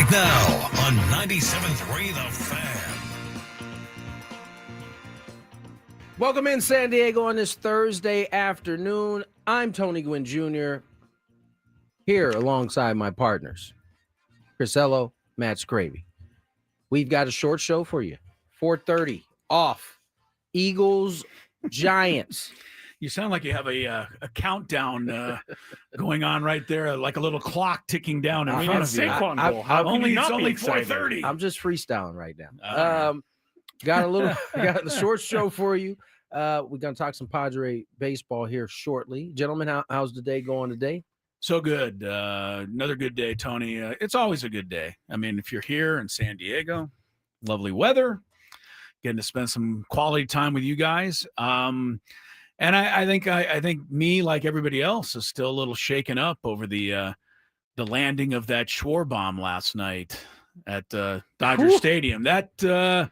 right now on 97.3 The Fan. Welcome in San Diego on this Thursday afternoon. I'm Tony Gwynn Jr. here alongside my partners, Chris Ello, Matt Skraby. We've got a short show for you. 4:30 off. Eagles, Giants. You sound like you have a countdown going on right there, like a little clock ticking down in front of you. It's only 4:30. I'm just freestyling right now. Got the short show for you. We're gonna talk some Padres baseball here shortly. Gentlemen, how's the day going today? So good. Another good day, Tony. It's always a good day. I mean, if you're here in San Diego, lovely weather, getting to spend some quality time with you guys. And I think me, like everybody else, is still a little shaken up over the landing of that Schwarber bomb last night at Dodger Stadium. That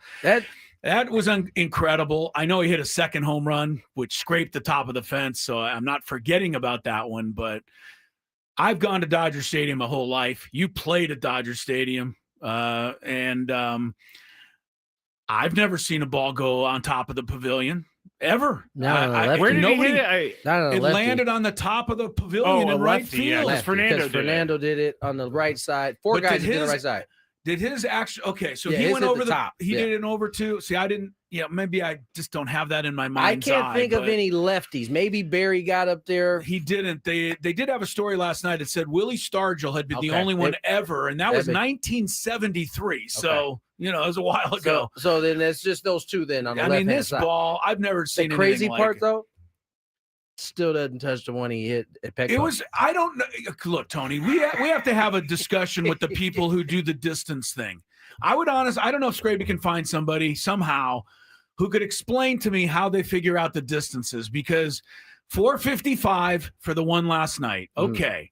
was incredible. I know he hit a second home run, which scraped the top of the fence, so I'm not forgetting about that one. But I've gone to Dodger Stadium my whole life. You played at Dodger Stadium, and I've never seen a ball go on top of the pavilion. Ever. Where did he hit it? It landed on the top of the pavilion in right field. Yeah, Fernando did it on the right side. Four guys did the right side. Did his actually? Okay, so he went over the top. He did it over too. See, I didn't. Yeah, maybe I just don't have that in my mind's eye. I can't think of any lefties. Maybe Barry got up there. He didn't. They did have a story last night that said Willie Stargell had been the only one ever, and that was 1973. So it was a while ago. So then it's just those two. Then on the left-hand this side. ball, I've never seen. The crazy part like though, still doesn't touch the one he hit at Petco. It was. I don't know. Look, Tony, we have to have a discussion with the people who do the distance thing. I don't know if Skraby can find somebody somehow who could explain to me how they figure out the distances, because 455 for the one last night. Okay.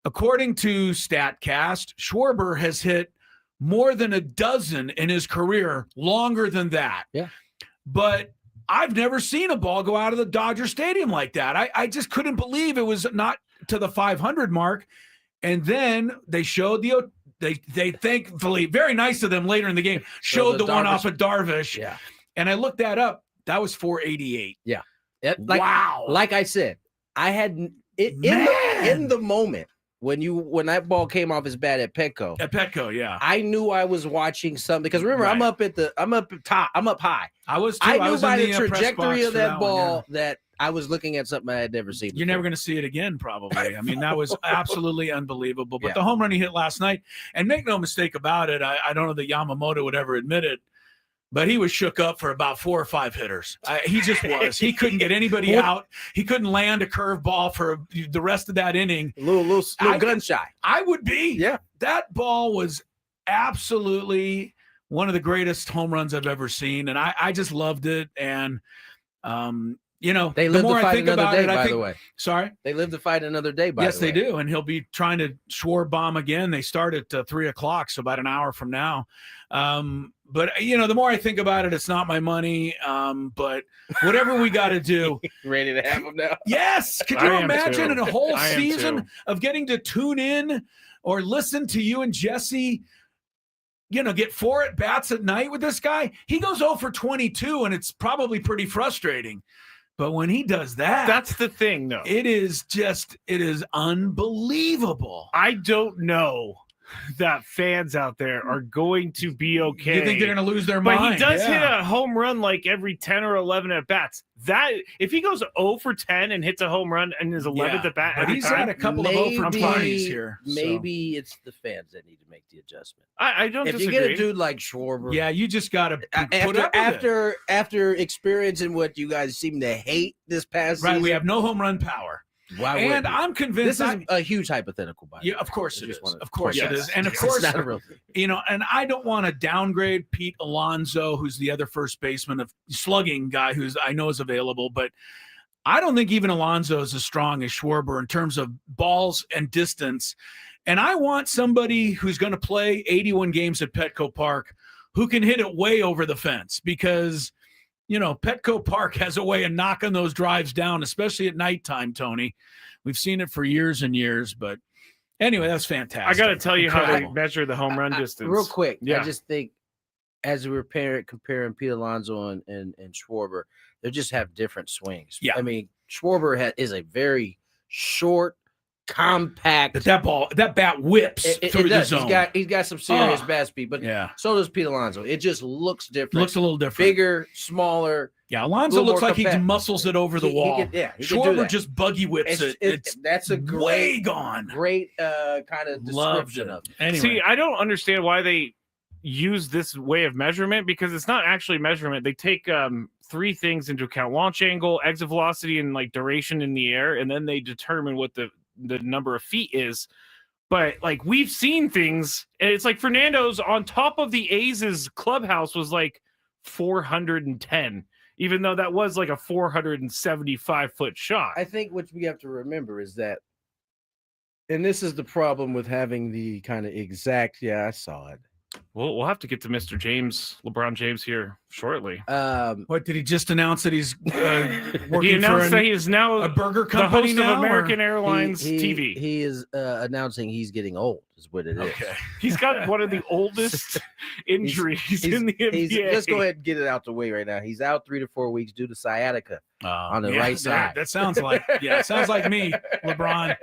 According to StatCast, Schwarber has hit more than a dozen in his career, longer than that. Yeah. But I've never seen a ball go out of the Dodger Stadium like that. I just couldn't believe it was not to the 500 mark. And then they showed they thankfully, very nice of them later in the game, showed the one off of Darvish. Yeah. And I looked that up. That was 488. Yeah. Wow. Like I said, I had in the moment when that ball came off his bat at Petco. At Petco, yeah. I knew I was watching something, because remember, I'm up top. I'm up high. I was too. I knew was by in the trajectory of that ball one, that I was looking at something I had never seen before. You're never going to see it again, probably. I mean, that was absolutely unbelievable. But the home run he hit last night, and make no mistake about it, I don't know that Yamamoto would ever admit it, but he was shook up for about 4 or 5 hitters. He just was. He couldn't get anybody out. He couldn't land a curveball for the rest of that inning. A little gun shy. I would be. Yeah. That ball was absolutely one of the greatest home runs I've ever seen, and I just loved it. And they live the more to fight I think another about day, it, by the way. Sorry? They live to fight another day, by the way. Yes, they do. And he'll be trying to Schwarber bomb again. They start at 3:00, so about an hour from now. But, the more I think about it, it's not my money. But whatever we got to do. Ready to have them now? Yes. Could you imagine in a whole season of getting to tune in or listen to you and Jesse, get 4 at-bats at night with this guy? He goes 0 for 22, and it's probably pretty frustrating. But when he does that, that's the thing, though. It is unbelievable. I don't know that fans out there are going to be okay. You think they're going to lose their mind? But he does hit a home run like every 10 or 11 at bats. That if he goes 0 for 10 and hits a home run and his 11th at bat, but he's had a couple of 0 for 20s here. Maybe it's the fans that need to make the adjustment. I don't if disagree. You get a dude like Schwarber, you just got to put up with it. After experiencing what you guys seem to hate this past season. We have no home run power. And I'm convinced this is a huge hypothetical. By of course it is. Of course it is. And of course, not a real thing. And I don't want to downgrade Pete Alonso, who's the other first baseman of slugging guy who's I know is available, but I don't think even Alonso is as strong as Schwarber in terms of balls and distance. And I want somebody who's going to play 81 games at Petco Park who can hit it way over the fence, because Petco Park has a way of knocking those drives down, especially at nighttime, Tony. We've seen it for years and years, but Anyway, that's fantastic. I got to tell you how they Incredible. measure the home run distance. Real quick, Yeah. I just think as we were comparing Pete Alonso and Schwarber, they just have different swings. Yeah. I mean, Schwarber is a very short, compact. But that bat whips through the zone. He's got some serious bat speed, but so does Pete Alonso. It just looks different. Looks a little different. Bigger, smaller. Yeah, Alonso looks like he muscles it over the wall. He Schwarber just buggy whips it. That's a way gone. Great kind of description of it. Anyway. See, I don't understand why they use this way of measurement, because it's not actually measurement. They take 3 things into account: launch angle, exit velocity, and like duration in the air, and then they determine what the number of feet is. But like, we've seen things, and it's like Fernando's on top of the A's clubhouse was like 410, even though that was like a 475-foot shot. I think what we have to remember is that, and this is the problem with having the kind of exact, I saw it. We'll have to get to Mr. LeBron James here shortly. What did he just announce that he's working he announced for that he is now a burger company, the host of American Airlines TV. He is announcing he's getting old, is what it is. Okay. He's got one of the oldest injuries in the NBA. Let's go ahead and get it out the way right now. He's out 3 to 4 weeks due to sciatica on the right side. That sounds like it sounds like me, LeBron.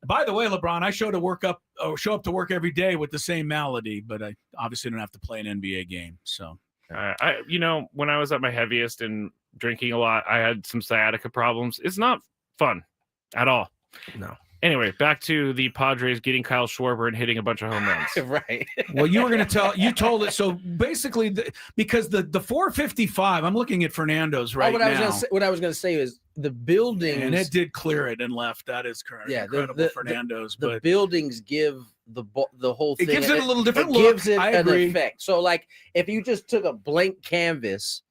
By the way, LeBron, I show up to work every day with the same malady, but I obviously don't have to play an NBA game. So, when I was at my heaviest and drinking a lot, I had some sciatica problems. It's not fun at all. No. Anyway, back to the Padres getting Kyle Schwarber and hitting a bunch of home runs. Right. Well, you told it. So basically, because the 455, I'm looking at Fernando's now. What I was going to say is the buildings. And it did clear it and left. That is correct. Yeah, incredible Fernando's. The buildings give the whole thing. It gives it a little different look. Gives it I an agree. effect. So, like, if you just took a blank canvas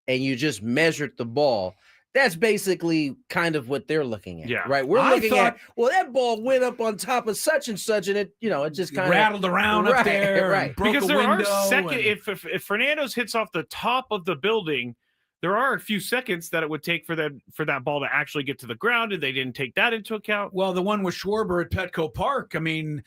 and you just measured the ball, that's basically kind of what they're looking at. Yeah. Right. We're looking at, that ball went up on top of such and such, and it just kind of rattled around up there. Right. Broke because a there window are if Fernando's hits off the top of the building, there are a few seconds that it would take for that ball to actually get to the ground, and they didn't take that into account. Well, the one with Schwarber at Petco Park, I mean,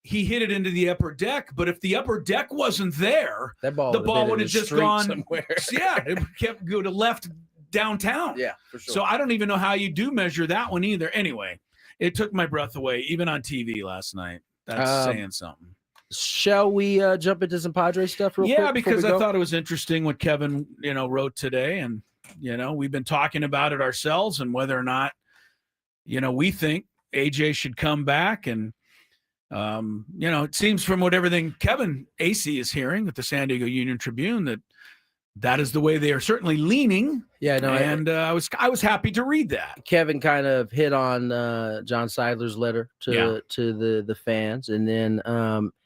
he hit it into the upper deck, but if the upper deck wasn't there, the ball would have just gone somewhere. Yeah, it kept go to left downtown. Yeah, for sure. So I don't even know how you do measure that one either. Anyway, it took my breath away, even on TV last night. That's saying something. Shall we jump into some Padres stuff real quick? Yeah, because I thought it was interesting what Kevin, wrote today. And, we've been talking about it ourselves and whether or not, we think AJ should come back. And, it seems from everything Kevin AC is hearing at the San Diego Union Tribune that is the way they are certainly leaning. Yeah, no, and I was happy to read that. Kevin kind of hit on John Seidler's letter to the fans, and then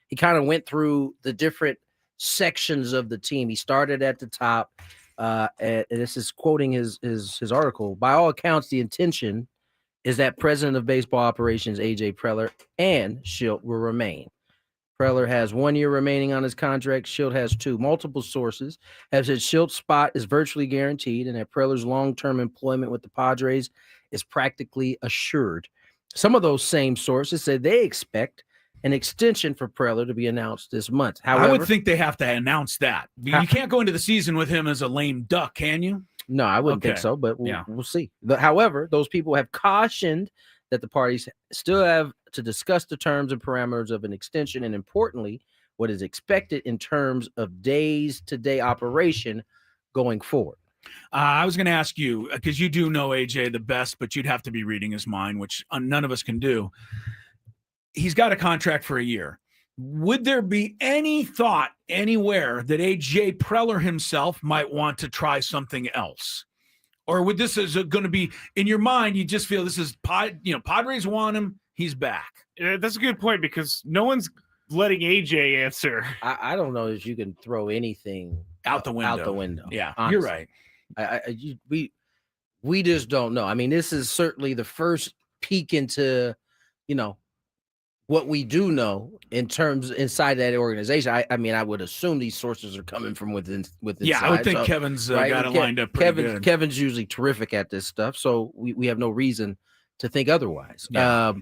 he kind of went through the different sections of the team. He started at the top, and this is quoting his article. By all accounts, the intention is that President of Baseball Operations AJ Preller and Schilt will remain. Preller has 1 year remaining on his contract. Schilt has 2. Multiple sources have said Schilt's spot is virtually guaranteed and that Preller's long-term employment with the Padres is practically assured. Some of those same sources say they expect an extension for Preller to be announced this month. However, I would think they have to announce that. You can't go into the season with him as a lame duck, can you? No, I wouldn't think so, but we'll see. However, those people have cautioned that the parties still have to discuss the terms and parameters of an extension, and importantly, what is expected in terms of days-to-day operation going forward. I was going to ask you, because you do know AJ the best, but you'd have to be reading his mind, which none of us can do. He's got a contract for a year. Would there be any thought anywhere that AJ Preller himself might want to try something else? Or would this is going to be in your mind? You just feel this is Padres want him. He's back. That's a good point because no one's letting AJ answer. I don't know if you can throw anything out the window. Out the window. Yeah, honestly. You're right. We just don't know. I mean, this is certainly the first peek into what we do know in terms inside that organization. I mean, I would assume these sources are coming from within. Yeah, I would think Kevin's got it lined up pretty good. Kevin's usually terrific at this stuff, so we have no reason to think otherwise. Yeah.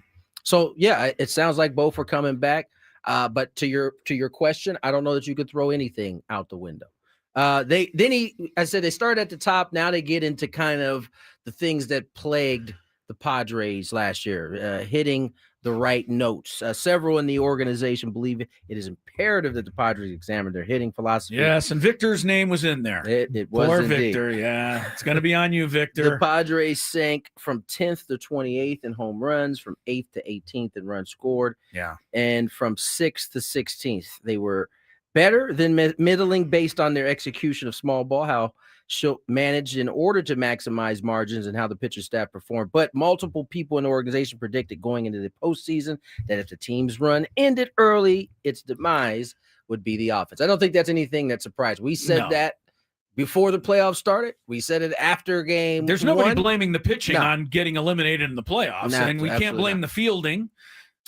So yeah, it sounds like both are coming back. But to your question, I don't know that you could throw anything out the window. I said they start at the top. Now they get into kind of the things that plagued the Padres last year, hitting the right notes. Several in the organization believe it is imperative that the Padres examine their hitting philosophy. Yes, and Victor's name was in there. It was Poor indeed. Victor. Yeah, it's going to be on you, Victor. The Padres sank from 10th to 28th in home runs, from 8th to 18th in runs scored. Yeah. And from 6th to 16th. They were better than middling based on their execution of small ball, how managed in order to maximize margins, and how the pitcher staff performed. But multiple people in the organization predicted going into the postseason that if the team's run ended early, its demise would be the offense. I don't think that's anything that surprised. We said that before the playoffs started. We said it after game. There's nobody blaming the pitching on getting eliminated in the playoffs, and we can't blame the fielding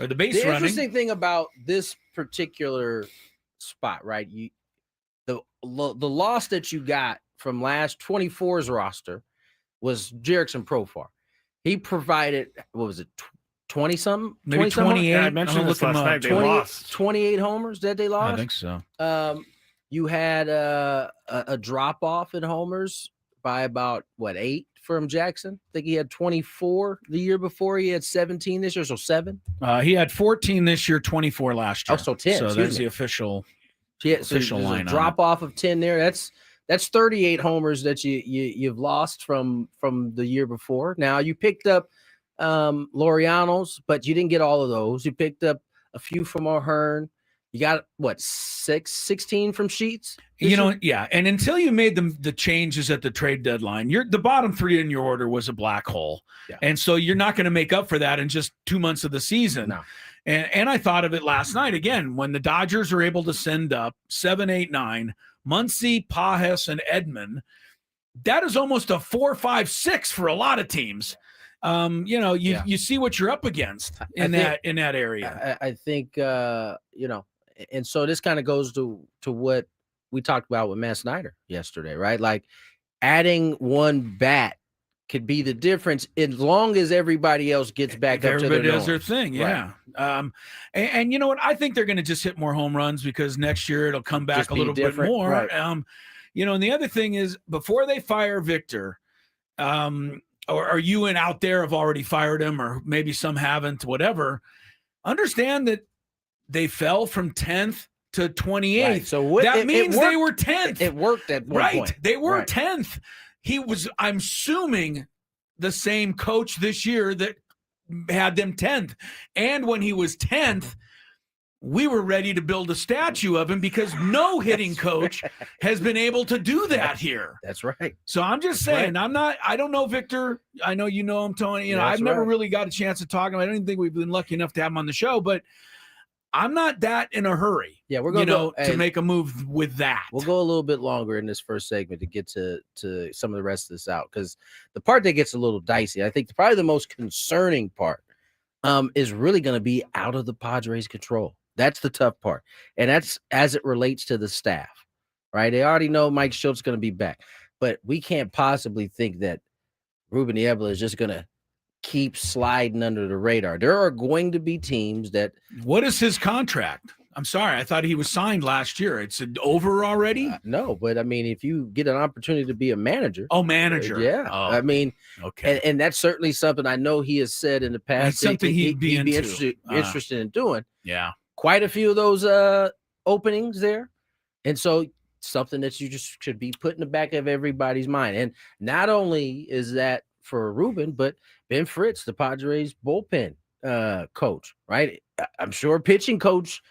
or the base running. The interesting thing about this particular spot, right? The loss that you got from last 24's roster was Jerickson Profar. He provided, what was it, 20 something? Maybe 28. Yeah, I mentioned this last night. They lost 28 homers that they lost. I think so. You had a drop off in homers by about 8 from Jackson. I think he had 24 the year before. He had 17 this year, so 7. He had 14 this year, 24 last year. Oh, so 10. So that's the official line. Drop off of 10 there. That's 38 homers that you've lost from the year before. Now you picked up Laureano's, but you didn't get all of those. You picked up a few from O'Hearn. You got 16 from Sheets? Yeah. And until you made the changes at the trade deadline, the bottom 3 in your order was a black hole. Yeah. And so you're not going to make up for that in just 2 months of the season. No. And I thought of it last night again, when the Dodgers are able to send up 7, 8, 9, Muncy, Pajes, and Edman. That is almost a 4, 5, 6 for a lot of teams. You see what you're up against in that area. I think and so this kind of goes to what we talked about with Matt Snyder yesterday, right? Like adding one bat could be the difference as long as everybody else gets back up to their does their thing. Yeah. Right. And you know what? I think they're going to just hit more home runs because next year it'll come back just a little bit more. Right. And the other thing is, before they fire Victor, or you and out there have already fired him, or maybe some haven't, whatever, understand that they fell from 10th to 28th. Right. So that means they were 10th. It worked at one point. They were 10th. He was, I'm assuming, the same coach this year that had them 10th. And when he was 10th, we were ready to build a statue of him because no hitting coach has been able to do that here. That's right. So I'm just saying, I don't know Victor. I know you know him, Tony. I've never really got a chance to talk to him. I don't even think we've been lucky enough to have him on the show, but I'm not that in a hurry. Yeah, we're going to make a move with that. We'll go a little bit longer in this first segment to get to some of the rest of this out, because the part that gets a little dicey, I think probably the most concerning part, is really going to be out of the Padres' control. That's the tough part, and that's as it relates to the staff, right? They already know Mike Schultz is going to be back, but we can't possibly think that Ruben Niebla is just going to keep sliding under the radar. There are going to be teams that. What is his contract? I'm sorry, I thought he was signed last year. It's over already. No, but I mean, if you get an opportunity to be a manager. Oh, manager. Yeah. Oh, I mean, okay. And that's certainly something I know he has said in the past. That's something he'd be interested in doing. Yeah. Quite a few of those openings there. And so something that you just should be put in the back of everybody's mind. And not only is that for Ruben, but Ben Fritz, the Padres bullpen coach, right? I'm sure pitching coach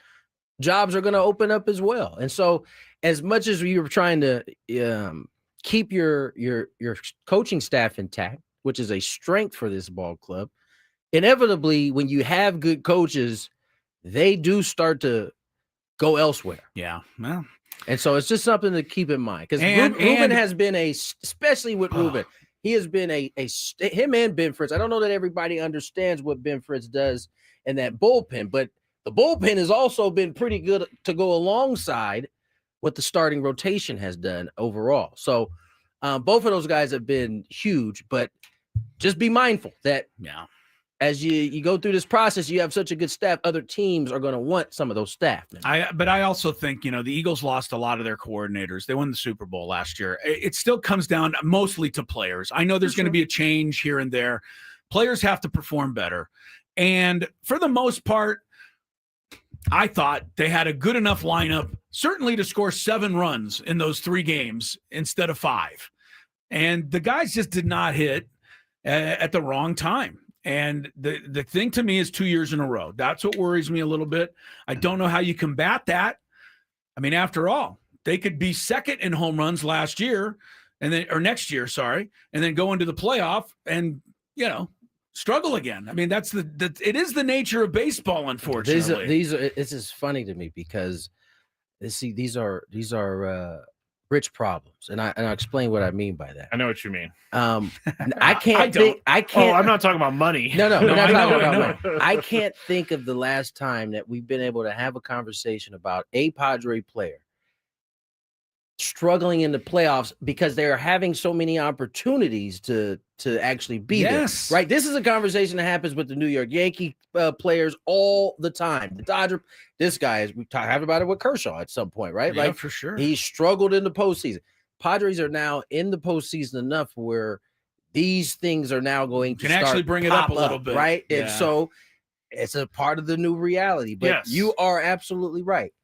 jobs are going to open up as well. And so as much as we were trying to keep your coaching staff intact, which is a strength for this ball club, inevitably when you have good coaches, they do start to go elsewhere. Yeah. Well, and so it's just something to keep in mind, because Ruben has been especially with Ruben, he has been him and Ben Fritz. I don't know that everybody understands what Ben Fritz does in that bullpen, but the bullpen has also been pretty good to go alongside what the starting rotation has done overall. So both of those guys have been huge, but just be mindful that as you go through this process, you have such a good staff. Other teams are going to want some of those staff. But I also think, the Eagles lost a lot of their coordinators. They won the Super Bowl last year. It still comes down mostly to players. I know there's going to be a change here and there. Players have to perform better. And for the most part, I thought they had a good enough lineup, certainly to score 7 runs in those 3 games instead of 5. And the guys just did not hit at the wrong time. And the thing to me is 2 years in a row. That's what worries me a little bit. I don't know how you combat that. I mean, after all, they could be second in home runs last year next year, and then go into the playoff and, struggle again. I mean, that's it is the nature of baseball, unfortunately. This is funny to me because these are rich problems, and I'll explain what I mean by that. I know what you mean. I can't. Oh, I'm not talking about money. No, we're not talking about know. money. I can't think of the last time that we've been able to have a conversation about a Padre player struggling in the playoffs because they are having so many opportunities to actually be there. Right. This is a conversation that happens with the New York Yankee players all the time. The Dodger, this guy is, we talked about it with Kershaw at some point, right? Yeah, for sure. He struggled in the postseason. Padres are now in the postseason enough where these things are now going to actually bring it up a little bit, right? Yeah. And so it's a part of the new reality. But you are absolutely right,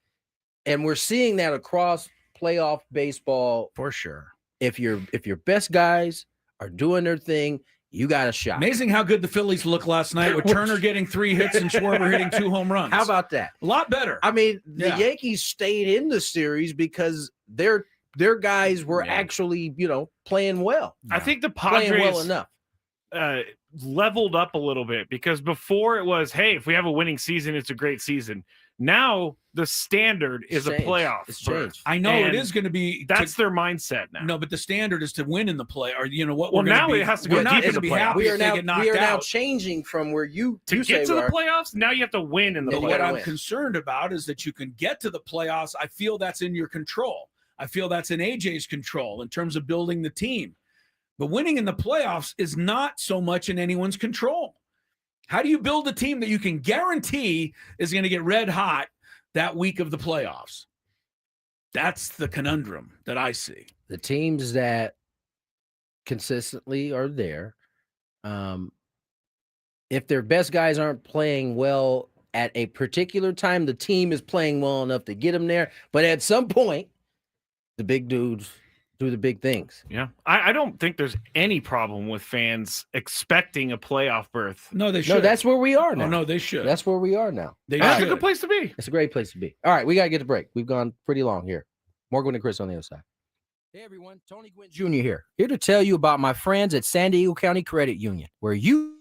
and we're seeing that across playoff baseball for sure. If your best guys are doing their thing, you got a shot. Amazing how good the Phillies looked last night with Turner getting 3 hits and Schwarber hitting 2 home runs. How about that? A lot better. I mean, the Yankees stayed in the series because their guys were actually, playing well. I think the Padres playing well enough. Leveled up a little bit because before it was, hey, if we have a winning season, it's a great season. Now the standard is a playoff. It's changed. I know it is going to be. That's their mindset now. No, but the standard is to win in the play, or what? Well, we're now be, it has to go deep in the playoffs. We are now changing from where you to get to the playoffs. Now you have to win in the playoffs. What I'm concerned about is that you can get to the playoffs. I feel that's in your control. I feel that's in AJ's control in terms of building the team. But winning in the playoffs is not so much in anyone's control. How do you build a team that you can guarantee is going to get red hot that week of the playoffs? That's the conundrum that I see. The teams that consistently are there, if their best guys aren't playing well at a particular time, the team is playing well enough to get them there. But at some point, the big dudes do the big things. Yeah. I don't think there's any problem with fans expecting a playoff berth. No, they should. No, that's where we are now. Oh, no, they should. That's where we are now. That's a good place to be. It's a great place to be. All right, we got to get to break. We've gone pretty long here. More Gwynn and Chris on the other side. Hey, everyone. Tony Gwynn Jr. here to tell you about my friends at San Diego County Credit Union, where you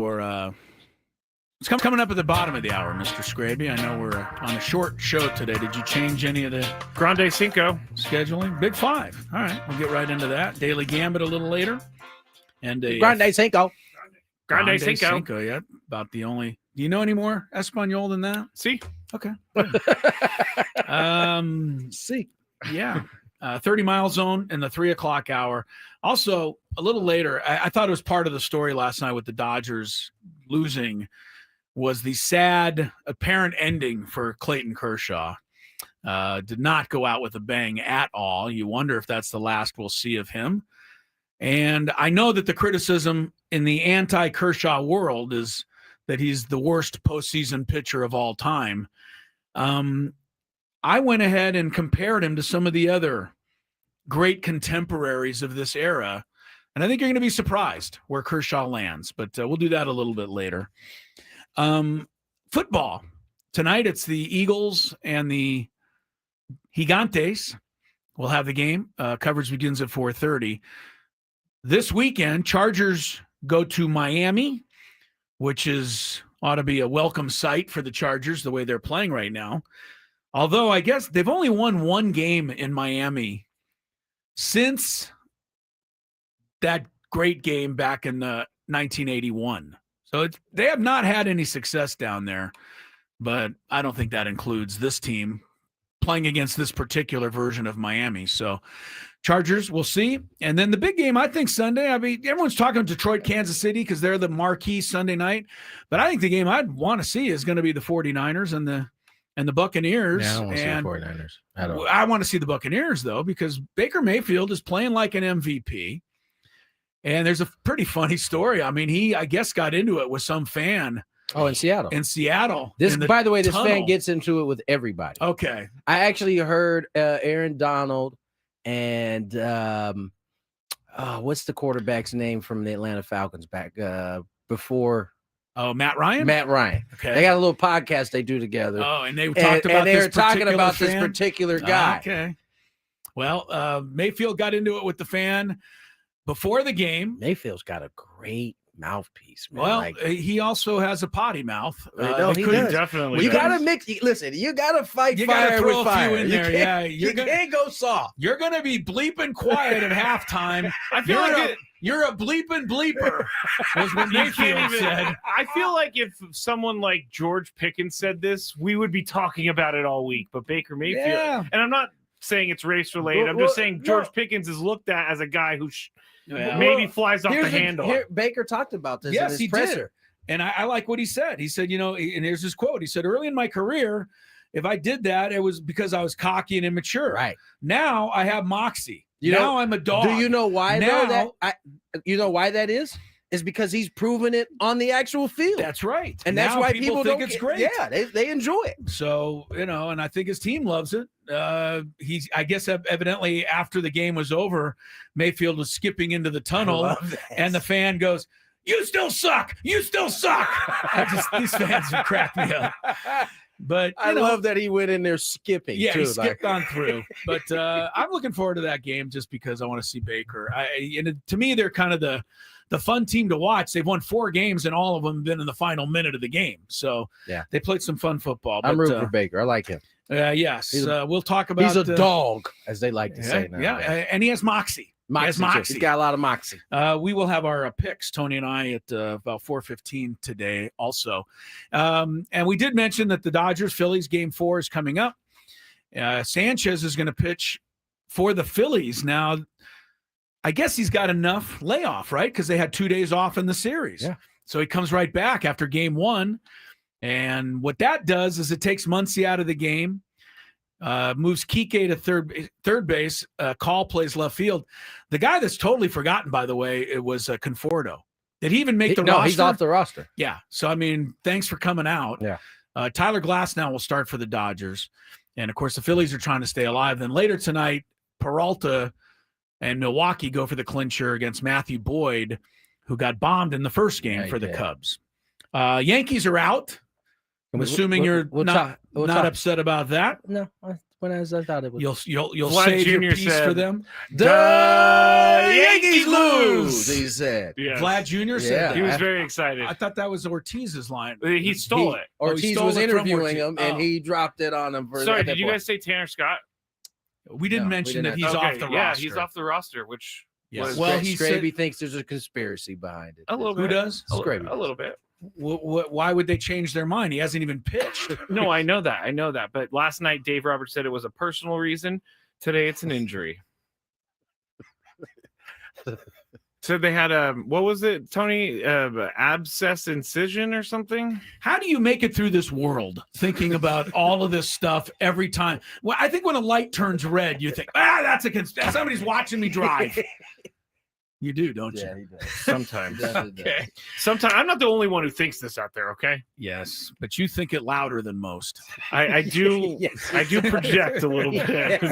for it's coming up at the bottom of the hour, Mr. Skraby. I know we're on a short show today. Did you change any of the Grande Cinco scheduling? Big Five. All right, we'll get right into that. Daily Gambit a little later. And a Grande Cinco. Grande Cinco. Yeah, about the only. Do you know any more Espanol than that? See? Okay. See. Yeah. 30 mile zone in the 3 o'clock hour. Also, a little later, I thought it was part of the story last night with the Dodgers losing was the sad apparent ending for Clayton Kershaw. Did not go out with a bang at all. You wonder if that's the last we'll see of him. And I know that the criticism in the anti-Kershaw world is that he's the worst postseason pitcher of all time. I went ahead and compared him to some of the other great contemporaries of this era, and I think you're going to be surprised where Kershaw lands, but we'll do that a little bit later. Football. Tonight it's the Eagles and the Gigantes. We'll have the game. Coverage begins at 4:30. This weekend, Chargers go to Miami, which ought to be a welcome sight for the Chargers the way they're playing right now. Although I guess they've only won one game in Miami since that great game back in 1981. So they have not had any success down there, but I don't think that includes this team playing against this particular version of Miami. So Chargers, we'll see. And then the big game, I think Sunday, I mean, everyone's talking Detroit, Kansas City because they're the marquee Sunday night. But I think the game I'd want to see is going to be the 49ers and the Buccaneers. Yeah, I don't want to see the 49ers. I want to see the Buccaneers, though, because Baker Mayfield is playing like an MVP. And there's a pretty funny story. I mean, he, I guess, got into it with some fan. Oh, in Seattle. This, by the way, this tunnel. fan gets into it with everybody. Okay. I actually heard Aaron Donald and what's the quarterback's name from the Atlanta Falcons back before? Oh, Matt Ryan? Matt Ryan. Okay. They got a little podcast they do together. Oh, and they talked about they this were talking about fan? this particular guy. Okay. Well, Mayfield got into it with the fan before the game. Mayfield's got a great mouthpiece, man. Well, he also has a potty mouth. No, he Couldn't does. definitely. You does. gotta mix. Listen, you gotta fight You fire gotta throw with a fire. few in there. Yeah, you can't go soft. You're gonna be bleeping quiet at halftime. I feel like you're a bleeping bleeper. Was what Mayfield said. I feel like if someone like George Pickens said this, we would be talking about it all week. But Baker Mayfield, Yeah. and I'm not saying it's race related. I'm just saying George Pickens is looked at as a guy who maybe flies off the handle. Baker talked about this. Yes, in his he presser. did. And I like what he said. He said, and here's his quote. He said, early in my career, if I did that, it was because I was cocky and immature. Right. Now I have moxie. Now I'm a dog. Do you know why now, you know why that is? Is because he's proven it on the actual field. That's right. And that's now why people think don't it's great. Yeah, they enjoy it. So, and I think his team loves it. I guess evidently after the game was over, Mayfield was skipping into the tunnel and the fan goes, "You still suck. You still suck." These fans have cracked me up. But I love that he went in there skipping. Yeah, too, he skipped on through. But I'm looking forward to that game just because I want to see Baker. To me, they're kind of the fun team to watch. They've won 4 games and all of them have been in the final minute of the game. So yeah, they played some fun football. I'm rooting for Baker. I like him. Yes, we'll talk about. He's a dog, as they like to say now. Yeah, and he has moxie. Moxie. He's got a lot of moxie. We will have our picks, Tony and I, at about 4:15 today also. And we did mention that the Dodgers-Phillies Game 4 is coming up. Sanchez is going to pitch for the Phillies. Now, I guess he's got enough layoff, right? Because they had 2 days off in the series. Yeah. So he comes right back after Game 1. And what that does is it takes Muncy out of the game. Moves Kike to third base. Call plays left field. The guy that's totally forgotten, by the way, it was Conforto. Did he even make the roster? No, he's off the roster. Yeah. So, I mean, thanks for coming out. Yeah. Tyler Glass now will start for the Dodgers. And, of course, the Phillies are trying to stay alive. Then later tonight, Peralta and Milwaukee go for the clincher against Matthew Boyd, who got bombed in the first game for the Cubs. Yankees are out. I'm assuming you're not upset about that. No, When I thought it was. You'll Vlad save your Jr. piece for said, them. The Yankees lose. He said. Yes. Vlad Jr. said Yeah. that. He was very excited. I thought that was Ortiz's line. He stole it. he Ortiz stole was it from interviewing Ortiz. him, and he dropped it on him. For Sorry, at did that you point. guys say Tanner Scott? We didn't No, we mention that didn't. he's Okay, off the yeah, roster. he's off the roster, which Yes. was Well, Well, he Skraby said- thinks there's a conspiracy behind it. a little Who bit. does? Skraby. A little bit. Why would they change their mind? He hasn't even pitched. No, I know that. But last night, Dave Roberts said it was a personal reason. Today, it's an injury. Said they had a, what was it, Tony? Abscess incision or something? How do you make it through this world thinking about all of this stuff every time? Well, I think when a light turns red, you think, that's somebody's watching me drive. You do, don't you? Yeah, he does. Sometimes. He definitely does. Okay. Sometimes. I'm not the only one who thinks this out there, okay? Yes, but you think it louder than most. I do. Yes. I do project a little bit.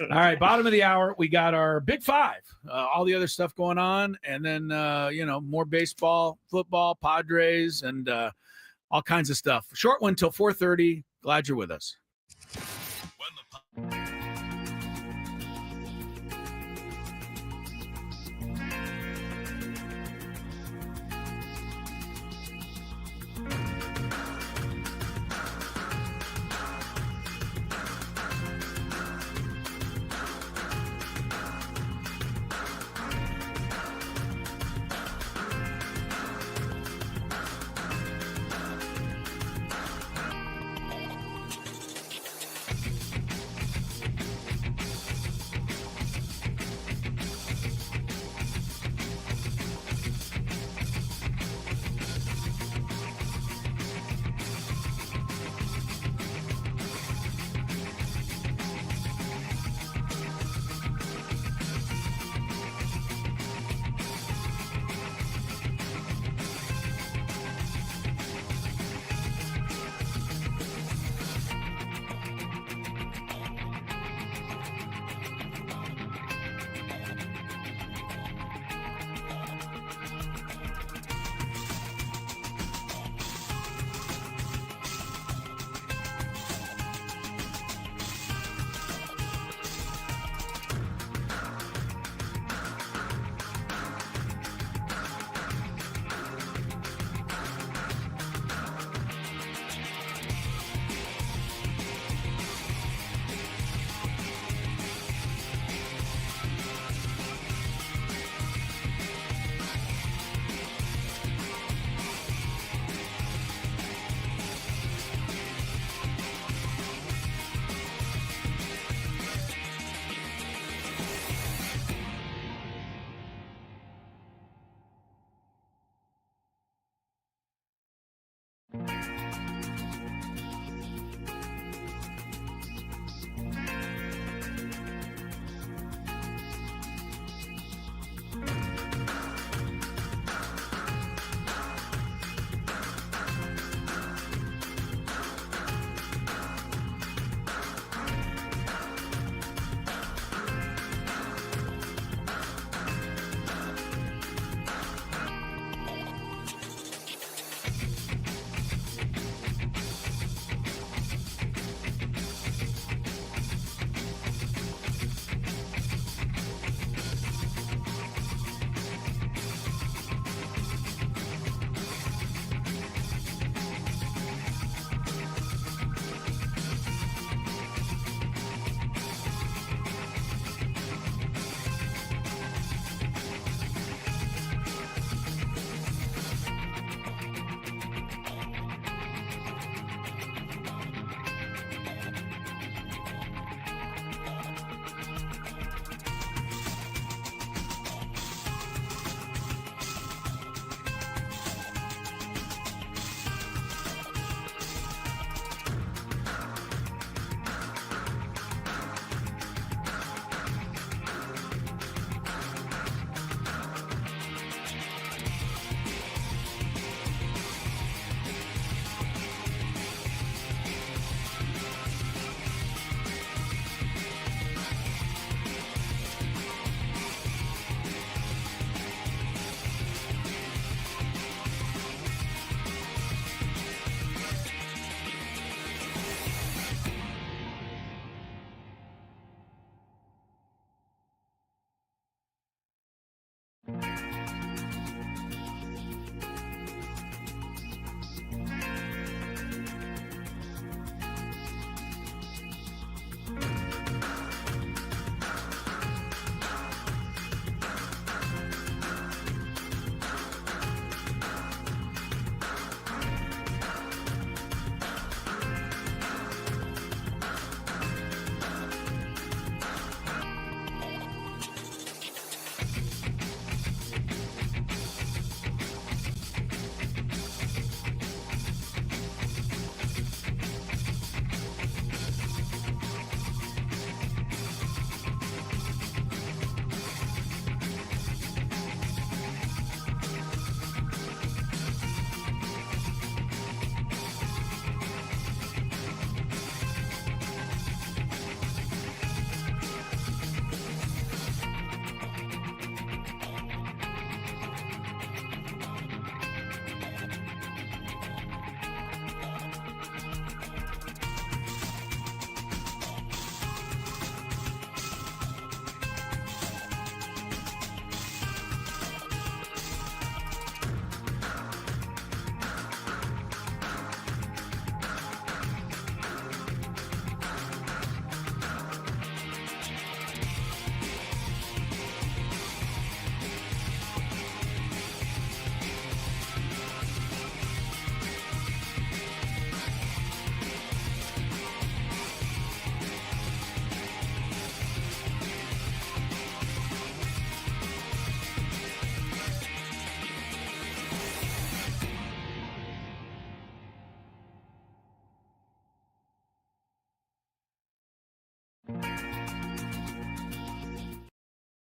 All right, bottom of the hour, we got our Big Five, all the other stuff going on, and then more baseball, football, Padres, and all kinds of stuff. Short one till 4:30. Glad you're with us.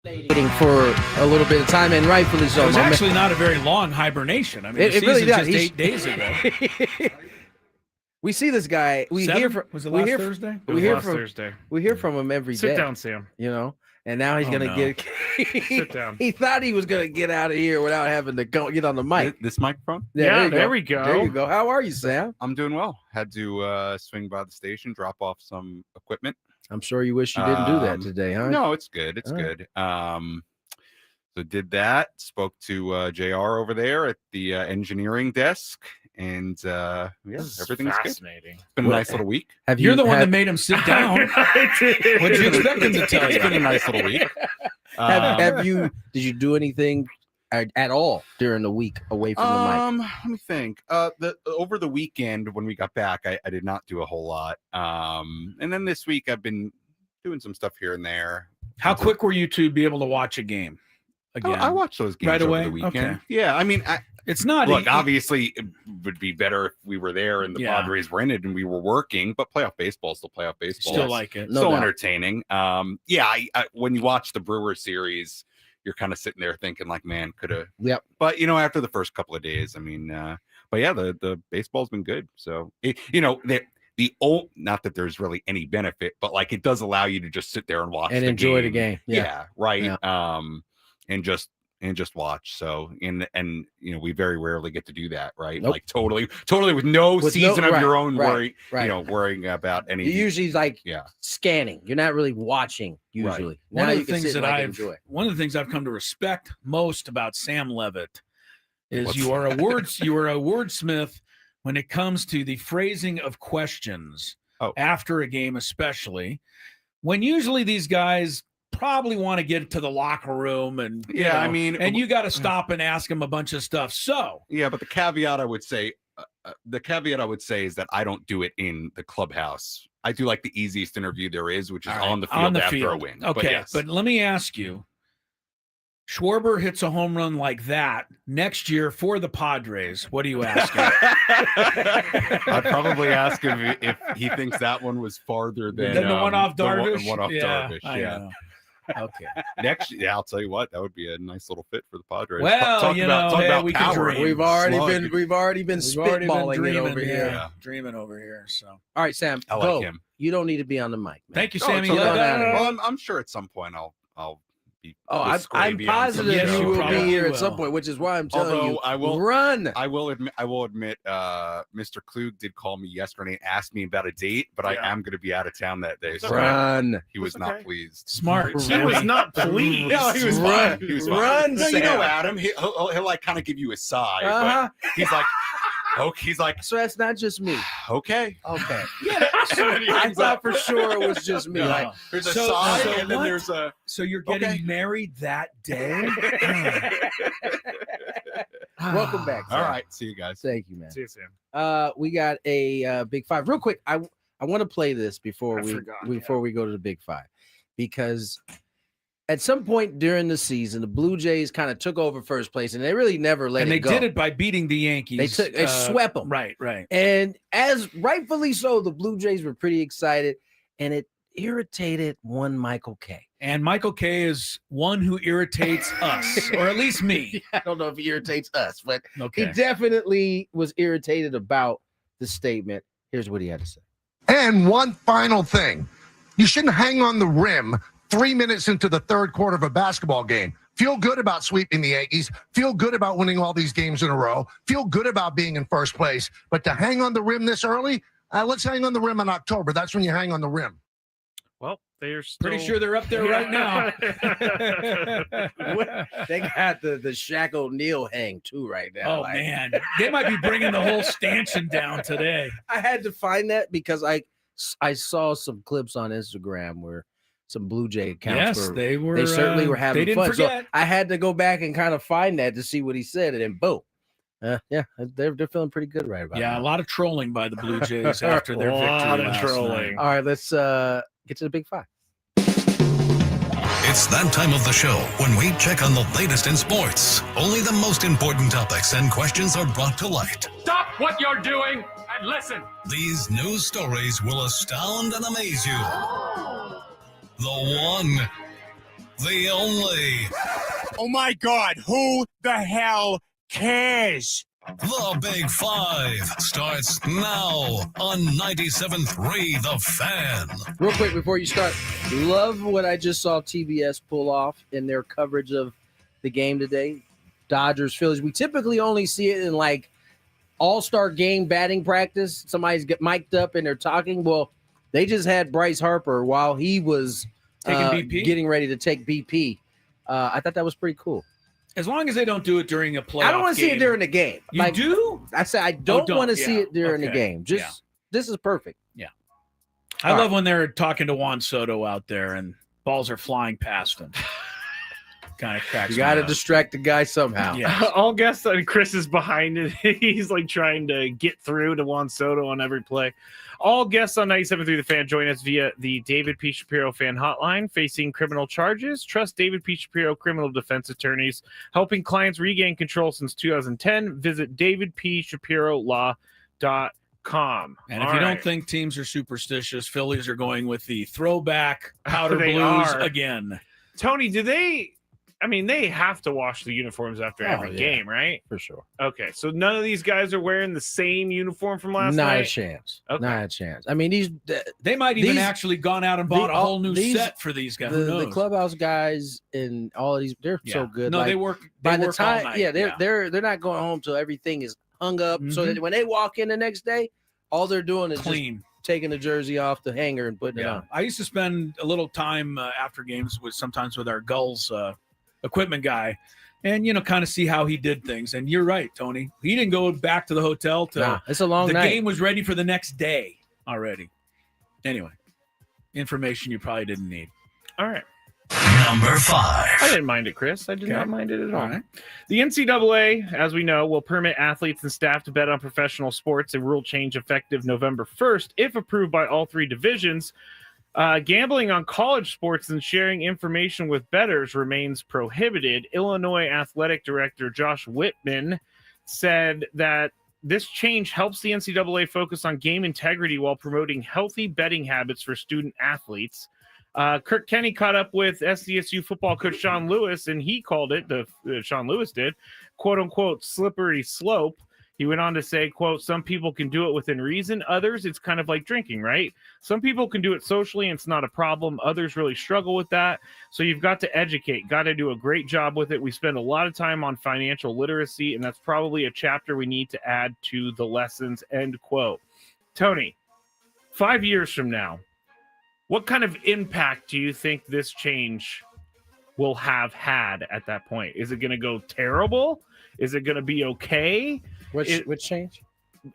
Waiting for a little bit of time, and rightfully so. It was my man. actually not a very long hibernation. I mean, It the really season's does. just He's- 8 days ago. We see this guy. We Seven? hear from. Was it we last hear, Thursday? It We was hear last from. Thursday. We hear from him every day. Sit down, Sam. You know, and now he's Oh, gonna no. get. Sit down. He thought he was gonna get out of here without having to go get on the mic. This microphone? Yeah, there go. we go. There you go. How are you, Sam? I'm doing well. Had to swing by the station, drop off some equipment. I'm sure you wish you didn't do that today, huh? No, it's good. It's All right. good. So did that. Spoke to JR over there at the engineering desk, and yeah, This is everything's good. fascinating. It's been a nice little week. Have You're the one that have, made him sit down. What'd you expect him to tell It's been a you? nice little week. have you? Did you do anything at all during the week away from the mic? Let me think. Over the weekend when we got back, I did not do a whole lot. And then this week I've been doing some stuff here and there. How quick were you to be able to watch a game again? I watched those games Right over away? the weekend. Okay. Yeah, I mean, It's not look, e- obviously, it would be better if we were there and the Yeah. Padres were in it and we were working. But playoff baseball is still playoff baseball. still like it. No so doubt. entertaining. Yeah, I when you watch the Brewers series, you're kind of sitting there thinking like, man, could have. Yep. But after the first couple of days, I mean, but yeah, the baseball's been good. So the old, not that there's really any benefit, but like it does allow you to just sit there and watch And the enjoy the game. Yeah, right. Yeah. And just watch. So and we very rarely get to do that, right? Nope. Like totally with no With season no- of your right, own right, worry, worrying about any. You usually like Yeah. scanning. You're not really watching usually. One Now of you the can things sit that and, like, I've enjoy. one of the things I've come to respect most about Sam Levitt is What's you are a wordsmith when it comes to the phrasing of questions after a game, especially when usually these guys probably want to get to the locker room and I mean, and you got to stop and ask them a bunch of stuff. So yeah, but the caveat I would say is that I don't do it in the clubhouse. I do like the easiest interview there is, which is all right, on the field after a field. win. Okay, but let me ask you. Schwarber hits a home run like that next year for the Padres. What do you ask him? I'd probably ask him if he thinks that one was farther than the one off Darvish. The one off Darvish. I Yeah. know. Okay. Next, I'll tell you what, that would be a nice little fit for the Padres. Well, talk about we can power. dream. We've already Slug. been spitballing it over here. Yeah. Dreaming over here. So All right, Sam. I go. like him. You don't need to be on the mic, man. thank you, Oh, Sammy. it's okay. Let- Well, I'm sure at some point I'll be. Oh, with I'm Skraby on positive Yes, you you will be probably here at will. some point, which is why I'm telling Although you, I will run. I will admit, Mr. Klug did call me yesterday and asked me about a date, but I Yeah. am going to be out of town that day. So Run. he was That's not okay. pleased. Smart. He was Sammy. not pleased. No, he was Run. fine. He was fine. Run, No, you know Sam. Adam. He'll like kind of give you a sigh, Uh-huh. but he's like, okay. He's like, So that's not just me. okay. Okay. Yeah. I thought for sure it was just me. No. Like, There's a So- sigh, so and then what? there's a. So you're getting Okay. married that day? welcome back. All Sam. right. See you guys. Thank you, man. See you, Sam. We got a big five. Real quick, I want to play this before I we forgot, we go to the big five, because at some point during the season, the Blue Jays kind of took over first place, and they really never let And it they go. did it by beating the Yankees. They swept them. Right. And as rightfully so, the Blue Jays were pretty excited, and it irritated one Michael K. And Michael K is one who irritates us, or at least me. I don't know if he irritates us, but Okay. he definitely was irritated about the statement. Here's what he had to say. And one final thing. You shouldn't hang on the rim 3 minutes into the third quarter of a basketball game. Feel good about sweeping the Yankees. Feel good about winning all these games in a row. Feel good about being in first place. But to hang on the rim this early, let's hang on the rim in October. That's when you hang on the rim. Well, they're still... Pretty sure they're up there right now. They got the Shaq O'Neal hang too right now. Oh, Like, man. They might be bringing the whole stanchion down today. I had to find that because I saw some clips on Instagram where some Blue Jay accounts Yes, were they certainly were having they didn't fun. forget. So I had to go back and kind of find that to see what he said, and then boom. Yeah, they're feeling pretty good right about Yeah, now. a lot of trolling by the Blue Jays after their A victory lot of last trolling. night. All right, let's get to the big five. It's that time of the show when we check on the latest in sports. Only the most important topics and questions are brought to light. Stop what you're doing and listen. These news stories will astound and amaze you. The one, the only, Oh my God, who the hell cares? the Big Five starts now on 97.3 The Fan. Real quick before you start, love what I just saw TBS pull off in their coverage of the game today. Dodgers, Phillies. We typically only see it in like all-star game batting practice. Somebody's get mic'd up and they're talking. Well, they just had Bryce Harper while he was Taking BP? getting ready to take BP. I thought that was pretty cool. As long as they don't do it during a playoff I don't want to see it game. during the game. You Like, do? I said I don't want to see Yeah. it during the Okay. game. Just Yeah. this is perfect. I All love when they're talking to Juan Soto out there and balls are flying past him. Kind of cracks You got to me up. distract the guy somehow. Yeah. I'll guess that Chris is behind it. He's like trying to get through to Juan Soto on every play. All guests on 97.3 The Fan join us via the David P. Shapiro fan hotline. Facing criminal charges, trust David P. Shapiro criminal defense attorneys, helping clients regain control since 2010. Visit davidpshapirolaw.com. And if you don't think teams are superstitious, Phillies are going with the throwback powder They blues are. again. Tony, do they? I mean, they have to wash the uniforms after Oh, every yeah. game, right? For sure. Okay, so none of these guys are wearing the same uniform from last Not a night. chance. Okay. Not a chance. I mean, these They might even These- actually gone out and bought a whole new these- set for these guys. Who the knows? clubhouse guys and all of these, they're so good. No, Like, they work. by They the work all time, night. yeah, they're not going home till everything is hung up. So Mhm. that when they walk in the next day, all they're doing is just clean. taking the jersey off the hanger and putting it Yeah, on. I used to spend a little time after games with sometimes with our Gulls equipment guy, and kind of see how he did things. And you're right, Tony. He didn't go back to the hotel till Nah, it's a long the night. game was ready for the next day already. Anyway, information you probably didn't need. All right. Number 5. I didn't mind it, Chris. I did Okay. not mind it at all. All right. The NCAA, as we know, will permit athletes and staff to bet on professional sports, a rule change effective November 1st, if approved by all three divisions. Gambling on college sports and sharing information with bettors remains prohibited. Illinois Athletic Director Josh Whitman said that this change helps the NCAA focus on game integrity while promoting healthy betting habits for student athletes. Kirk Kenny caught up with SDSU football coach Sean Lewis, and he called it, Sean Lewis did, quote unquote, slippery slope. He went on to say, quote, some people can do it within reason. Others, it's kind of like drinking, right? Some people can do it socially and it's not a problem. Others really struggle with that. So you've got to educate, got to do a great job with it. We spend a lot of time on financial literacy, and that's probably a chapter we need to add to the lessons, end quote. Tony, 5 years from now, what kind of impact do you think this change will have had at that point? Is it going to go terrible? Is it going to be okay? Which change?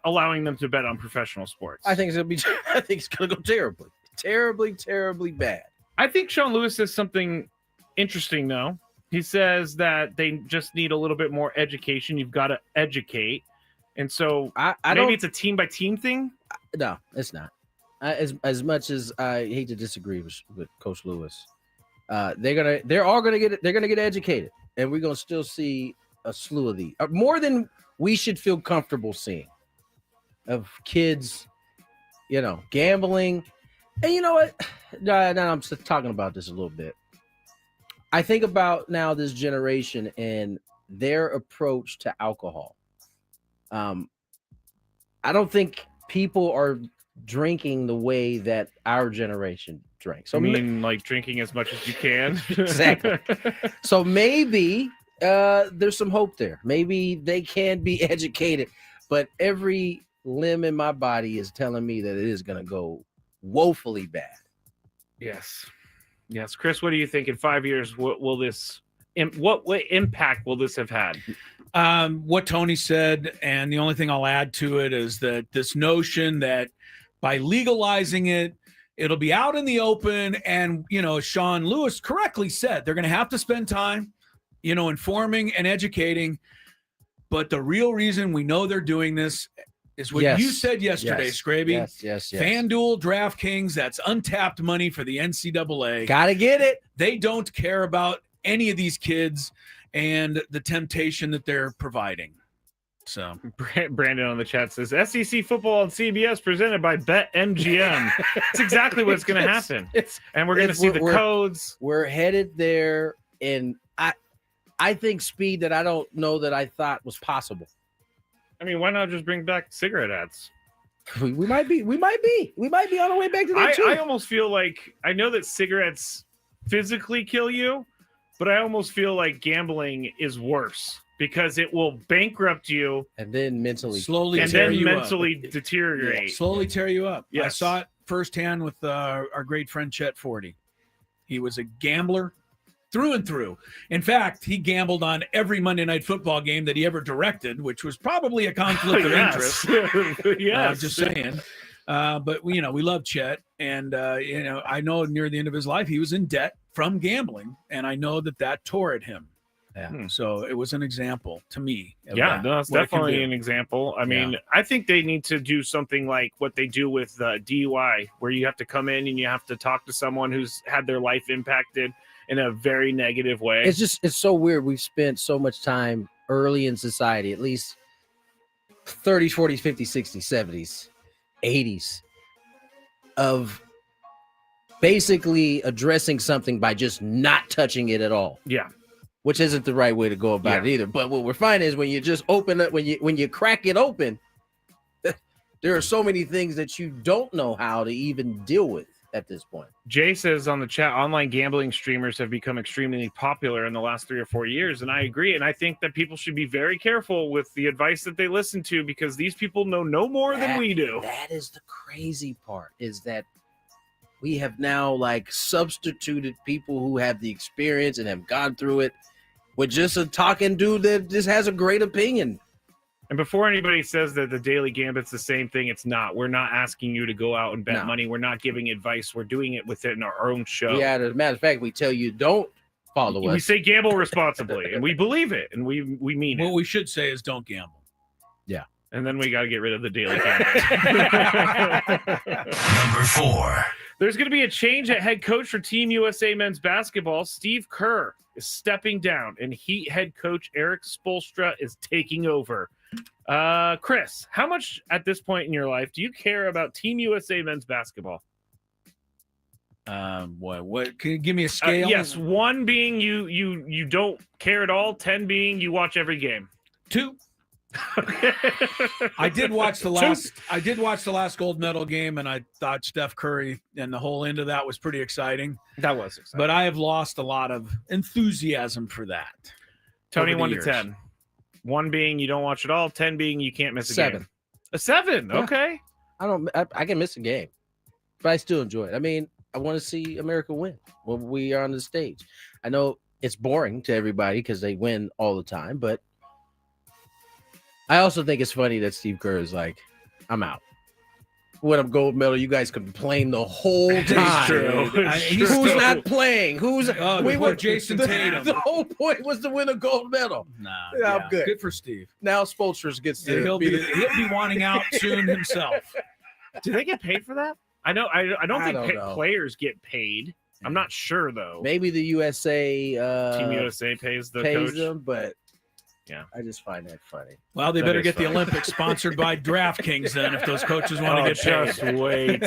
Allowing them to bet on professional sports. I think it's gonna go terribly bad. I think Sean Lewis says something interesting though. He says that they just need a little bit more education. You've got to educate, and so maybe it's a team by team thing. No, it's not. As much as I hate to disagree with Coach Lewis, they're all gonna get educated, and we're gonna still see a slew of these, more than we should feel comfortable seeing, of kids, gambling. And you know what? No, I'm just talking about this a little bit. I think about now this generation and their approach to alcohol. I don't think people are drinking the way that our generation drank. So I mean, like drinking as much as you can. Exactly. So maybe there's some hope there. Maybe they can be educated, but every limb in my body is telling me that it is going to go woefully bad. Yes. Chris, what do you think in 5 years? What impact will this have had? What Tony said, and the only thing I'll add to it is that this notion that by legalizing it, it'll be out in the open, and as Sean Lewis correctly said, they're going to have to spend time informing and educating. But the real reason we know they're doing this is what you said yesterday, Skraby. Yes. FanDuel, DraftKings, that's untapped money for the NCAA. Gotta get it. They don't care about any of these kids and the temptation that they're providing. So Brandon on the chat says, SEC football on CBS presented by BetMGM. It's exactly what's going to happen. And we're going to see the codes. We're headed there, and I think speed that I don't know that I thought was possible. I mean, why not just bring back cigarette ads? We might be on our way back to that too. I almost feel like, I know that cigarettes physically kill you, but I almost feel like gambling is worse because it will bankrupt you and then mentally deteriorate. Yeah, slowly tear you up. Yes. I saw it firsthand with our great friend Chet Forty. He was a gambler through and through. In fact, he gambled on every Monday Night Football game that he ever directed, which was probably a conflict of interest. Yes. Just saying. But we love Chet, and I know near the end of his life he was in debt from gambling, and I know that tore at him. Yeah. So it was an example to me. That's definitely an example. I mean, I think they need to do something like what they do with DUI, where you have to come in and you have to talk to someone who's had their life impacted in a very negative way. It's so weird. We've spent so much time early in society, at least 30s, 40s, 50s, 60s, 70s, 80s, of basically addressing something by just not touching it at all. Yeah. Which isn't the right way to go about it either. But what we're finding is when you just open it, when you crack it open, there are so many things that you don't know how to even deal with at this point. Jay says on the chat, online gambling streamers have become extremely popular in the last 3 or 4 years. And I agree. And I think that people should be very careful with the advice that they listen to, because these people know no more than we do. That is the crazy part, is that we have now substituted people who have the experience and have gone through it with just a talking dude that just has a great opinion. And before anybody says that the Daily Gambit's the same thing, it's not. We're not asking you to go out and bet money. We're not giving advice. We're doing it within our own show. Yeah, as a matter of fact, we tell you don't follow us. We say gamble responsibly, and we believe it, and we mean it. What we should say is don't gamble. Yeah. And then we got to get rid of the Daily Gambit. Number 4. There's going to be a change at head coach for Team USA men's basketball. Steve Kerr is stepping down, and Heat head coach Eric Spoelstra is taking over. Chris, how much at this point in your life do you care about Team USA men's basketball? What can you give me a scale? Yes, 1 being you don't care at all, 10 being you watch every game. 2. I did watch the last gold medal game, and I thought Steph Curry and the whole end of that was pretty exciting. That was exciting. But I have lost a lot of enthusiasm for that. Tony, over the 1 years. to 10. 1 being you don't watch it all, 10 being you can't miss a 7. game. A 7, Yeah. okay. I can miss a game, but I still enjoy it. I mean, I want to see America win when we are on the stage. I know it's boring to everybody because they win all the time, but I also think it's funny that Steve Kerr is like, I'm out. Win a gold medal, you guys complain the whole time. true. He's Who's still- not playing? Who's we were Jason Tatum. The whole point was to win a gold medal. Nah, Yeah, I'm good. Good for Steve. Now Spoelstra gets to He'll be wanting out soon himself. Do they get paid for that? I know. I don't I think don't know. players get paid. I'm not sure though. maybe the USA Team USA pays the pays coach. them, but Yeah. I just find that funny. Well, they That better is get the fine. Olympics sponsored by DraftKings then if those coaches want Oh, to get paid. just wait.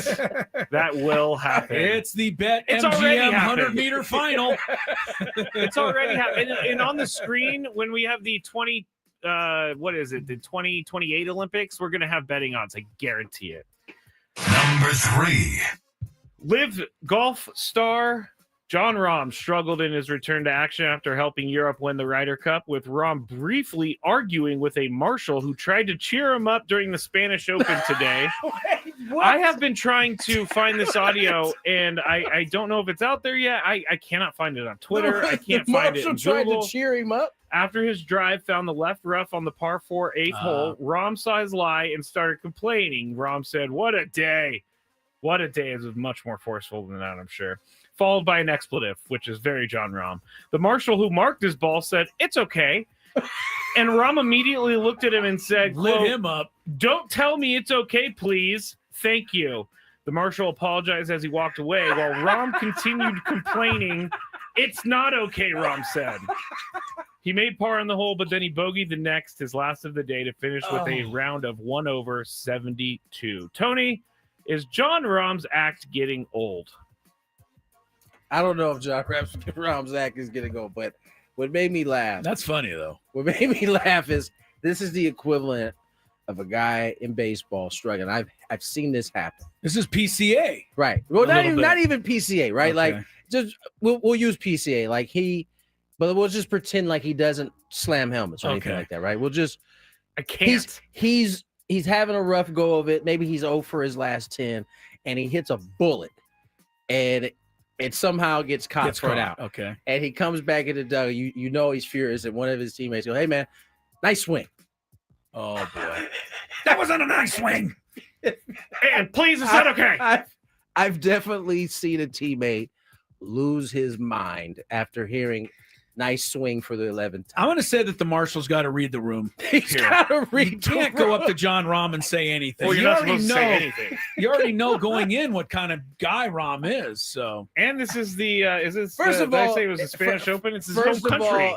That will happen. It's the Bet It's already MGM happened. 100-meter final. It's already happened. And on the screen, when we have the 2028 Olympics, we're gonna have betting odds. I guarantee it. Number 3. Live golf star John Rahm struggled in his return to action after helping Europe win the Ryder Cup, with Rahm briefly arguing with a marshal who tried to cheer him up during the Spanish Open today. I have been trying to find this audio, and I don't know if it's out there yet. I cannot find it on Twitter. I can't find it in tried Google. to cheer him up. After his drive found the left rough on the par 4 8th hole, Rahm saw his lie and started complaining. Rahm said, "What a day. What a day." It was much more forceful than that, I'm sure. Followed by an expletive, which is very John Rahm. The marshal who marked his ball said, "It's okay." And Rahm immediately looked at him and said, Lit quote, him up. "Don't tell me it's okay, please. Thank you." The marshal apologized as he walked away while Rahm continued complaining. "It's not okay," Rahm said. He made par on the hole, but then he bogeyed the next, his last of the day, to finish with a round of 1 over 72. Tony, is John Rahm's act getting old? I don't know if John Rahm's act is gonna go, but what made me laugh, That's funny, though. what made me laugh is this is the equivalent of a guy in baseball struggling. I've seen this happen. This is PCA. Right. Well, A not little even bit. not even PCA, right? Like Okay. just we'll use PCA. Like but we'll just pretend like he doesn't slam helmets or anything Okay. like that, right? We'll just I can't. he's having a rough go of it. Maybe he's 0 for his last 10, and he hits a bullet, and it somehow gets caught Gets for an caught. out. Okay. And he comes back in the dugout. You know he's furious, and one of his teammates goes, "Hey man, nice swing." Oh, boy. That wasn't a nice swing. And please, is that okay? I've definitely seen a teammate lose his mind after hearing "nice swing" for the 11th time. I'm going to say that the marshal's got to read the room. He's Here. got to You read. can't go up to John Rahm and say anything. Well, you're you not already supposed to know. say anything. You already know going in what kind of guy Rahm is. So And this is the is this First of did I all, say it was the Spanish Open? It's his First home of country.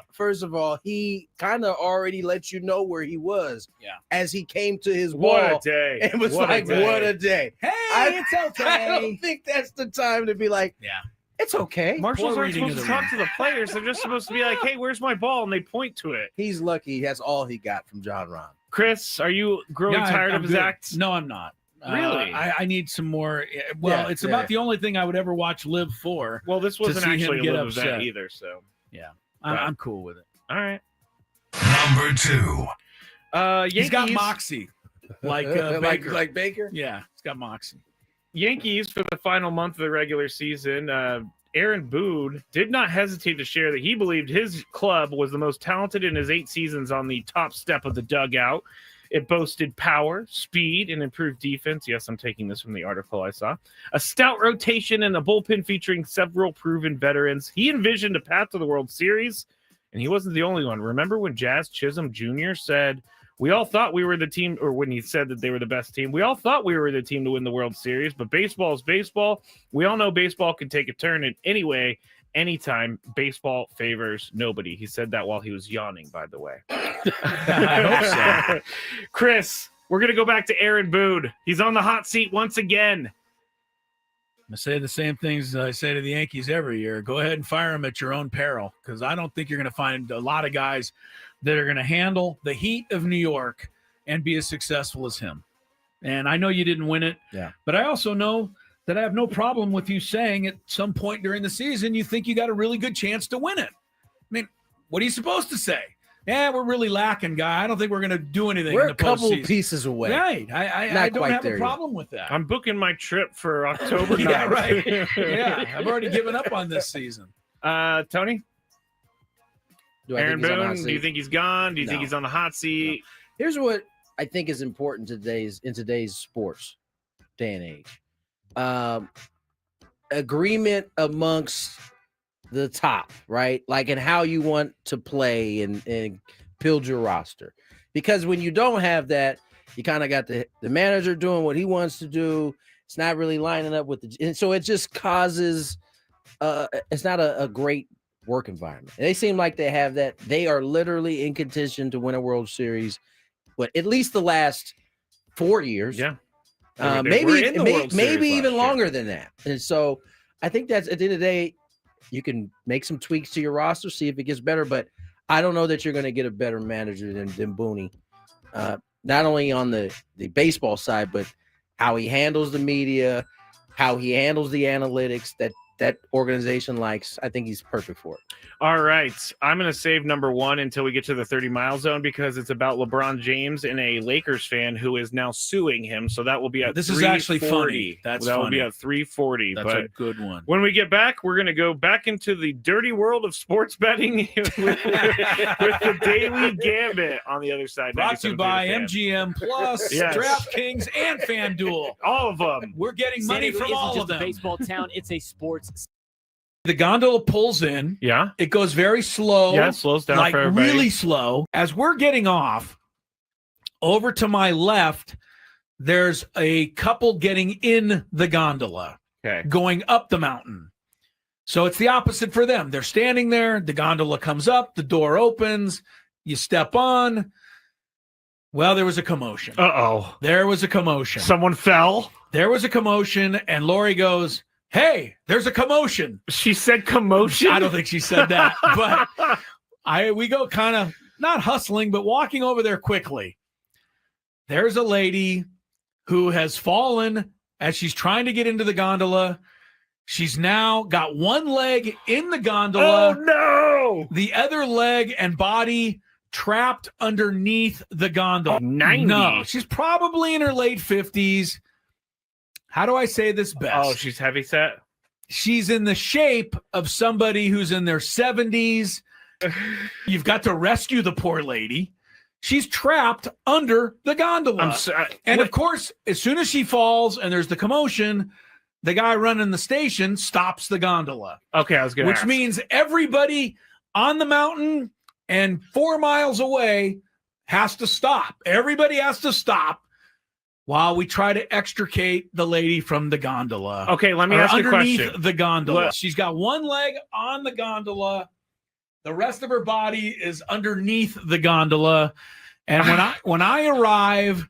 all, he kind of already let you know where he was. Yeah. As he came to his What a wall, day. and was What a like, day. "What a day." hey, it's I don't okay. think that's the time to be like, Yeah. "It's okay." Marshals Poor aren't reading supposed of to the talk to the players. They're just supposed to be like, "Hey, where's my ball?" And they point to it. He's lucky. That's all he got from John Rahm. Chris, are you growing Yeah, tired I'm of his good. act? No, I'm not. Really? I need some more. Well, Yeah, it's yeah. about the only thing I would ever watch live for. Well, this wasn't see him actually a get live event upset. either. So, I'm cool with it. all right. Number 2. Yankees, He's got moxie. Like Baker. like Baker. Yeah, he's got moxie. Yankees for the final month of the regular season. Aaron Boone did not hesitate to share that he believed his club was the most talented in his 8 seasons on the top step of the dugout. It boasted power, speed, and improved defense. Yes, I'm taking this from the article I saw. A stout rotation and a bullpen featuring several proven veterans. He envisioned a path to the World Series, and he wasn't the only one. Remember when Jazz Chisholm Jr. said, "We all thought we were the team," or when he said that they were the best team, "we all thought we were the team to win the World Series, but baseball is baseball. We all know baseball can take a turn in any way, anytime. Baseball favors nobody." He said that while he was yawning, by the way. I hope so. Chris, we're going to go back to Aaron Boone. He's on the hot seat once again. I say the same things I say to the Yankees every year. Go ahead and fire them at your own peril, because I don't think you're going to find a lot of guys that are going to handle the heat of New York and be as successful as him. And I know you didn't win it, but I also know that I have no problem with you saying at some point during the season you think you got a really good chance to win it. I mean, what are you supposed to say? Yeah, we're really lacking, guy. I don't think we're going to do anything. We're in the a couple postseason. Pieces away. Right. I don't have a problem with that. I'm booking my trip for October 9th. Yeah, right. Yeah, I've already given up on this season. Tony? Aaron Boone, do you think he's gone? Do you think No. he's on the hot seat? No. Here's what I think is important in today's sports day and age. Agreement amongst the top, right? Like, and how you want to play and build your roster. Because when you don't have that, you kind of got the manager doing what he wants to do. It's not really lining up with and so it just causes it's not a great work environment. And they seem like they have that. They are literally in contention to win a World Series, but at least the last 4 years. Yeah. Maybe Series even last longer than that. And so I think that's at the end of the day, you can make some tweaks to your roster, see if it gets better. But I don't know that you're going to get a better manager than Booney, not only on the baseball side, but how he handles the media, how he handles the analytics that organization likes. I think he's perfect for it. All right. I'm going to save number one until we get to the 30-mile zone because it's about LeBron James and a Lakers fan who is now suing him. So that will be at This is actually funny. That will be at 3:40. That's but a good one. when we get back, we're going to go back into the dirty world of sports betting with the Daily Gambit on the other side. Brought to you by 97 MGM Plus, Yes. DraftKings, and FanDuel. all of them. We're getting San money Diego from isn't all just of them. a baseball town; it's a sports. The gondola pulls in. Yeah. It goes very slow. Yeah, it slows down like for everybody. really slow. As we're getting off, over to my left, there's a couple getting in the gondola, Okay. going up the mountain. So it's the opposite for them. They're standing there. The gondola comes up. The door opens. You step on. Well, there was a commotion. Uh-oh. There was a commotion. Someone fell. There was a commotion, and Lori goes, "Hey, there's a commotion." She said commotion? I don't think she said that, but we go kind of not hustling, but walking over there quickly. There's a lady who has fallen as she's trying to get into the gondola. She's now got one leg in the gondola. Oh, no. The other leg and body trapped underneath the gondola. 90. No, she's probably in her late 50s. How do I say this best? Oh, she's heavy set? She's in the shape of somebody who's in their 70s. You've got to rescue the poor lady. She's trapped under the gondola. And of course, as soon as she falls and there's the commotion, the guy running the station stops the gondola. Okay, I was going to Which means everybody on the mountain and 4 miles away has to stop. Everybody has to stop while we try to extricate the lady from the gondola. Okay, let me ask you a underneath question. the gondola. What? She's got one leg on the gondola. The rest of her body is underneath the gondola. And when I arrive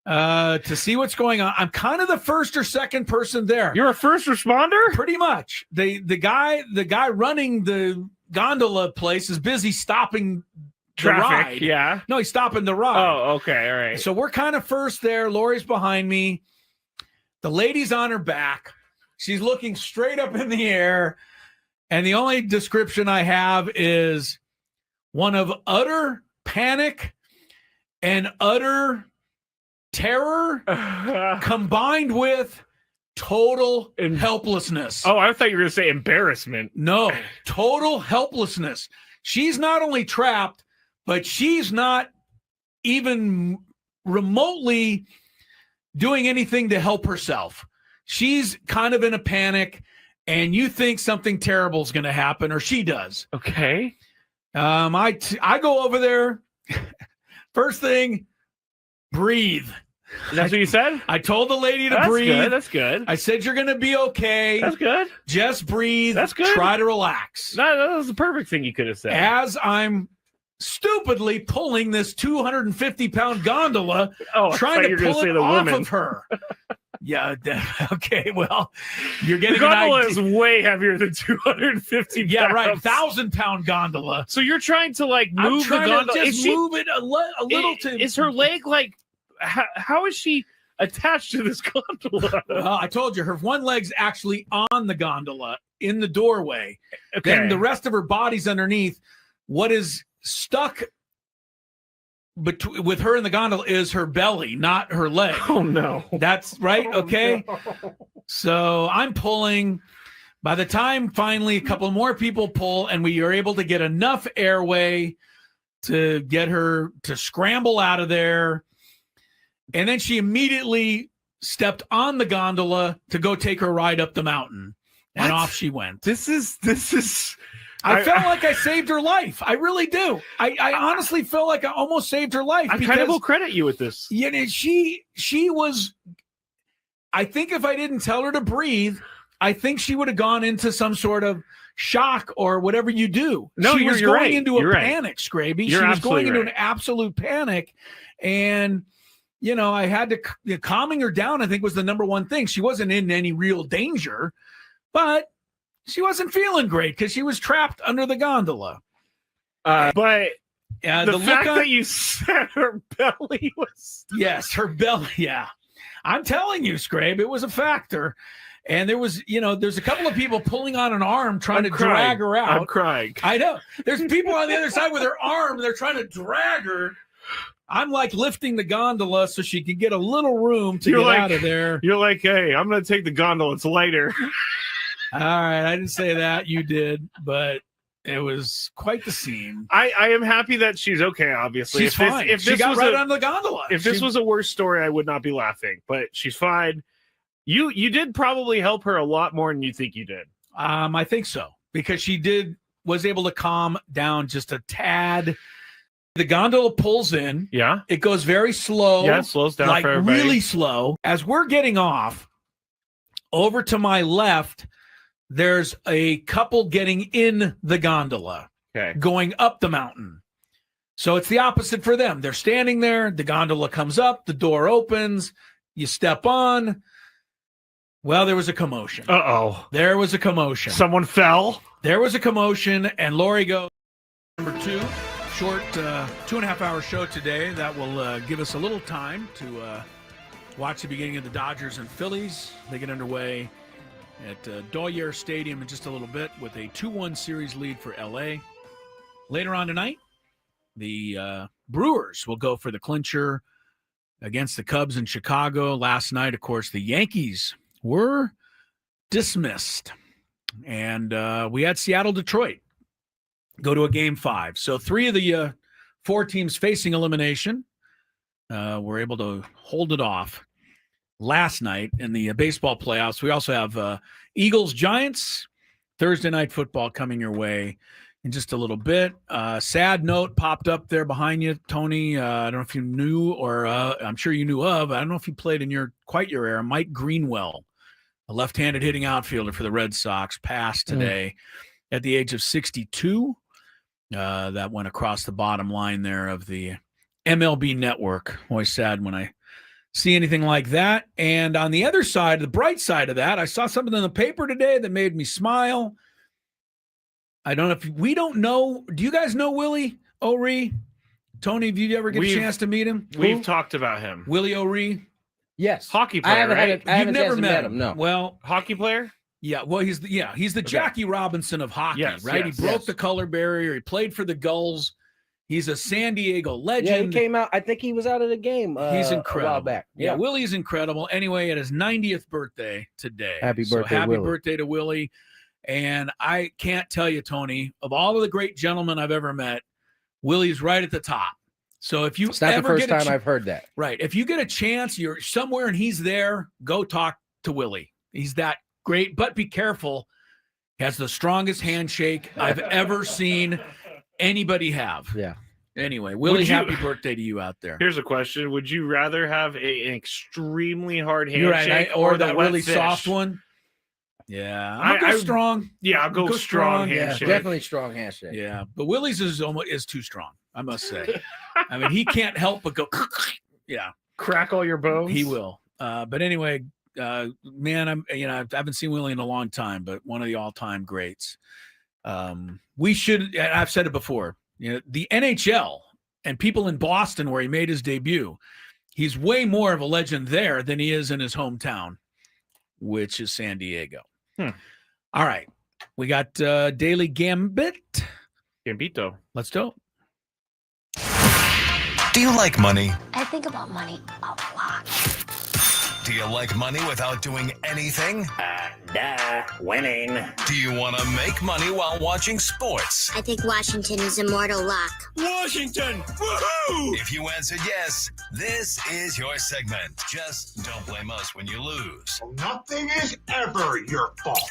to see what's going on, I'm kind of the first or second person there. You're a first responder? Pretty much. The guy running the gondola place is busy stopping Traffic, the ride. yeah. No, he's stopping the ride. Oh, okay, all right. So we're kind of first there. Lori's behind me. The lady's on her back. She's looking straight up in the air. And the only description I have is one of utter panic and utter terror combined with total helplessness. Oh, I thought you were going to say embarrassment. No, total helplessness. She's not only trapped, but she's not even remotely doing anything to help herself. She's kind of in a panic, and you think something terrible is going to happen, or she does. Okay. I go over there. First thing, breathe. That's what you said? I told the lady to That's breathe. good. That's good. I said, you're going to be okay. That's good. Just breathe. That's good. Try to relax. That was the perfect thing you could have said. As I'm stupidly pulling this 250-pound gondola, I trying thought to you were gonna pull say it the off woman. of her. Yeah. Okay. Well, you're The getting gondola an is idea. way heavier than 250 pounds. Yeah, right. 1,000-pound gondola. So you're trying to like I'm move the trying gondola. to just move it a little to. Is her leg like? How is she attached to this gondola? Well, I told you, her one leg's actually on the gondola in the doorway. Okay. Then the rest of her body's underneath. What is stuck with her in the gondola is her belly, not her leg. Oh no. That's right. Oh, Okay. no. So I'm pulling. By the time finally a couple more people pull and we are able to get enough airway to get her to scramble out of there. And then she immediately stepped on the gondola to go take her ride up the mountain. And What? off she went. This is. I felt like I saved her life. I really do. I honestly feel like I almost saved her life. I kind of will credit you with this. You know, she was. I think if I didn't tell her to breathe, I think she would have gone into some sort of shock or whatever you do. No, she was you're going right. into a You're right. panic, Skraby. You're She was going absolutely into right. an absolute panic, and you know, I had to calming her down. I think was the number one thing. She wasn't in any real danger, but she wasn't feeling great because she was trapped under the gondola. But The the look fact on- that you said her belly was. Yes, her belly. Yeah. I'm telling you, Scrabe, it was a factor. And there was, you know, there's a couple of people pulling on an arm trying to drag her out. I'm crying. I know. There's people on the other side with their arm. They're trying to drag her. I'm like lifting the gondola so she can get a little room to You're get like- out of there. You're like, hey, I'm going to take the gondola. It's lighter. All right. I didn't say that. You did. But it was quite the scene. I am happy that she's okay, obviously. She's fine. If She this got was right a, on the gondola. If this was a worse story, I would not be laughing. But she's fine. You did probably help her a lot more than you think you did. I think so. Because she was able to calm down just a tad. The gondola pulls in. Yeah. It goes very slow. Yeah, it slows down like for everybody. really slow. As we're getting off, over to my left, there's a couple getting in the gondola, Okay. going up the mountain. So it's the opposite for them. They're standing there. The gondola comes up. The door opens. You step on. Well, there was a commotion. Uh-oh. There was a commotion. Someone fell. There was a commotion, and Lori goes, number 2, short 2.5-hour show today. That will give us a little time to watch the beginning of the Dodgers and Phillies. They get underway at Dwyer Stadium in just a little bit with a 2-1 series lead for L.A. Later on tonight, the Brewers will go for the clincher against the Cubs in Chicago. Last night, of course, the Yankees were dismissed. And we had Seattle-Detroit go to a Game 5. So 3 of the 4 teams facing elimination were able to hold it off last night in the baseball playoffs. We also have Eagles-Giants, Thursday night football coming your way in just a little bit. Sad note popped up there behind you, Tony. I don't know if you knew or I'm sure you knew of. I don't know if he played in quite your era. Mike Greenwell, a left-handed hitting outfielder for the Red Sox, passed today at the age of 62. That went across the bottom line there of the MLB network. Always sad when I see anything like that. And on the other side, the bright side of that, I saw something in the paper today that made me smile. I don't know if we don't know. Do you guys know Willie O'Ree? Tony, have you ever get a chance to meet him? We've talked about him. Willie O'Ree? Yes. Hockey player, I haven't right? had I haven't You've never met met him. No. Well, Hockey player? yeah. Well, he's the Jackie Robinson of hockey, Yes, right? yes, He broke yes. the color barrier. He played for the Gulls. He's a San Diego Yeah, legend. he came out. I think he was out of the game. He's a incredible. while back. Yeah, Willie's incredible. Anyway, at his 90th birthday today. Happy So birthday, happy Willie. birthday to Willie. And I can't tell you, Tony, of all of the great gentlemen I've ever met, Willie's right at the top. So if you It's not the ever first get a time I've heard that. right, if you get a chance, you're somewhere and he's there, go talk to Willie. He's that great, but be careful. He has the strongest handshake I've ever seen anybody have. Yeah. Anyway, Willie, Would you- happy birthday to you out there. Here's a question. Would you rather have an extremely hard You're handshake right, or the that wet really fish? soft one? Yeah, I'll go I- strong. Yeah, I'll go Go strong strong, Yeah, handshake. definitely strong handshake. Yeah, but Willie's is too strong, I must say. I mean, he can't help but go. Yeah, Crack all your bones. he will. But anyway, Man, I haven't seen Willie in a long time, but one of the all-time greats. We should. I've said it before. The NHL and people in Boston, where he made his debut, he's way more of a legend there than he is in his hometown, which is San Diego. All right, we got Daily Gambito. Let's go. Do you like money? I think about money a lot. Do you like money without doing anything? Winning. Do you want to make money while watching sports? I think Washington is immortal luck. Washington! Woohoo! If you answered yes, this is your segment. Just don't blame us when you lose. Nothing is ever your fault.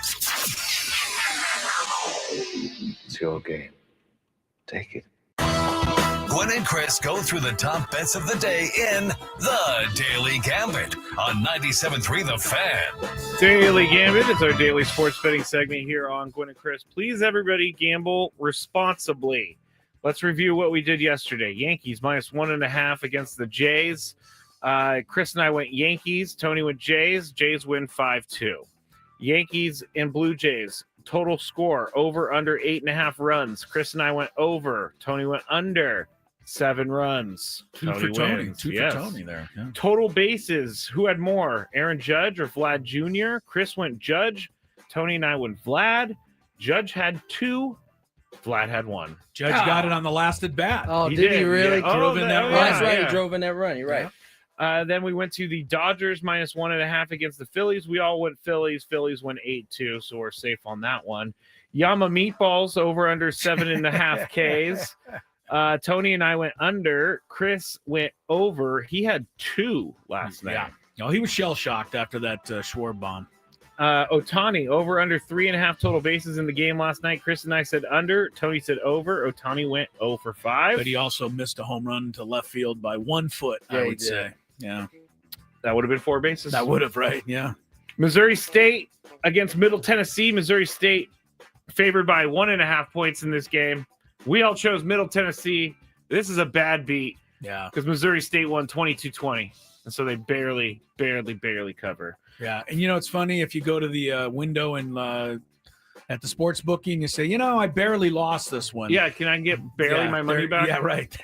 It's your game. Take it. Gwynn and Chris go through the top bets of the day in the Daily Gambit on 97.3 The Fan. Daily Gambit is our daily sports betting segment here on Gwynn and Chris. Please, everybody, gamble responsibly. Let's review what we did yesterday. Yankees -1.5 against the Jays. Chris and I went Yankees. Tony went Jays. Jays win 5-2. Yankees and Blue Jays. Total score over under 8.5 runs. Chris and I went over. Tony went under 7 runs. Two for Tony there. Yeah. Total bases. Who had more? Aaron Judge or Vlad Jr.? Chris went Judge. Tony and I went Vlad. Judge had 2. Vlad had 1. Judge got it on the last at bat. Oh, did he really? Yeah. Drove in that run. That's right. Yeah. He drove in that run. You're right. Then we went to the Dodgers -1.5 against the Phillies. We all went Phillies. Phillies went 8-2, so we're safe on that one. Yama Meatballs over under 7.5 Ks. Tony and I went under. Chris went over. He had 2 last night. Yeah. No, he was shell shocked after that Schwarb bomb. Otani over under 3.5 total bases in the game last night. Chris and I said under. Tony said over. Otani went 0 for 5. But he also missed a home run to left field by 1 foot, Yeah, I he would did. say. Yeah. That would have been 4 bases. That would have, right? Yeah. Missouri State against Middle Tennessee. Missouri State favored by 1.5 points in this game. We all chose Middle Tennessee. This is a bad beat Yeah. because Missouri State won 22-20. And so they barely cover. Yeah. And it's funny if you go to the window and at the sports bookie and you say, I barely lost this one. Yeah, can I get barely my money back? Yeah, right.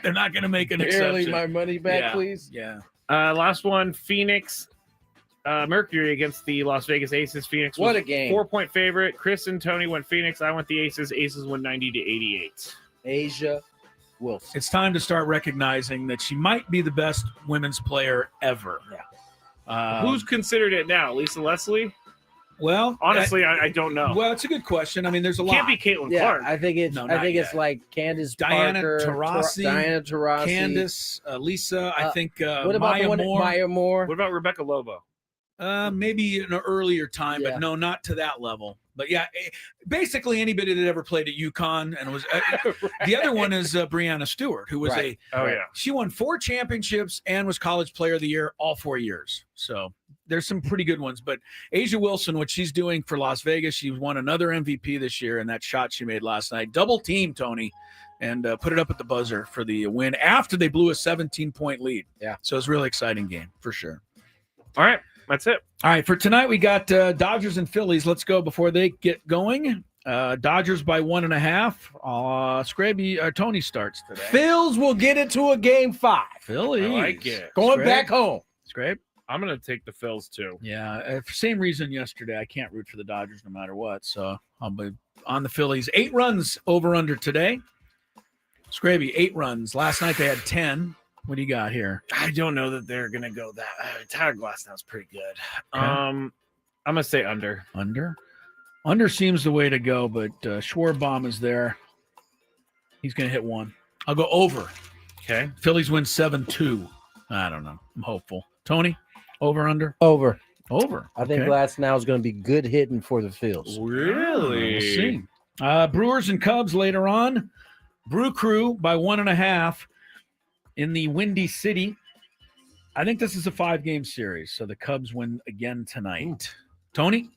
They're not gonna make an Barely exception. my money back, Yeah. please. Yeah. Last one, Phoenix Mercury against the Las Vegas Aces. Phoenix What was a game. 4-point favorite. Chris and Tony went Phoenix. I went the Aces. Aces won 90-88. Asia Wilson. It's time to start recognizing that she might be the best women's player ever. Yeah. Who's considered it now? Lisa Leslie? Well, Honestly, I don't know. well, it's a good question. I mean, there's a Can't lot. be Caitlin Yeah, Clark. I think it's. No, I not think it's yet. like Candace Diana Parker, Taurasi, Diana Taurasi, Candace, Lisa, I think What about Maya the one Moore. Maya Moore? What about Rebecca Lobo? Maybe in an earlier time, Yeah. but no, not to that level. But yeah, basically anybody that ever played at UConn and was the other one is Brianna Stewart, who was Right. she won 4 championships and was College Player of the Year all 4 years. So there's some pretty good ones. But Asia Wilson, what she's doing for Las Vegas, she won another MVP this year, and that shot she made last night, double team Tony, and put it up at the buzzer for the win after they blew a 17-point lead. Yeah. So it's a really exciting game for sure. All right, that's it. All right, for tonight we got Dodgers and Phillies. Let's go before they get going. Dodgers by 1.5. Skraby, Tony starts today. Phils will get it to a game 5. Phillies. I like it. Going Scrape. back home. Scrape. I'm going to take the Phils too. Yeah, for same reason yesterday. I can't root for the Dodgers no matter what. So I'll be on the Phillies. 8 runs over under today. Skraby, 8 runs. Last night they had 10. What do you got here? I don't know that they're going to go that. Tyler Glasnow's pretty good. Okay. I'm going to say under. Under? Under seems the way to go, but Schwarbaum is there. He's going to hit 1. I'll go over. Okay. Phillies win 7-2. I don't know. I'm hopeful. Tony, over, under? Over. Over. I think Okay. Glasnow is going to be good hitting for the Phils. Really? We'll see. Brewers and Cubs later on. Brew Crew by 1.5 in the Windy City. I think this is a 5-game series, so the Cubs win again tonight. Tony?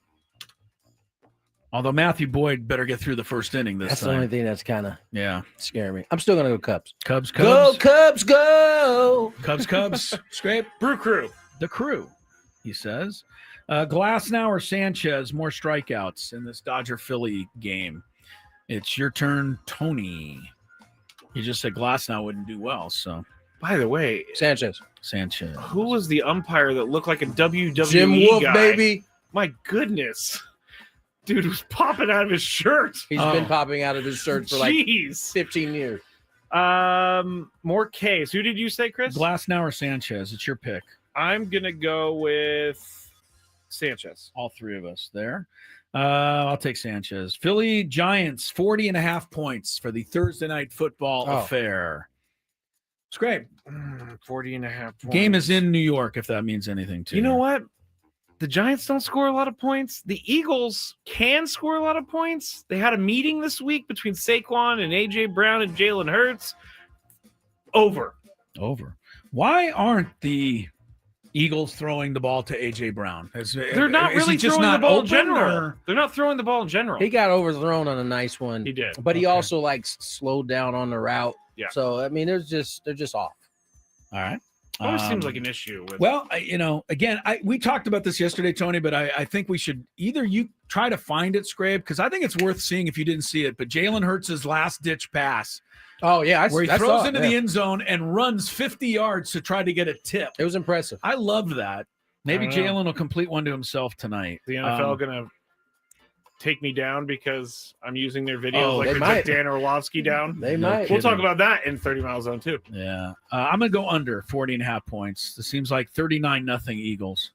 Although Matthew Boyd better get through the first inning this That's time. the only thing that's kind of Yeah. scaring me. I'm still going to go Cubs. Cubs. Go, Cubs, go! Cubs. Scrape. Brew Crew. The Crew. he says. Glasnow or Sanchez, more strikeouts in this Dodger-Philly game. It's your turn, Tony. You just said Glasnow wouldn't do well, so. By the way, Sanchez. Who was the umpire that looked like a WWE Jim Wolf, guy? baby. My goodness. Dude was popping out of his shirt. He's been popping out of his shirt for like 15 years. More Ks. Who did you say, Chris? Glasnow or Sanchez? It's your pick. I'm going to go with Sanchez. All three of us there. I'll take Sanchez. Philly Giants, 40.5 points for the Thursday night football affair. It's great. 40.5 points. Game is in New York, if that means anything to you. You know what? The Giants don't score a lot of points. The Eagles can score a lot of points. They had a meeting this week between Saquon and A.J. Brown and Jalen Hurts. Over. Why aren't the Eagles throwing the ball to A.J. Brown? They're not really throwing the ball in general. They're not throwing the ball in general. He got overthrown on a nice one. He did. But he also slowed down on the route. Yeah. So, I mean, they're just off. All right. Always seems like an issue. Again, we talked about this yesterday, Tony, but I think we should either you try to find it, Scrape, because I think it's worth seeing if you didn't see it. But Jalen Hurts' last-ditch pass. Oh, yeah. Where he throws into the end zone and runs 50 yards to try to get a tip. It was impressive. I loved that. Maybe Jalen will complete one to himself tonight. The NFL going to take me down because I'm using their videos like they might. took Dan Orlovsky down. They might. We'll talk about that in 30-mile zone too. Yeah. I'm going to go under 40.5 points. This seems like 39-0 Eagles.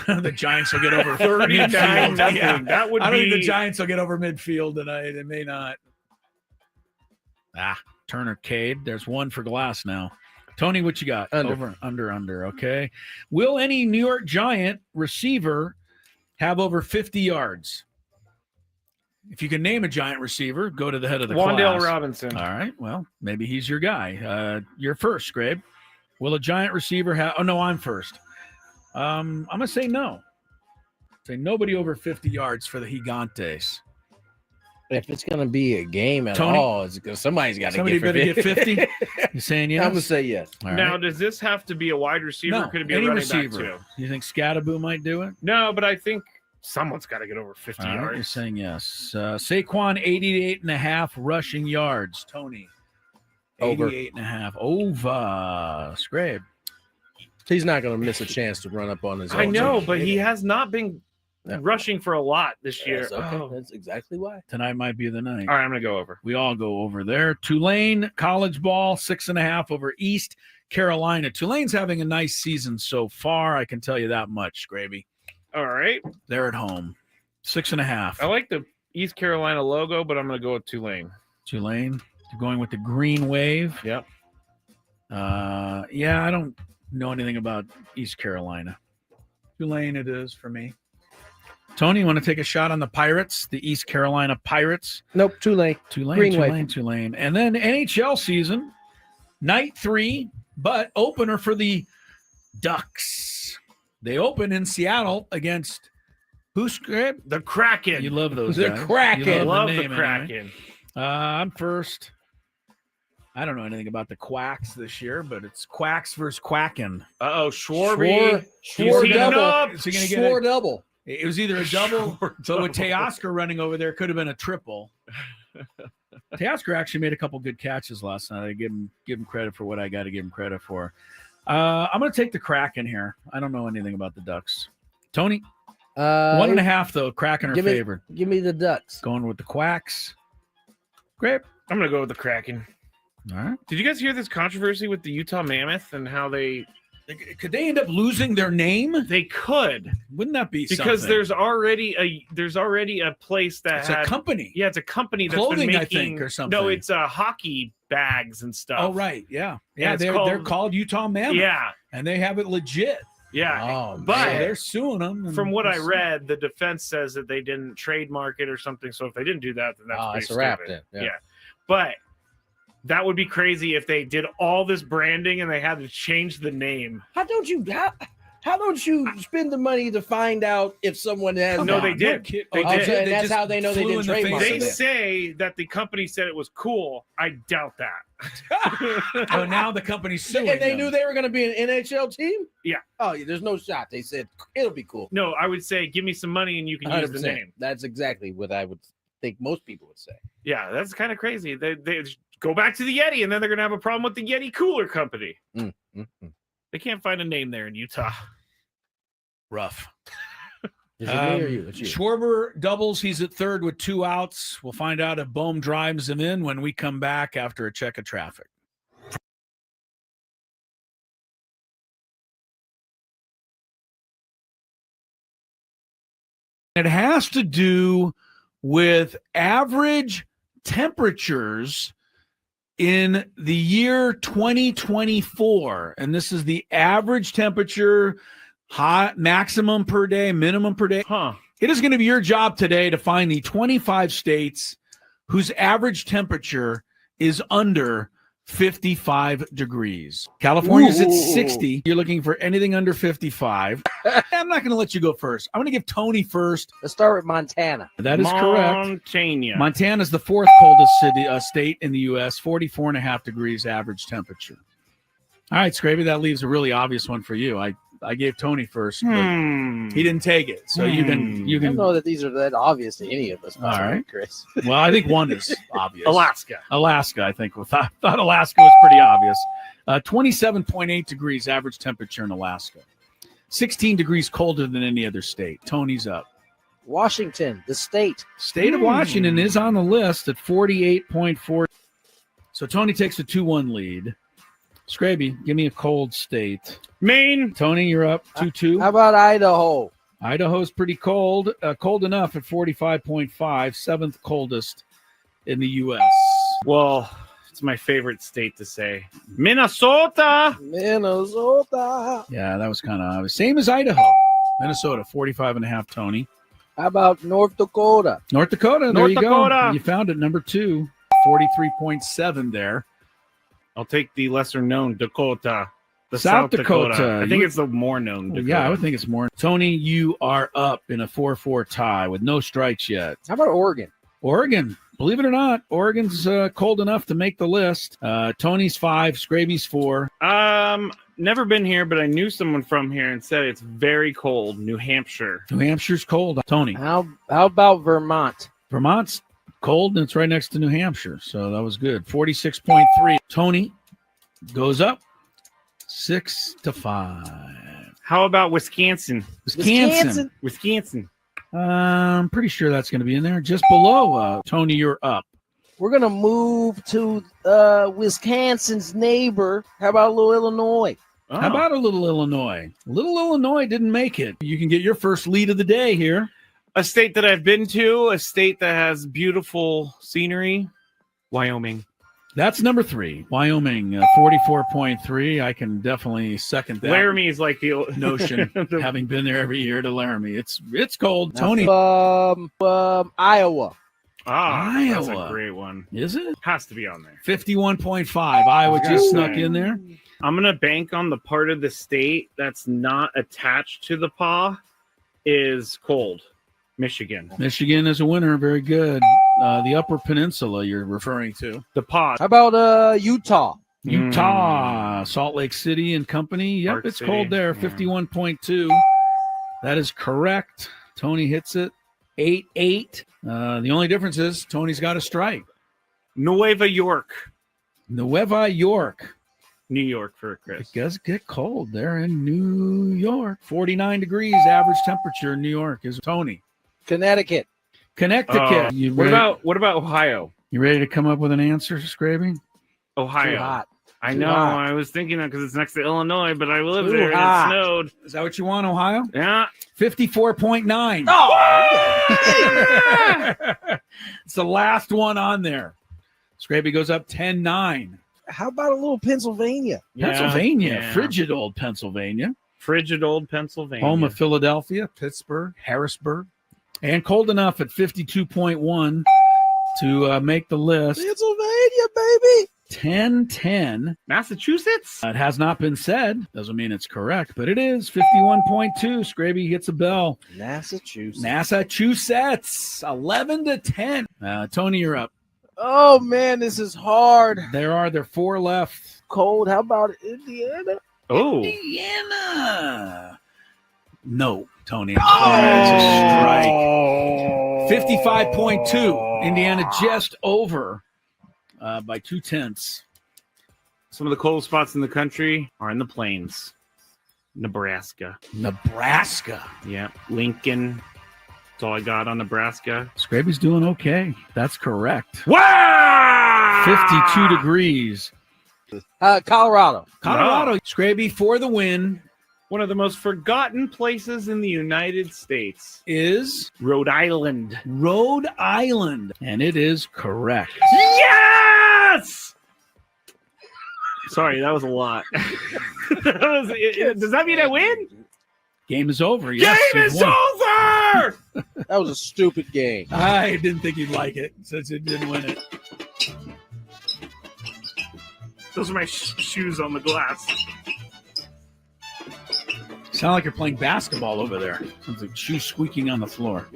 The Giants will get over 39-0. Yeah. That would I don't be think the Giants will get over midfield tonight. They may not. Turner Cade. There's one for Glass now. Tony, what you got? Under. Under. Okay. Will any New York Giant receiver have over 50 yards? If you can name a Giant receiver, go to the head of the Wan'Dale class. Robinson. All right. Well, maybe he's your guy. You're first, Grabe. Will a Giant receiver have – oh, no, I'm first. I'm going to say no. Say nobody over 50 yards for the Gigantes. If it's going to be a game at Tony, all, it's because somebody's got to somebody get better get 50. You saying yes? I'm going to say yes. All now, right. does this have to be a wide receiver? No, or could it be any a running receiver. back too? You think Scadaboo might do it? No, but I think someone's got to get over 50 All right, yards. you're saying yes. Saquon, 88.5 rushing yards. Tony, Over. 88.5. Over. Scrabe. He's not going to miss a chance to run up on his own. I know, but he has not been rushing for a lot this year. That's okay. That's exactly why. Tonight might be the night. All right, I'm going to go over. We all go over there. Tulane, college ball, 6.5 over East Carolina. Tulane's having a nice season so far. I can tell you that much, Scraby. All right. They're at home. 6.5. I like the East Carolina logo, but I'm going to go with Tulane. Tulane. You're going with the green wave. Yep. Yeah, I don't know anything about East Carolina. Tulane it is for me. Tony, you want to take a shot on the Pirates, the East Carolina Pirates? Nope, Tulane. Tulane. And then NHL season, night 3, but opener for the Ducks. They open in Seattle against who, Scrap? The Kraken. You love those The guys. Kraken. You love the the name Kraken. anyway. I'm first. I don't know anything about the Quacks this year, but it's Quacks versus Quacken. Uh-oh, Schwarby. Swore heating double. up. Is he going to get Swore it? double. It was either a double, but with Teoscar running over there, could have been a triple. Teoscar actually made a couple good catches last night. I give him credit for what I got to give him credit for. I'm going to take the Kraken here. I don't know anything about the Ducks. Tony, 1.5 though. Kraken are favored. Give me the Ducks. Going with the Quacks. Great. I'm going to go with the Kraken. All right. Did you guys hear this controversy with the Utah Mammoth and how could they end up losing their name? They could. Wouldn't that be because something? there's already a place that It's a company. Yeah, it's a company that's Clothing, been I making, think, or something. No, it's hockey bags and stuff. Oh, right. Yeah. Yeah, And they're called Utah Mammoth. Yeah. And they have it legit. Yeah. Oh, but So they're suing them. from what I read, the defense says that they didn't trademark it or something. So if they didn't do that, then that's it's pretty a wrap stupid. then. Yeah. But that would be crazy if they did all this branding and they had to change the name. How How don't you spend the money to find out if someone has? No, they did. They did. And that's how they know they didn't trademark They it. say that the company said it was cool. I doubt that. Oh, now the company's suing And they them. knew they were going to be an NHL team? Yeah. Oh, there's no shot. They said it'll be cool. No, I would say, give me some money and you can use the 100%. name. That's exactly what I would think most people would say. Yeah, that's kind of crazy. They go back to the Yeti, and then they're going to have a problem with the Yeti Cooler Company. They can't find a name there in Utah. Rough. Is it me or you? It's you. Schwarber doubles. He's at third with 2 outs. We'll find out if Bohm drives him in when we come back after a check of traffic. It has to do with average temperatures in the year 2024. And this is the average temperature, high, maximum per day, minimum per day. It is going to be your job today to find the 25 states whose average temperature is under 55 degrees. California's at 60. You're looking for anything under 55. I'm not going to let you go first. I'm going to give Tony first. Let's start with Montana. That is correct. Montana. Montana is the 4th coldest state in the U.S., 44.5 degrees average temperature. All right, Skraby, that leaves a really obvious one for you. I gave Tony first, but he didn't take it. So you can. I don't know that these are that obvious to any of us. All right, Chris. Well, I think one is obvious. Alaska, I think. I thought Alaska was pretty obvious. 27.8 degrees average temperature in Alaska. 16 degrees colder than any other state. Tony's up. Washington, the state. State of Washington is on the list at 48.4. So Tony takes a 2-1 lead. Skraby, give me a cold state. Maine. Tony, you're up 2-2. How about Idaho? Idaho's pretty cold. Cold enough at 45.5, 7th coldest in the U.S. Well, it's my favorite state to say. Minnesota. Yeah, that was kind of obvious. Same as Idaho. Minnesota, 45.5, Tony. How about North Dakota? North Dakota, there North you Dakota. go. You found it, number 2, 43.7 there. I'll take the lesser known Dakota. The South Dakota. I think it's the more known Dakota. Yeah, I would think it's more. Tony, you are up in a 4-4 tie with no strikes yet. How about Oregon? Oregon, believe it or not, Oregon's cold enough to make the list. Tony's 5, Skraby's 4. Never been here, but I knew someone from here and said it's very cold. New Hampshire. New Hampshire's cold. Tony. How about Vermont? Vermont's cold, and it's right next to New Hampshire, so that was good. 46.3. Tony goes up 6-5. How about Wisconsin? Wisconsin. I'm pretty sure that's going to be in there. Just below. Tony, you're up. We're going to move to Wisconsin's neighbor. How about a little Illinois? Oh. How about a little Illinois? Little Illinois didn't make it. You can get your first lead of the day here. A state that I've been to, a state that has beautiful scenery, Wyoming. That's number 3. Wyoming, 44.3. I can definitely second that. Laramie is like the notion, having been there every year to Laramie. It's cold. Tony. Iowa. Iowa. That's a great one. Is it? Has to be on there. 51.5. Iowa just snuck in there. I'm going to bank on the part of the state that's not attached to the paw is cold. Michigan. Michigan is a winner. Very good. The Upper Peninsula you're referring to. The pod. How about Utah? Salt Lake City and company. Yep, Park it's City. cold there. 51.2. That is correct. Tony hits it. 8-8. The only difference is Tony's got a strike. Nueva York. Nueva York. New York for Chris. It does get cold there in New York. 49 degrees average temperature in New York is Tony. Connecticut. Connecticut. What about Ohio? You ready to come up with an answer, Skraby? Ohio. Too hot. I Too know. hot. I was thinking that because it's next to Illinois, but I live Too there hot. and it snowed. Is that what you want, Ohio? Yeah. 54.9. Oh, It's the last one on there. Skraby goes up 10-9. how about a little Pennsylvania? Pennsylvania. Yeah. Frigid old Pennsylvania. Frigid old Pennsylvania. Home of Philadelphia, Pittsburgh, Harrisburg. And cold enough at 52.1 to make the list. Pennsylvania, baby. 10-10. Massachusetts? It has not been said. Doesn't mean it's correct, but it is 51.2. Skraby hits a bell. Massachusetts. 11-10. Tony, you're up. Oh man, this is hard. There are 4 left. Cold. How about Indiana? Oh. Indiana. No, Tony. That's a strike. 55.2. Indiana just over by 0.2. Some of the cold spots in the country are in the plains. Nebraska. Yeah. Lincoln. That's all I got on Nebraska. Skraby's doing okay. That's correct. Wow! 52 degrees. Colorado. Skraby for the win. One of the most forgotten places in the United States Is Rhode Island. And it is correct. Yes! Sorry, that was a lot. Does that mean I win? Game is over. Yes, Game you've is won. over! That was a stupid game. I didn't think you'd like it since it didn't win it. Those are my shoes on the glass. Sound like you're playing basketball over there. Sounds like shoes squeaking on the floor.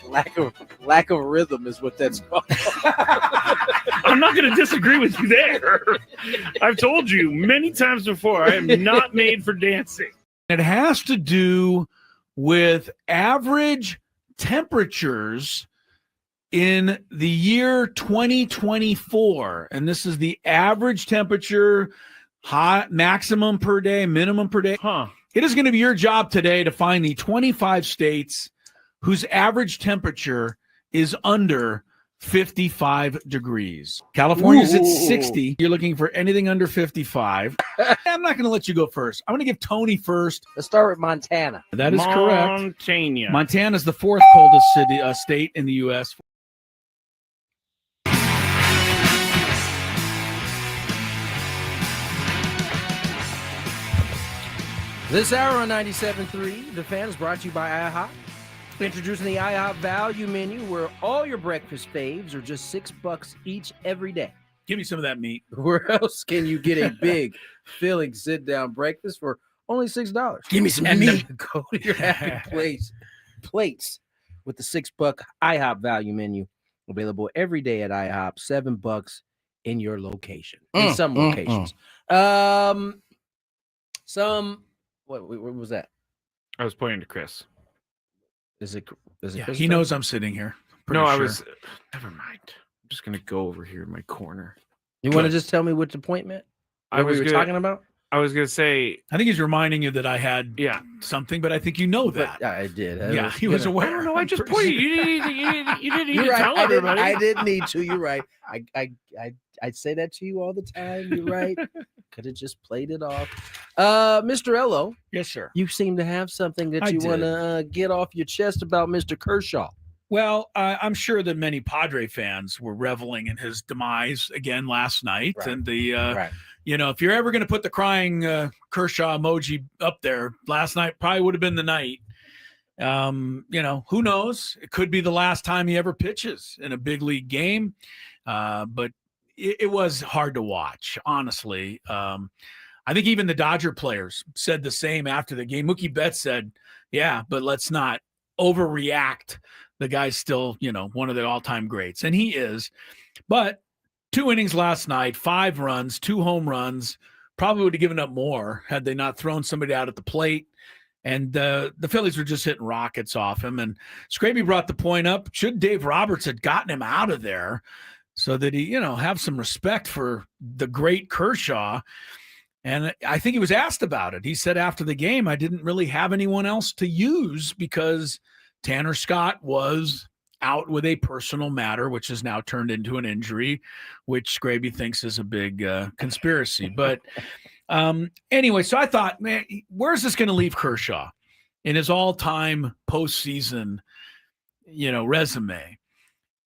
Lack of rhythm is what that's called. I'm not going to disagree with you there. I've told you many times before, I am not made for dancing. It has to do with average temperatures in the year 2024. And this is the average temperature, hot, maximum per day, minimum per day. Huh. It is going to be your job today to find the 25 states whose average temperature is under 55 degrees. California's at 60. You're looking for anything under 55. I'm not going to let you go first. I'm going to give Tony first. Let's start with Montana. That is correct. Montana. Montana is the 4th coldest state in the U.S. This hour on 97.3, The Fan is brought to you by IHOP. Introducing the IHOP value menu where all your breakfast faves are just $6 each every day. Give me some of that meat. Where else can you get a big, filling sit-down breakfast for only $6? Give me some And meat. go to your happy plates with the $6 IHOP value menu. Available every day at IHOP, $7 in your location. In some locations. What was that? I was pointing to Chris. Is it Yeah, Chris? he knows I'm sitting here. No, I sure. was. Never mind. I'm just going to go over here in my corner. You want to just tell me which appointment? I was talking about? I was going to say. I think he's reminding you that I had something, but I think you know that. But I did. He was aware. I don't know. I just pointed. You didn't need You're to right. tell everybody. I didn't need to. You're right. I say that to you all the time. You're right. Could have just played it off. Mr. Ello. Yes, sir. You seem to have something that I you did. want to get off your chest about Mr. Kershaw. Well, I'm sure that many Padre fans were reveling in his demise again last night. Right. And the, Right. if you're ever going to put the crying Kershaw emoji up there, last night probably would have been the night. Who knows? It could be the last time he ever pitches in a big league game. But it was hard to watch, honestly. I think even the Dodger players said the same after the game. Mookie Betts said, yeah, but let's not overreact. The guy's still, one of the all-time greats, and he is. But 2 innings last night, 5 runs, 2 home runs, probably would have given up more had they not thrown somebody out at the plate. And the Phillies were just hitting rockets off him. And Skraby brought the point up. Should Dave Roberts had gotten him out of there so that he, have some respect for the great Kershaw. And I think he was asked about it. He said after the game, I didn't really have anyone else to use because Tanner Scott was out with a personal matter, which has now turned into an injury, which Skraby thinks is a big conspiracy. But anyway, so I thought, man, where's this going to leave Kershaw in his all-time postseason, resume?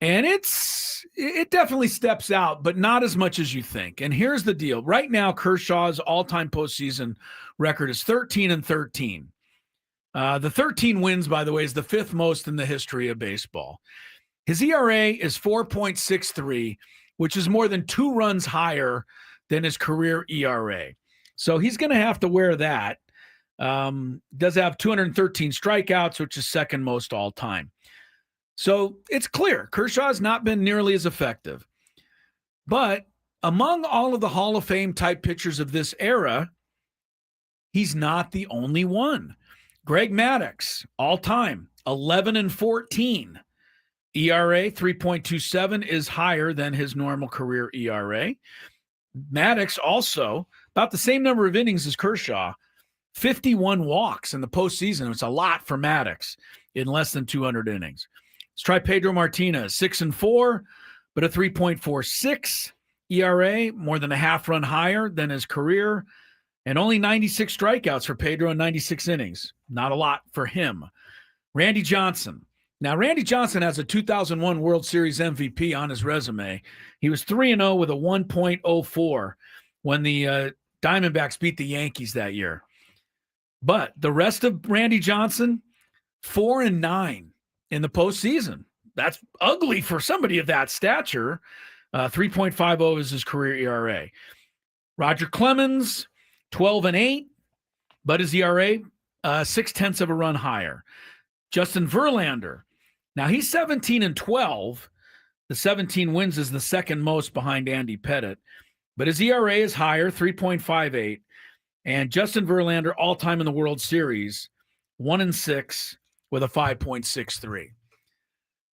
And it definitely steps out, but not as much as you think. And here's the deal. Right now, Kershaw's all-time postseason record is 13-13. The 13 wins, by the way, is the 5th most in the history of baseball. His ERA is 4.63. which is more than 2 runs higher than his career ERA. So he's going to have to wear that. Does have 213 strikeouts, which is second most all time. So it's clear Kershaw has not been nearly as effective. But among all of the Hall of Fame type pitchers of this era, he's not the only one. Greg Maddux, all time, 11-14. ERA 3.27 is higher than his normal career ERA. Maddux also about the same number of innings as Kershaw, 51 walks in the postseason. It's a lot for Maddux in less than 200 innings. Let's try Pedro Martinez, 6-4, but a 3.46 ERA, more than a half run higher than his career, and only 96 strikeouts for Pedro in 96 innings. Not a lot for him. Randy Johnson. Now, Randy Johnson has a 2001 World Series MVP on his resume. He was 3-0 with a 1.04 when the Diamondbacks beat the Yankees that year. But the rest of Randy Johnson, 4-9 in the postseason. That's ugly for somebody of that stature. 3.50 is his career ERA. Roger Clemens, 12-8, but his ERA, 0.6 of a run higher. Justin Verlander, now he's 17-12. The 17 wins is the second most behind Andy Pettitte, but his ERA is higher, 3.58. And Justin Verlander, all-time in the World Series, 1-6 with a 5.63.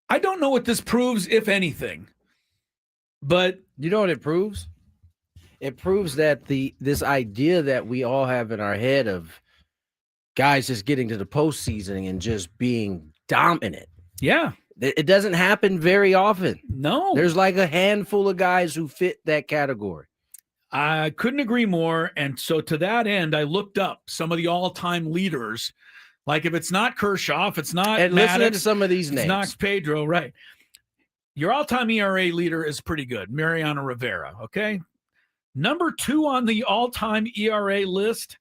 I don't know what this proves, if anything, but you know what it proves? It proves that this idea that we all have in our head of guys just getting to the postseason and just being dominant. Yeah. It doesn't happen very often. No. There's like a handful of guys who fit that category. I couldn't agree more. And so to that end, I looked up some of the all-time leaders. Like if it's not Kershaw, if it's not and Maddux, listen to some of these names. It's not Pedro, right? Your all-time ERA leader is pretty good, Mariano Rivera, okay? Number 2 on the all-time ERA list,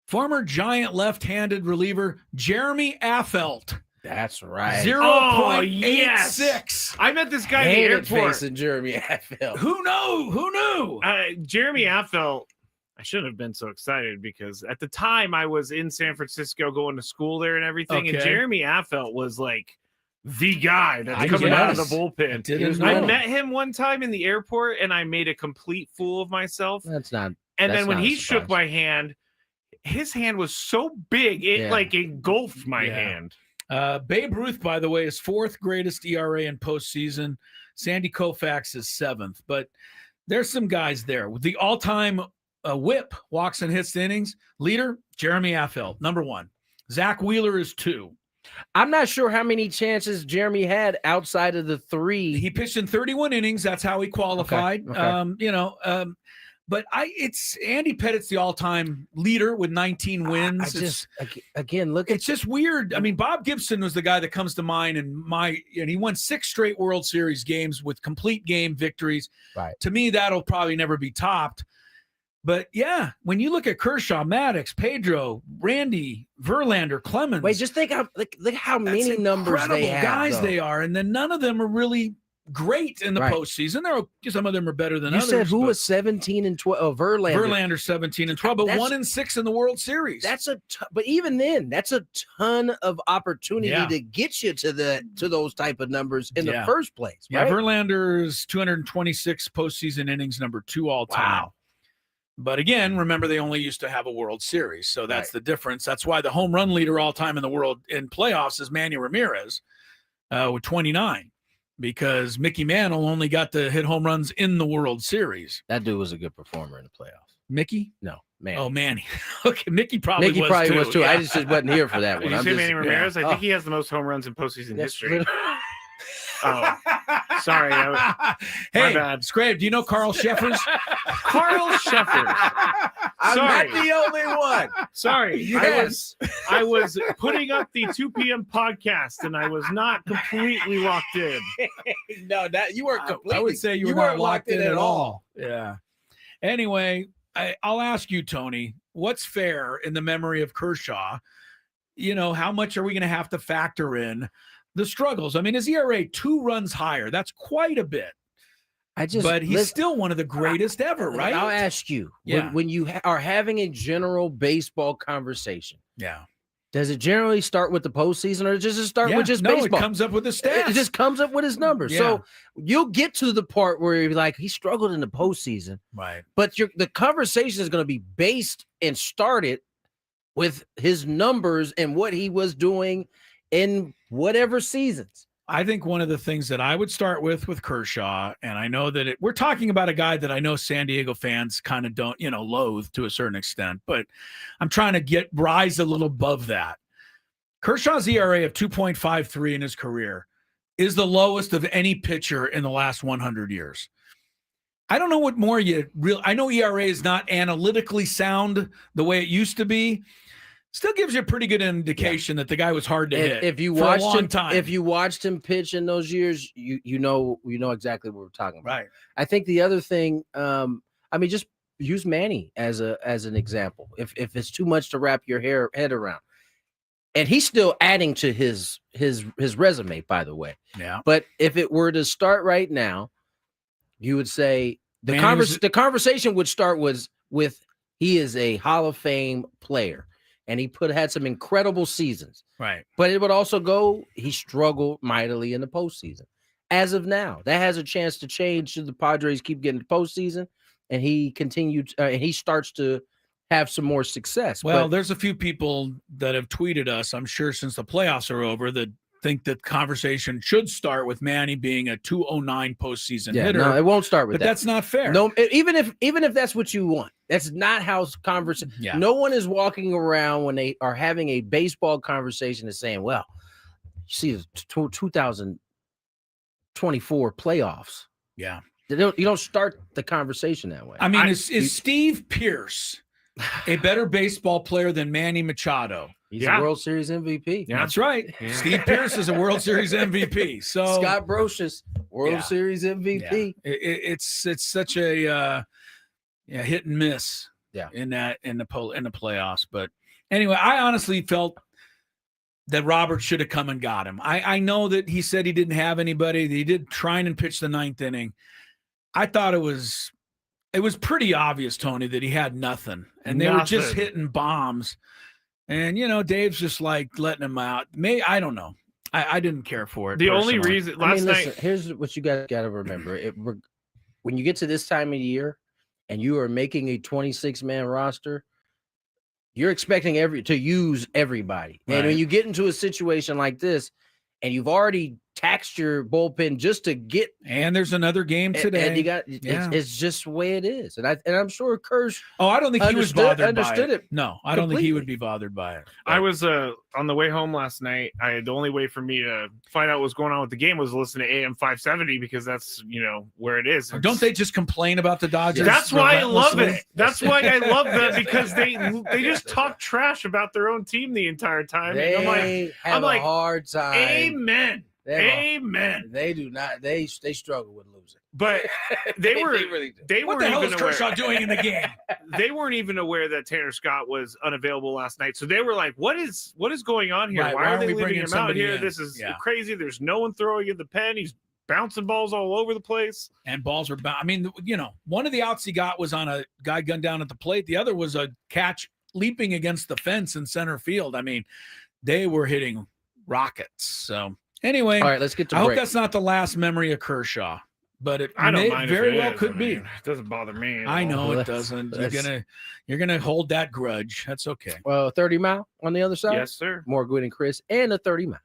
former Giant left-handed reliever Jeremy Affeldt. That's right. 0.86. Yes. I met this guy in the airport. Facing Jeremy Affeldt. Who knew? Jeremy Affeldt. I shouldn't have been so excited because at the time I was in San Francisco going to school there and everything. Okay. And Jeremy Affeldt was like the guy that's coming out of the bullpen. I met him one time in the airport and I made a complete fool of myself. And then when he shook my hand, his hand was so big, it like engulfed my hand. Babe Ruth, by the way, is 4th greatest ERA in postseason. Sandy Koufax is 7th. But there's some guys there. The all-time whip, walks and hits innings, leader, Jeremy Affeldt, number 1. Zach Wheeler is 2. I'm not sure how many chances Jeremy had outside of the 3. He pitched in 31 innings. That's how he qualified. Okay. But it's Andy Pettitte's the all-time leader with 19 wins. It's just weird. I mean, Bob Gibson was the guy that comes to mind, and he won 6 straight World Series games with complete game victories. Right. To me, that'll probably never be topped. But yeah, when you look at Kershaw, Maddux, Pedro, Randy, Verlander, Clemens. Wait, just think look how many numbers they have. Guys they are, and then none of them are really great in the postseason. Some of them are better than others. You said who was 17-12? Verlander. Verlander 17-12, but 1-6 in the World Series. But even then, that's a ton of opportunity to get you to those type of numbers in the first place. Right? Yeah, Verlander's 226 postseason innings, number 2 all time. Wow. But again, remember they only used to have a World Series, so that's the difference. That's why the home run leader all time in the world in playoffs is Manny Ramirez with 29. Because Mickey Mantle only got to hit home runs in the World Series. That dude was a good performer in the playoffs. Mickey? No, Manny. Oh, Manny. Okay, Mickey probably was too. Yeah. I just wasn't here for that one. Did you say Manny Ramirez? I think he has the most home runs in postseason history. Oh, sorry. Hey, Skraby, do you know Carl Sheffers? Carl Sheffers. I'm not the only one. Sorry. Yes. I was putting up the 2 p.m. podcast and I was not completely locked in. No, you weren't completely. I would say you were not locked in at all. Yeah. Anyway, I'll ask you, Tony, what's fair in the memory of Kershaw? How much are we going to have to factor in the struggles? I mean, his ERA 2 runs higher. That's quite a bit. but he's still one of the greatest ever, right? I'll ask you, Yeah. when you are having a general baseball conversation, Yeah. does it generally start with the postseason, or does it start with just baseball? It comes up with the stats. It just comes up with his numbers. Yeah. So you'll get to the part where you're like, he struggled in the postseason, Right. but the conversation is going to be based and started with his numbers and what he was doing in whatever seasons. I think one of the things that I would start with Kershaw, and I know that we're talking about a guy that I know San Diego fans kind of don't, loathe to a certain extent, but I'm trying to rise a little above that. Kershaw's ERA of 2.53 in his career is the lowest of any pitcher in the last 100 years. I don't know what more I know ERA is not analytically sound the way it used to be. Still gives you a pretty good indication that the guy was hard to hit. If you for watched a long him, time. if you watched him pitch in those years, you know exactly what we're talking about. Right. I think the other thing, just use Manny as an example. If it's too much to wrap your head around, and he's still adding to his resume, by the way. Yeah. But if it were to start right now, you would say the conversation would start with he is a Hall of Fame player. And he had some incredible seasons. Right. But it would also go, he struggled mightily in the postseason. As of now, that has a chance to change should the Padres keep getting the postseason and he he starts to have some more success. Well, there's a few people that have tweeted us, I'm sure, since the playoffs are over, that think that conversation should start with Manny being a 209 postseason hitter. No, it won't start with but that. That's not fair. No, even if that's what you want, that's not how conversation. Yeah. No one is walking around when they are having a baseball conversation and saying, "Well, you see the 2024 playoffs." Yeah, you don't start the conversation that way. I mean, is Steve Pearce a better baseball player than Manny Machado? He's a World Series MVP. Yeah. That's right. Yeah. Steve Pearce is a World Series MVP. So Scott Brocious, World Series MVP. Yeah. It's such a hit and miss. Yeah. In the playoffs. But anyway, I honestly felt that Robert should have come and got him. I know that he said he didn't have anybody. He did try and pitch the ninth inning. I thought it was pretty obvious, Tony, that he had nothing, and they were just hitting bombs. And, Dave's just like letting him out. I don't know. I didn't care for it. The only reason last night. Here's what you guys got to remember. When you get to this time of year and you are making a 26-man roster, you're expecting to use everybody. Right. And when you get into a situation like this and you've already taxed your bullpen just to get, and there's another game today, and you got it's just the way it is. And I'm sure Kirsch. Oh, I don't think he was bothered by it. No, I don't think he would be bothered by it. I was on the way home last night. The only way for me to find out what's going on with the game was to listen to AM 570 because that's where it is. Don't they just complain about the Dodgers? That's why I love it. That's why I love that because they just talk trash about their own team the entire time. They have a hard time. Amen. Amen. They do not. They struggle with losing. But they were. They what weren't the hell even is aware. Kershaw doing in the game? They weren't even aware that Tanner Scott was unavailable last night. So they were like, "What is going on here? Right, why are they leaving bringing him out here? in? This is crazy. There's no one throwing in the pen. He's bouncing balls all over the place, and balls were I mean, one of the outs he got was on a guy gunned down at the plate. The other was a catch leaping against the fence in center field. I mean, they were hitting rockets. So. Anyway, all right, let's get to I break. hope that's not the last memory of Kershaw, but it I don't mind very if it well is. could be. It doesn't bother me. I know Well, it doesn't. You're gonna hold that grudge. That's okay. Well, 30 mile on the other side. Yes, sir. More Gwynn and Chris and a 30 mile.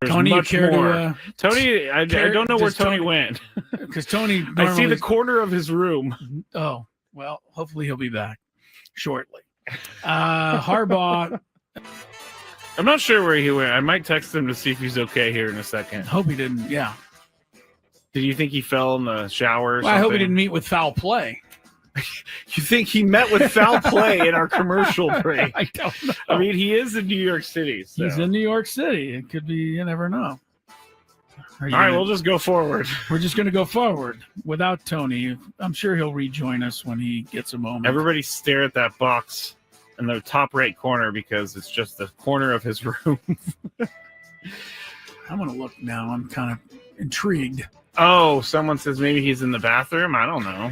Tony, you care to, Tony, I don't know where Tony went because Tony. I see the corner of his room. Oh well, hopefully he'll be back shortly. Harbaugh. I'm not sure where he went. I might text him to see if he's okay here in a second. Hope he didn't. Yeah. Did you think he fell in the shower? Well, I hope he didn't meet with foul play. You think he met with foul play in our commercial break? I don't know. I mean, he is in New York City. So. He's in New York City. It could be. You never know. All right, we'll just go forward. We're just going to go forward without Tony. I'm sure he'll rejoin us when he gets a moment. Everybody stare at that box. in the top right corner because it's just the corner of his room. I'm going to look now. I'm kind of intrigued. Oh, someone says maybe he's in the bathroom. I don't know.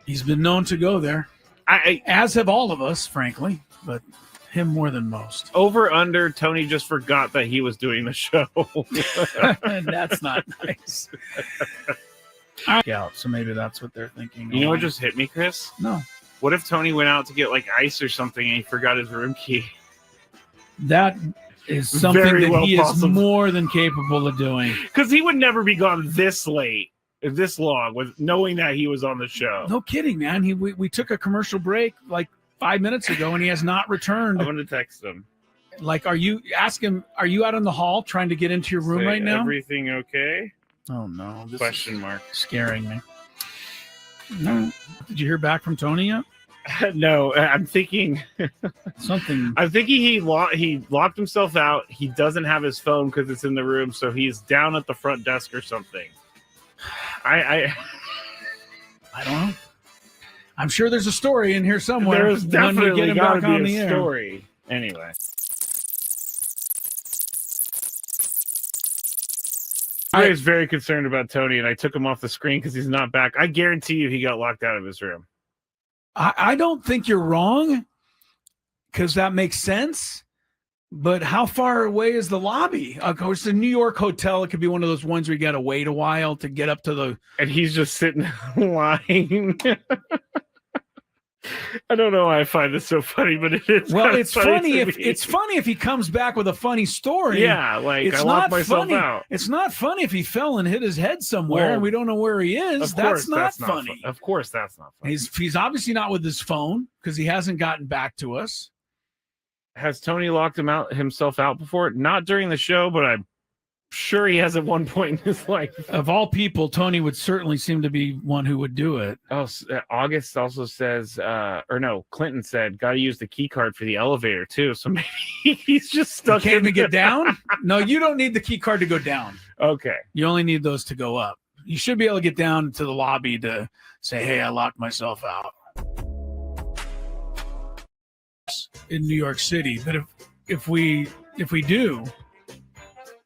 He's been known to go there. As have all of us, frankly, but him more than most. Over under, Tony just forgot that he was doing the show. That's not nice. So maybe that's what they're thinking. You know what just hit me, Chris? No. What if Tony went out to get like ice or something and he forgot his room key? That is something Very that well he possible. is more than capable of doing. Because he would never be gone this late, this long, with knowing that he was on the show. No kidding, man. We took a commercial break like 5 minutes ago, and he has not returned. I'm going to text him. Like, ask him, are you out in the hall trying to get into your room right now? Everything okay? Oh, no. This Question is mark. scaring me. No. Did you hear back from Tony yet? No, I'm thinking something. I'm thinking he locked himself out. He doesn't have his phone because it's in the room, so he's down at the front desk or something. I don't know. I'm sure there's a story in here somewhere. There's definitely get him got back to on be the a air. story. Anyway. I was very concerned about Tony, and I took him off the screen because he's not back. I guarantee you he got locked out of his room. I don't think you're wrong, because that makes sense. But how far away is the lobby? Of course, the New York hotel, it could be one of those ones where you got to wait a while to get up to the... And he's just sitting in line. I don't know why I find this so funny, but it is. Well, it's funny if he comes back with a funny story. Yeah, like it's I locked myself funny. out. It's not funny if he fell and hit his head somewhere and we don't know where he is. That's not funny. Of course, that's not funny. He's obviously not with his phone because he hasn't gotten back to us. Has Tony locked himself out before? Not during the show, but I'm sure he has at one point in his life. Of all people, Tony would certainly seem to be one who would do it. Oh, August also says, Clinton said, got to use the key card for the elevator too. So maybe he's just stuck. Can't even get down? No, you don't need the key card to go down. Okay. You only need those to go up. You should be able to get down to the lobby to say, hey, I locked myself out in New York City. But if we do,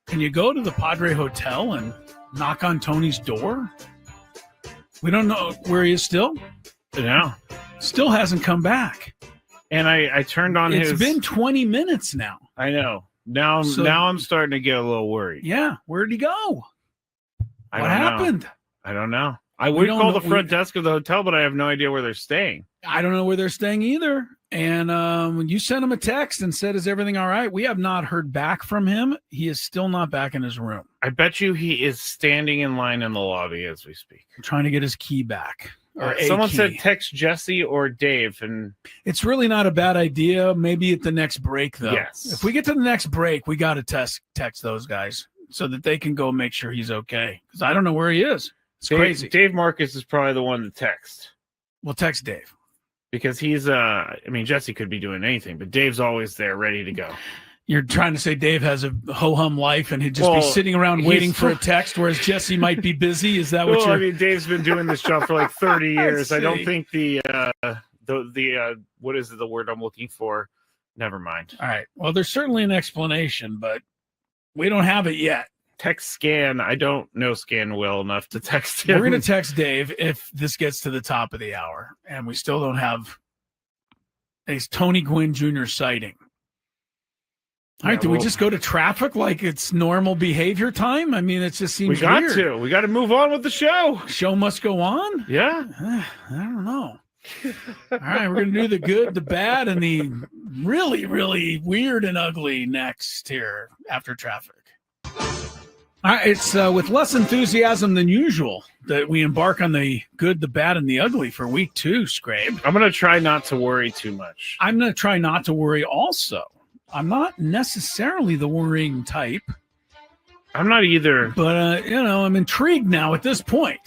can you go to the Padre Hotel and knock on Tony's door? We don't know where he is still. No. Still hasn't come back. And I turned on It's been 20 minutes now. I know. Now I'm starting to get a little worried. Yeah. Where'd he go? What happened? I don't know. I would call the front desk of the hotel, but I have no idea where they're staying. I don't know where they're staying either. And when you sent him a text and said, is everything all right? We have not heard back from him. He is still not back in his room. I bet you he is standing in line in the lobby as we speak. Trying to get his key back. Someone said text Jesse or Dave. And it's really not a bad idea. Maybe at the next break, though. Yes. If we get to the next break, we got to text those guys so that they can go make sure he's okay. Because I don't know where he is. It's crazy. Dave Marcus is probably the one to text. We'll text Dave. Because he's, Jesse could be doing anything, but Dave's always there ready to go. You're trying to say Dave has a ho-hum life and he'd just be sitting around waiting for a text, whereas Jesse might be busy? Is that what you're... Dave's been doing this job for like 30 years. I don't think the what is the word I'm looking for? Never mind. All right. Well, there's certainly an explanation, but we don't have it yet. Text Scan. I don't know Scan well enough to text him. We're going to text Dave if this gets to the top of the hour and we still don't have a Tony Gwynn Jr. sighting. All right, do we just go to traffic like it's normal behavior time? I mean, it just seems weird. We got to move on with the show. Show must go on? Yeah. I don't know. All right, we're going to do the good, the bad, and the really, really weird and ugly next here after traffic. All right, it's with less enthusiasm than usual that we embark on the good, the bad, and the ugly for week 2, Skrabe. I'm going to try not to worry too much. I'm going to try not to worry also. I'm not necessarily the worrying type. I'm not either. But, I'm intrigued now at this point.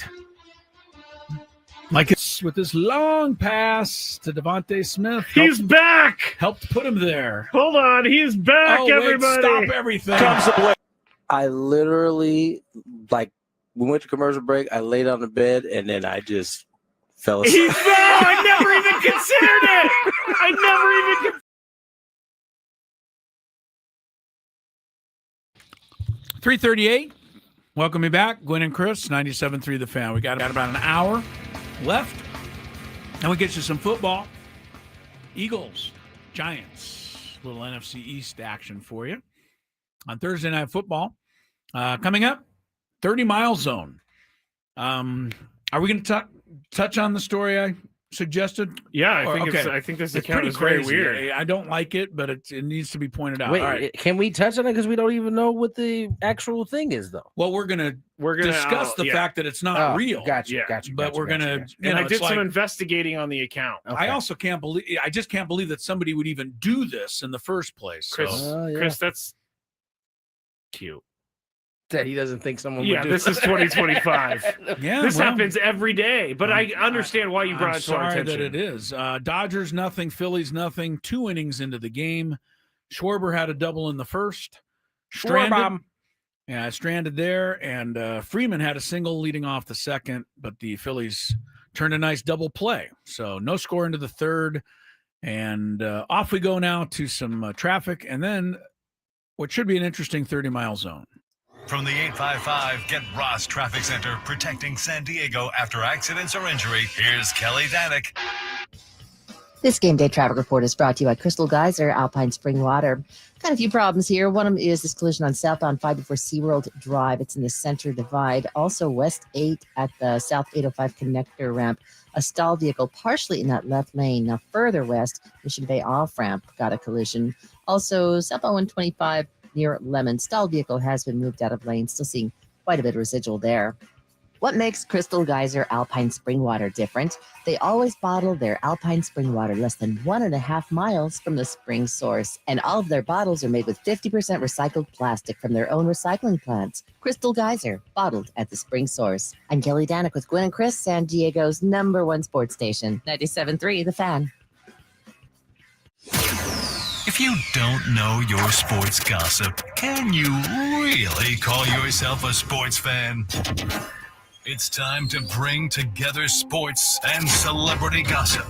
Like it's with this long pass to Devontae Smith. He's back! Helped put him there. Hold on, he's back, everybody! Stop everything. I literally, we went to commercial break, I laid on the bed, and then I just fellas. I never even considered it. I never even. 3:38. Welcome me back, Gwynn and Chris, 97.3 The Fan. We got about an hour left, and we get you some football. Eagles, Giants, little NFC East action for you on Thursday Night Football. Coming up, 30-mile zone. Are we going to touch on the story I suggested? Yeah, I think this account is very weird. I don't like it, but it needs to be pointed out. Wait, all right. Can we touch on it because we don't even know what the actual thing is, though? Well, we're gonna discuss the fact that it's not real. Gotcha. But we're gonna. And I did some investigating on the account. Okay. I also can't believe. I just can't believe that somebody would even do this in the first place. Chris, that's cute. That he doesn't think someone would do. This is 2025. This happens every day, but I understand why you brought it to our attention. That it is. Dodgers nothing, Phillies nothing. 2 innings into the game. Schwarber had a double in the first. Stranded there, and Freeman had a single leading off the second, but the Phillies turned a nice double play. So no score into the third, and off we go now to some traffic, and then what should be an interesting 30-mile zone. From the 855 Get Ross Traffic Center, protecting San Diego after accidents or injury, here's Kelly Danick. This game day traffic report is brought to you by Crystal Geyser, Alpine Spring Water. Got a few problems here. One of them is this collision on southbound 5 before SeaWorld Drive. It's in the center divide. Also, West 8 at the South 805 connector ramp. A stalled vehicle partially in that left lane. Now, further west, Mission Bay off-ramp got a collision. Also, southbound 125 near Lemon. Stalled vehicle has been moved out of lane. Still seeing quite a bit of residual there. What makes Crystal Geyser Alpine Spring Water different? They always bottle their Alpine Spring Water less than 1.5 miles from the spring source. And all of their bottles are made with 50% recycled plastic from their own recycling plants. Crystal Geyser, bottled at the spring source. I'm Kelly Danick with Gwynn and Chris, San Diego's #1 sports station, 97.3 The Fan. If you don't know your sports gossip, can you really call yourself a sports fan? It's time to bring together sports and celebrity gossip.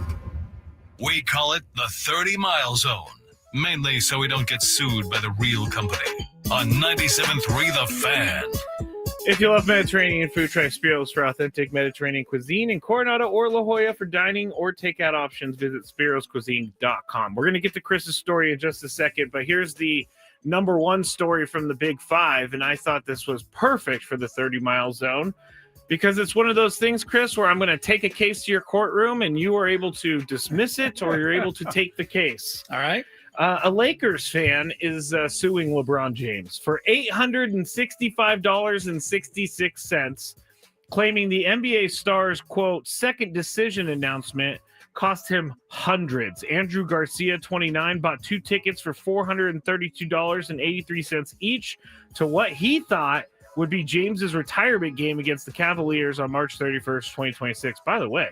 We call it the 30-mile zone, mainly so we don't get sued by the real company. On 97.3 The Fan. If you love Mediterranean food, try Spiros for authentic Mediterranean cuisine in Coronado or La Jolla. For dining or takeout options, visit spiroscuisine.com. We're going to get to Chris's story in just a second, but here's the #1 story from the Big Five, and I thought this was perfect for the 30-mile zone because it's one of those things, Chris, where I'm going to take a case to your courtroom and you are able to dismiss it or you're able to take the case. All right. A Lakers fan is suing LeBron James for $865.66, claiming the NBA star's, quote, second decision announcement cost him hundreds. Andrew Garcia, 29, bought 2 tickets for $432.83 each to what he thought would be James's retirement game against the Cavaliers on March 31st, 2026. By the way,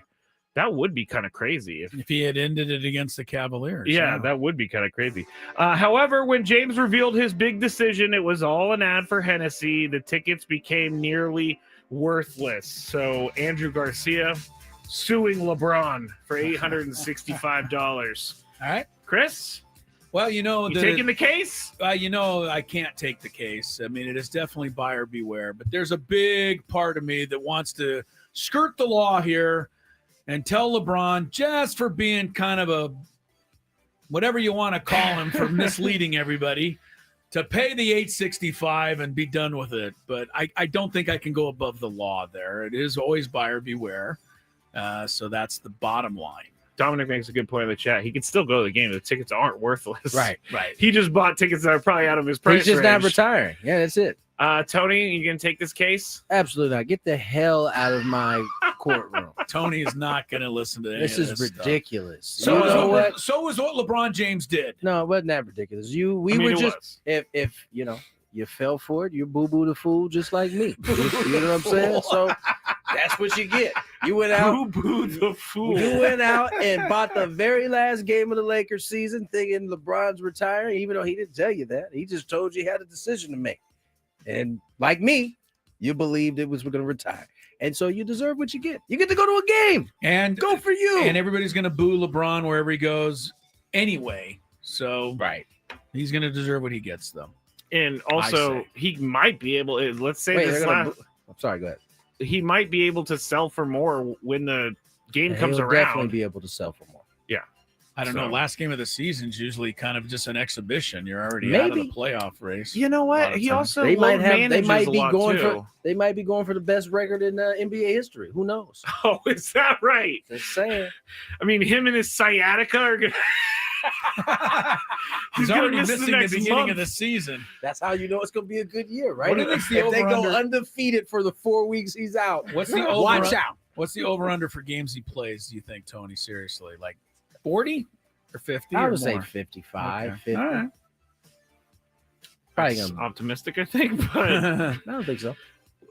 that would be kind of crazy if he had ended it against the Cavaliers. Yeah, that would be kind of crazy. However, when James revealed his big decision, it was all an ad for Hennessy. The tickets became nearly worthless. So Andrew Garcia suing LeBron for $865. All right, Chris? Well, you taking the case? I can't take the case. I mean, it is definitely buyer beware. But there's a big part of me that wants to skirt the law here and tell LeBron, just for being kind of a whatever you want to call him for misleading everybody, to pay the $865 and be done with it. But I don't think I can go above the law there. It is always buyer beware. So that's the bottom line. Dominic makes a good point in the chat. He could still go to the game. The tickets aren't worthless. Right. He just bought tickets that are probably out of his price He's just range. not retiring. Yeah, that's it. Tony, you going to take this case? Absolutely not. Get the hell out of my courtroom. Tony is not going to listen to this. This is ridiculous. So is what LeBron James did. No, it wasn't that ridiculous. If you fell for it, you boo-boo the fool just like me. You know what I'm saying? So that's what you get. You went out. Boo-boo the fool. You went out and bought the very last game of the Lakers season thinking LeBron's retiring, even though he didn't tell you that. He just told you he had a decision to make. And like me, you believed it was going to retire. And so you deserve what you get. You get to go to a game. And Go for you. And everybody's going to boo LeBron wherever he goes anyway. So right. He's going to deserve what he gets, though. And also, he might be able. Let's say Wait, this I'm sorry. Go ahead. he might be able to sell for more when the game comes He'll around. definitely be able to sell for more. Yeah. I don't know. Last game of the season is usually kind of just an exhibition. You're already out of the playoff race. You know what? He also they might manages be a lot going too. they might be going for the best record in NBA history. Who knows? Oh, is that right? Just saying. I mean, him and his sciatica are gonna. He's gonna already miss missing the beginning of the season. That's how you know it's going to be a good year, right? What do you think's the if they go over-under? undefeated for the 4 weeks he's out, What's the watch out? What's the over-under for games he plays, do you think, Tony? Seriously, like 40 or 50? I or would say more? 55, Okay. 50. All right. Probably That's gonna, optimistic, I think. But I don't think so.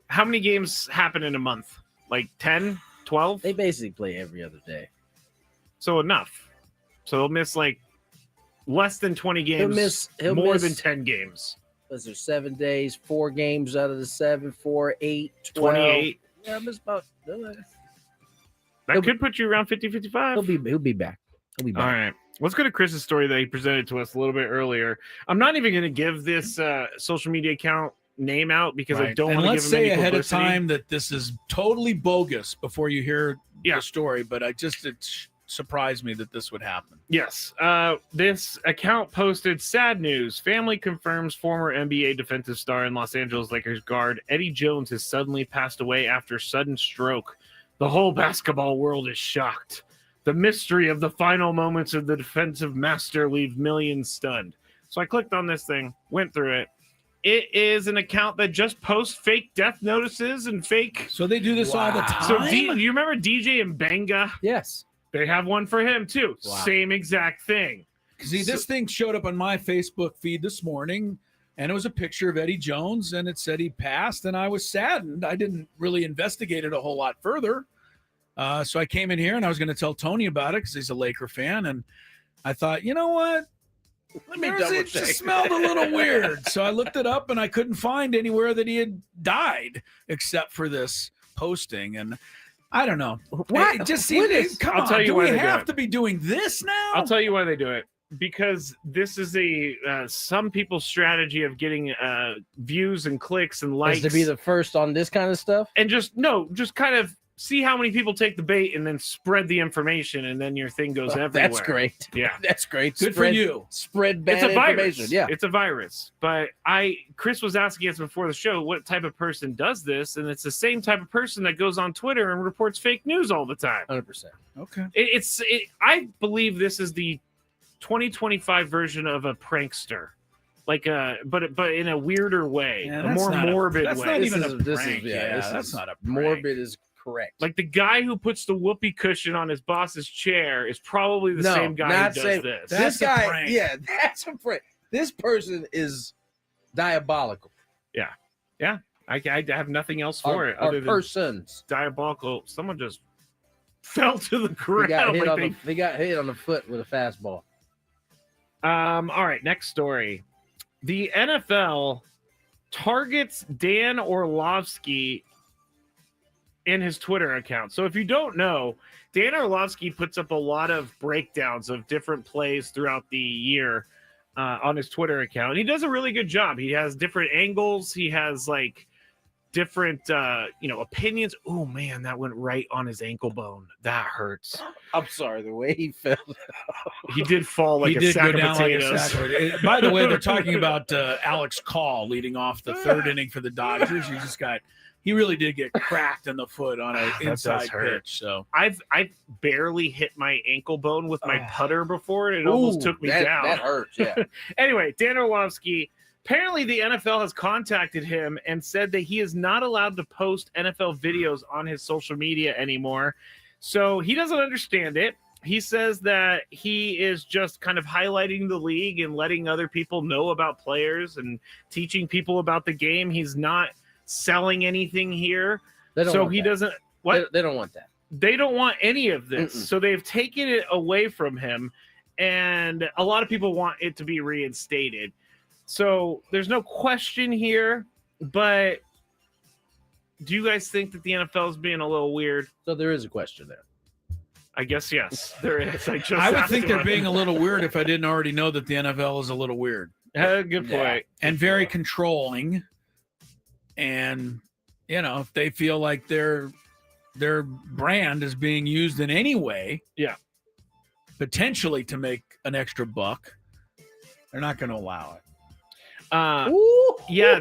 how many games happen in a month? Like 10, 12? They basically play every other day. So enough. So they'll miss like less than 20 games. He'll more miss- than 10 games. Was there 7 days, 4 games out of the 7, 4, 8, 12. 28. Yeah, I miss about. That could put you around 50, 55. He'll be back. He'll be back. All right. Let's go to Chris's story that he presented to us a little bit earlier. I'm not even going to give this social media account name out because I don't want to give let's him say any ahead of publicity. time that this is totally bogus before you hear the story, but it surprised me that this would happen. Yes. This account posted sad news. Family confirms former NBA defensive star and Los Angeles Lakers guard Eddie Jones has suddenly passed away after sudden stroke. The whole basketball world is shocked. The mystery of the final moments of the defensive master leave millions stunned. So I clicked on this thing, went through it. It is an account that just posts fake death notices and fake. So they do this all the time? So you remember DJ and Benga? Yes. They have one for him too. Wow. Same exact thing. See, this thing showed up on my Facebook feed this morning, and it was a picture of Eddie Jones, and it said he passed, and I was saddened. I didn't really investigate it a whole lot further. So I came in here, and I was going to tell Tony about it because he's a Laker fan, and I thought, you know what? It just smelled a little weird. So I looked it up, and I couldn't find anywhere that he had died except for this posting, and I don't know. What? It just seemed, come I'll on, tell you do why we they do have it. to be doing this now? I'll tell you why they do it. Because this is a some people's strategy of getting views and clicks and likes. To be the first on this kind of stuff? And just kind of see how many people take the bait and then spread the information, and then your thing goes everywhere. That's great. Yeah. That's great. Good for you. Spread bad It's a virus. information. Yeah. It's a virus. But Chris was asking us before the show what type of person does this, and it's the same type of person that goes on Twitter and reports fake news all the time. 100%. Okay. I believe this is the 2025 version of a prankster. Like but in a weirder way, Yeah, a that's more not a- morbid that's way. not even a this prank. this That's is not a prank. morbid is correct. Like the guy who puts the whoopee cushion on his boss's chair is probably the same guy who does this. This That's a guy, prank. yeah, that's a prank. This person is diabolical. Yeah. I have nothing else for it Our other than persons. diabolical. Someone just fell to the They ground. got, hit like on they got hit on the foot with a fastball. All right, next story. The NFL targets Dan Orlovsky in his Twitter account. So if you don't know, Dan Orlovsky puts up a lot of breakdowns of different plays throughout the year on his Twitter account. He does a really good job. He has different angles. He has like different opinions. Oh man, that went right on his ankle bone. That hurts. I'm sorry, the way he fell. He did fall like He a did sack go down of like a potatoes. sack of potatoes. By the way, they're talking about Alex Call leading off the third inning for the Dodgers. He really did get cracked in the foot on an inside pitch. So I've barely hit my ankle bone with my putter before, and it almost took me down. That hurts, yeah. Anyway, Dan Orlovsky, apparently the NFL has contacted him and said that he is not allowed to post NFL videos on his social media anymore. So he doesn't understand it. He says that he is just kind of highlighting the league and letting other people know about players and teaching people about the game. He's not selling anything here. So he doesn't. What? They don't want that. They don't want any of this. So they've taken it away from him. And a lot of people want it to be reinstated. So there's no question here, but do you guys think that the NFL is being a little weird? So there is a question there. I guess yes, there is. I would think they're being a little weird if I didn't already know that the NFL is a little weird. Good point. And very controlling. And, if they feel like their brand is being used in any way, potentially to make an extra buck, they're not going to allow it.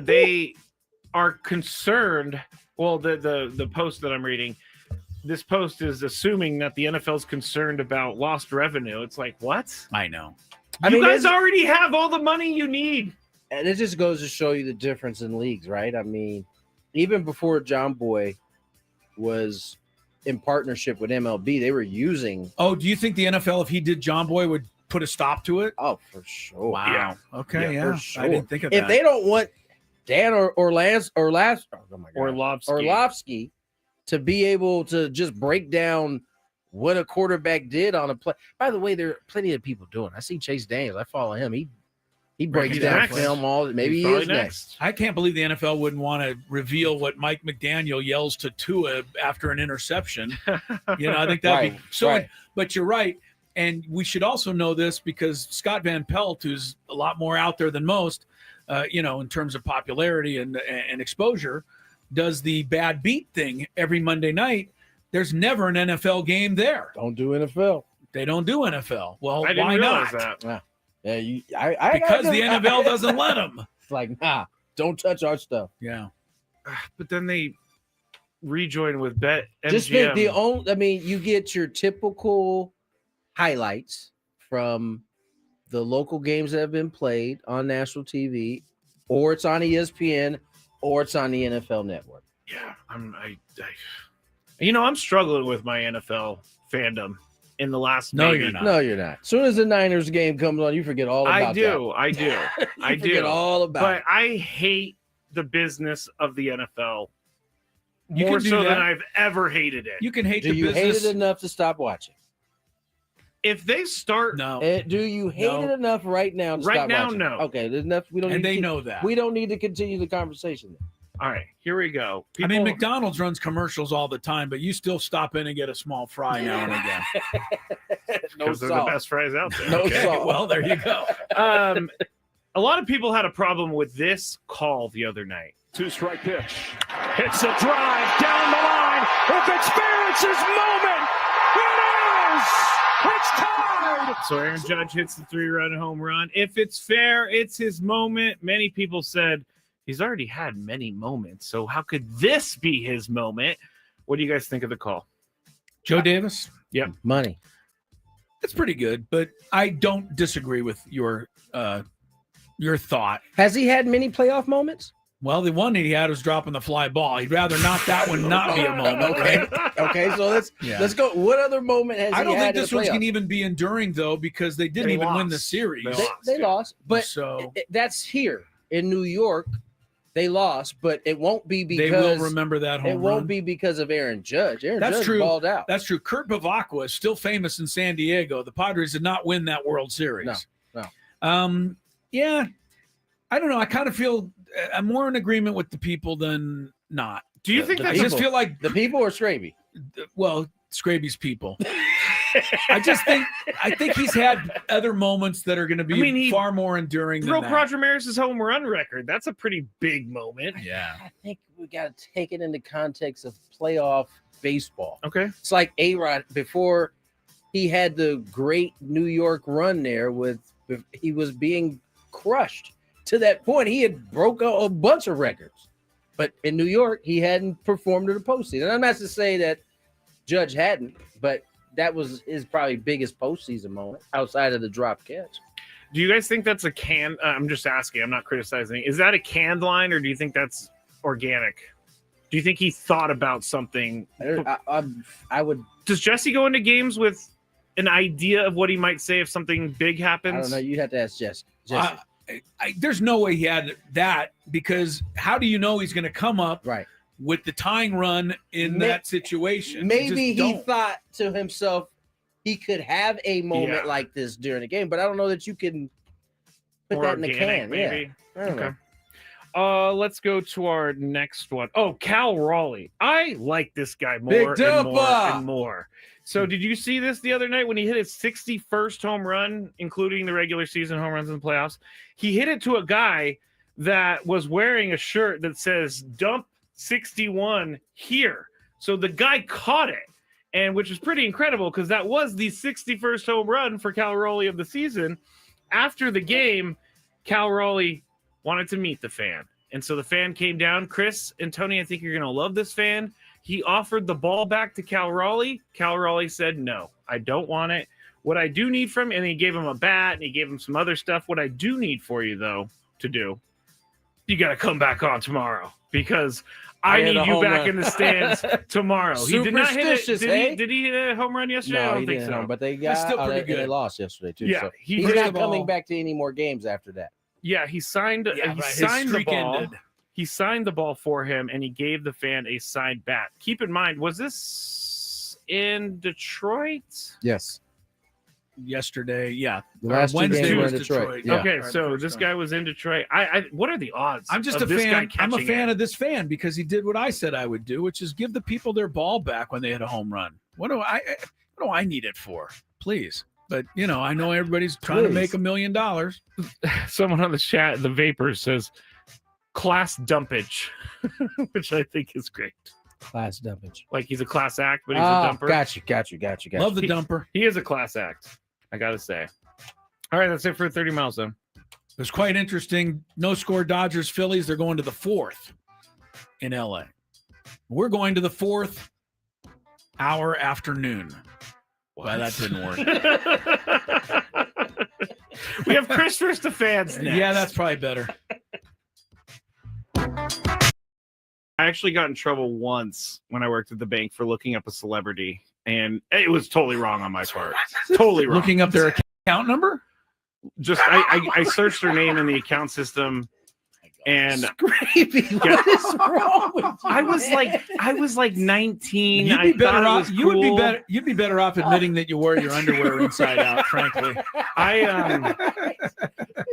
They are concerned. Well, the post that I'm reading, this post is assuming that the NFL is concerned about lost revenue. It's like, what? I know. You guys already have all the money you need. And it just goes to show you the difference in leagues, right? I mean, even before John Boy was in partnership with MLB, they were using. Oh, do you think the NFL, if he did John Boy, would put a stop to it? Oh, for sure. Wow. Yeah. Okay. Yeah. For sure. I didn't think of that. If they don't want Dan Orlovsky to be able to just break down what a quarterback did on a play. By the way, there are plenty of people doing it. I see Chase Daniels. I follow him. He breaks down next. film all. Maybe he is next. I can't believe the NFL wouldn't want to reveal what Mike McDaniel yells to Tua after an interception. I think that'd be so. Right. But you're right. And we should also know this because Scott Van Pelt, who's a lot more out there than most, in terms of popularity and exposure, does the bad beat thing every Monday night. There's never an NFL game there. Don't do NFL. They don't do NFL. Well, I didn't why realize not? that. Yeah, Because the NFL doesn't let them. It's like, don't touch our stuff. Yeah. But then they rejoin with Bet MGM. Just think you get your typical highlights from the local games that have been played on national TV, or it's on ESPN, or it's on the NFL Network. Yeah, I'm struggling with my NFL fandom in the last. No, you're not. No, you're not. As soon as the Niners game comes on, you forget all about I do. that. I do. Forget all about But it. I hate the business of the NFL You more can do so that. than I've ever hated it. You can hate Do the you business. hate it enough to stop watching? If they start, No. Do you hate No. it enough right now to Right stop now, watching? no. Okay, there's enough. We don't. And need they to, know that. We don't need to continue the conversation. Then. all right, here we go. I mean, McDonald's runs commercials all the time, but you still stop in and get a small fry now and again. No because they're the salt. best fries out there. No Okay, salt. well, there you go. A lot of people had a problem with this call the other night. 2-strike pitch. Hits a drive down the line. If it's fair, it's his moment. It is. It's tied. So Aaron Judge hits the 3-run home run. If it's fair, it's his moment. Many people said he's already had many moments, so how could this be his moment? What do you guys think of the call? Joe Davis? Yep. Money. It's pretty good, but I don't disagree with your thought. Has he had many playoff moments? Well, the one that he had was dropping the fly ball. He'd rather not that one not be a moment. Okay. Okay, so let's go. What other moment has I don't he think had this in the one's playoffs? going to even be enduring, though, because they didn't They even win lost. the series. They lost, but So that's here in New York. They lost, but it won't be because they will remember that home it won't run. be because of Aaron Judge. Aaron That's Judge true. balled out. That's true. Kurt Bavacqua is still famous in San Diego. The Padres did not win that World Series. No. Yeah, I don't know. I kind of feel I'm more in agreement with the people than not. Do you think the I that's just feel like the people or Skraby? well, Skraby's people. I think he's had other moments that are going to be he far more enduring than broke that. Roger Maris's home run record? That's a pretty big moment. Yeah. I think we got to take it into context of playoff baseball. Okay. It's like A-Rod before he had the great New York run there he was being crushed. To that point, he had broke a bunch of records. But in New York, he hadn't performed in the postseason. And I'm not to say that Judge hadn't, but that was his probably biggest postseason moment outside of the drop catch. Do you guys think that's a can? I'm just asking. I'm not criticizing. Is that a canned line, or do you think that's organic? Do you think he thought about something? I would. Does Jesse go into games with an idea of what he might say if something big happens? I don't know. You have to ask Jesse. There's no way he had that, because how do you know he's going to come up right with the tying run in that situation? Maybe he thought to himself he could have a moment like this during the game, but I don't know that you can put that in the can. Maybe. Yeah. I don't know. Let's go to our next one. Oh, Cal Raleigh. I like this guy more Big and more Dupa! and more. So did you see this the other night when he hit his 61st home run, including the regular season home runs in the playoffs? He hit it to a guy that was wearing a shirt that says dump 61 here. So the guy caught it, and which is pretty incredible because that was the 61st home run for Cal Raleigh of the season. After the game, Cal Raleigh wanted to meet the fan. And so the fan came down. Chris and Tony, I think you're going to love this fan. He offered the ball back to Cal Raleigh. Cal Raleigh said, no, I don't want it. What I do need from, and he gave him a bat and he gave him some other stuff. What I do need for you, though, to do, you got to come back on tomorrow because I need you back in the stands tomorrow. He did not hit it. Did he hit a home run yesterday? No, I don't he think didn't, so. But they got still pretty good. They lost yesterday too. Yeah, so he's he's not coming back to any more games after that. Yeah, he signed. Yeah, he right. His signed the streak ball. ended. He signed the ball for him, and he gave the fan a signed bat. Keep in mind, was this in Detroit? Yes. Yesterday, yeah. The last Wednesday two games were was in Detroit. Yeah. Okay, Or so the this first guy was in Detroit. I what are the odds? I'm just of a this fan. guy I'm a catching fan it? of this fan because he did what I said I would do, which is give the people their ball back when they hit a home run. What do I need it for? Please. But I know everybody's trying to make $1 million. Someone on the chat, the Vapors, says class dumpage, which I think is great. Class dumpage. Like he's a class act, but he's a dumper. Got you. Love the dumper. He is a class act, I gotta say. All right, that's it for 30 Miles then. It was quite interesting. No score Dodgers, Phillies. They're going to the fourth in LA. We're going to the fourth hour afternoon. Well, that didn't work. We have Chris versus the fans next. Yeah, that's probably better. I actually got in trouble once when I worked at the bank for looking up a celebrity, and it was totally wrong on my part. Totally wrong. Looking up their account number? Just I searched their name in the account system, and Skraby, what is wrong with you? I was like 19. You'd be better off. You would be better. You'd be better off admitting that you wear your underwear inside out. Frankly,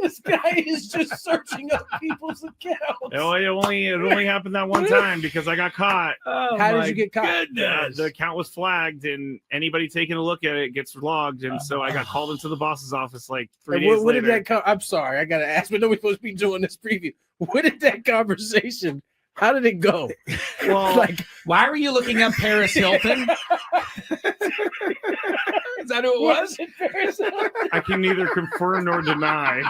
This guy is just searching up people's accounts. It only happened that one time because I got caught. oh, How my did you get caught? goodness. The account was flagged, and anybody taking a look at it gets logged. And so I got called into the boss's office like 3 days What later. did that come? I'm sorry, I gotta ask. But nobody's supposed to be doing this preview. What did that conversation? How did it go? Well, Like, Why were you looking up Paris Hilton? Is that who it was? I can neither confirm nor deny.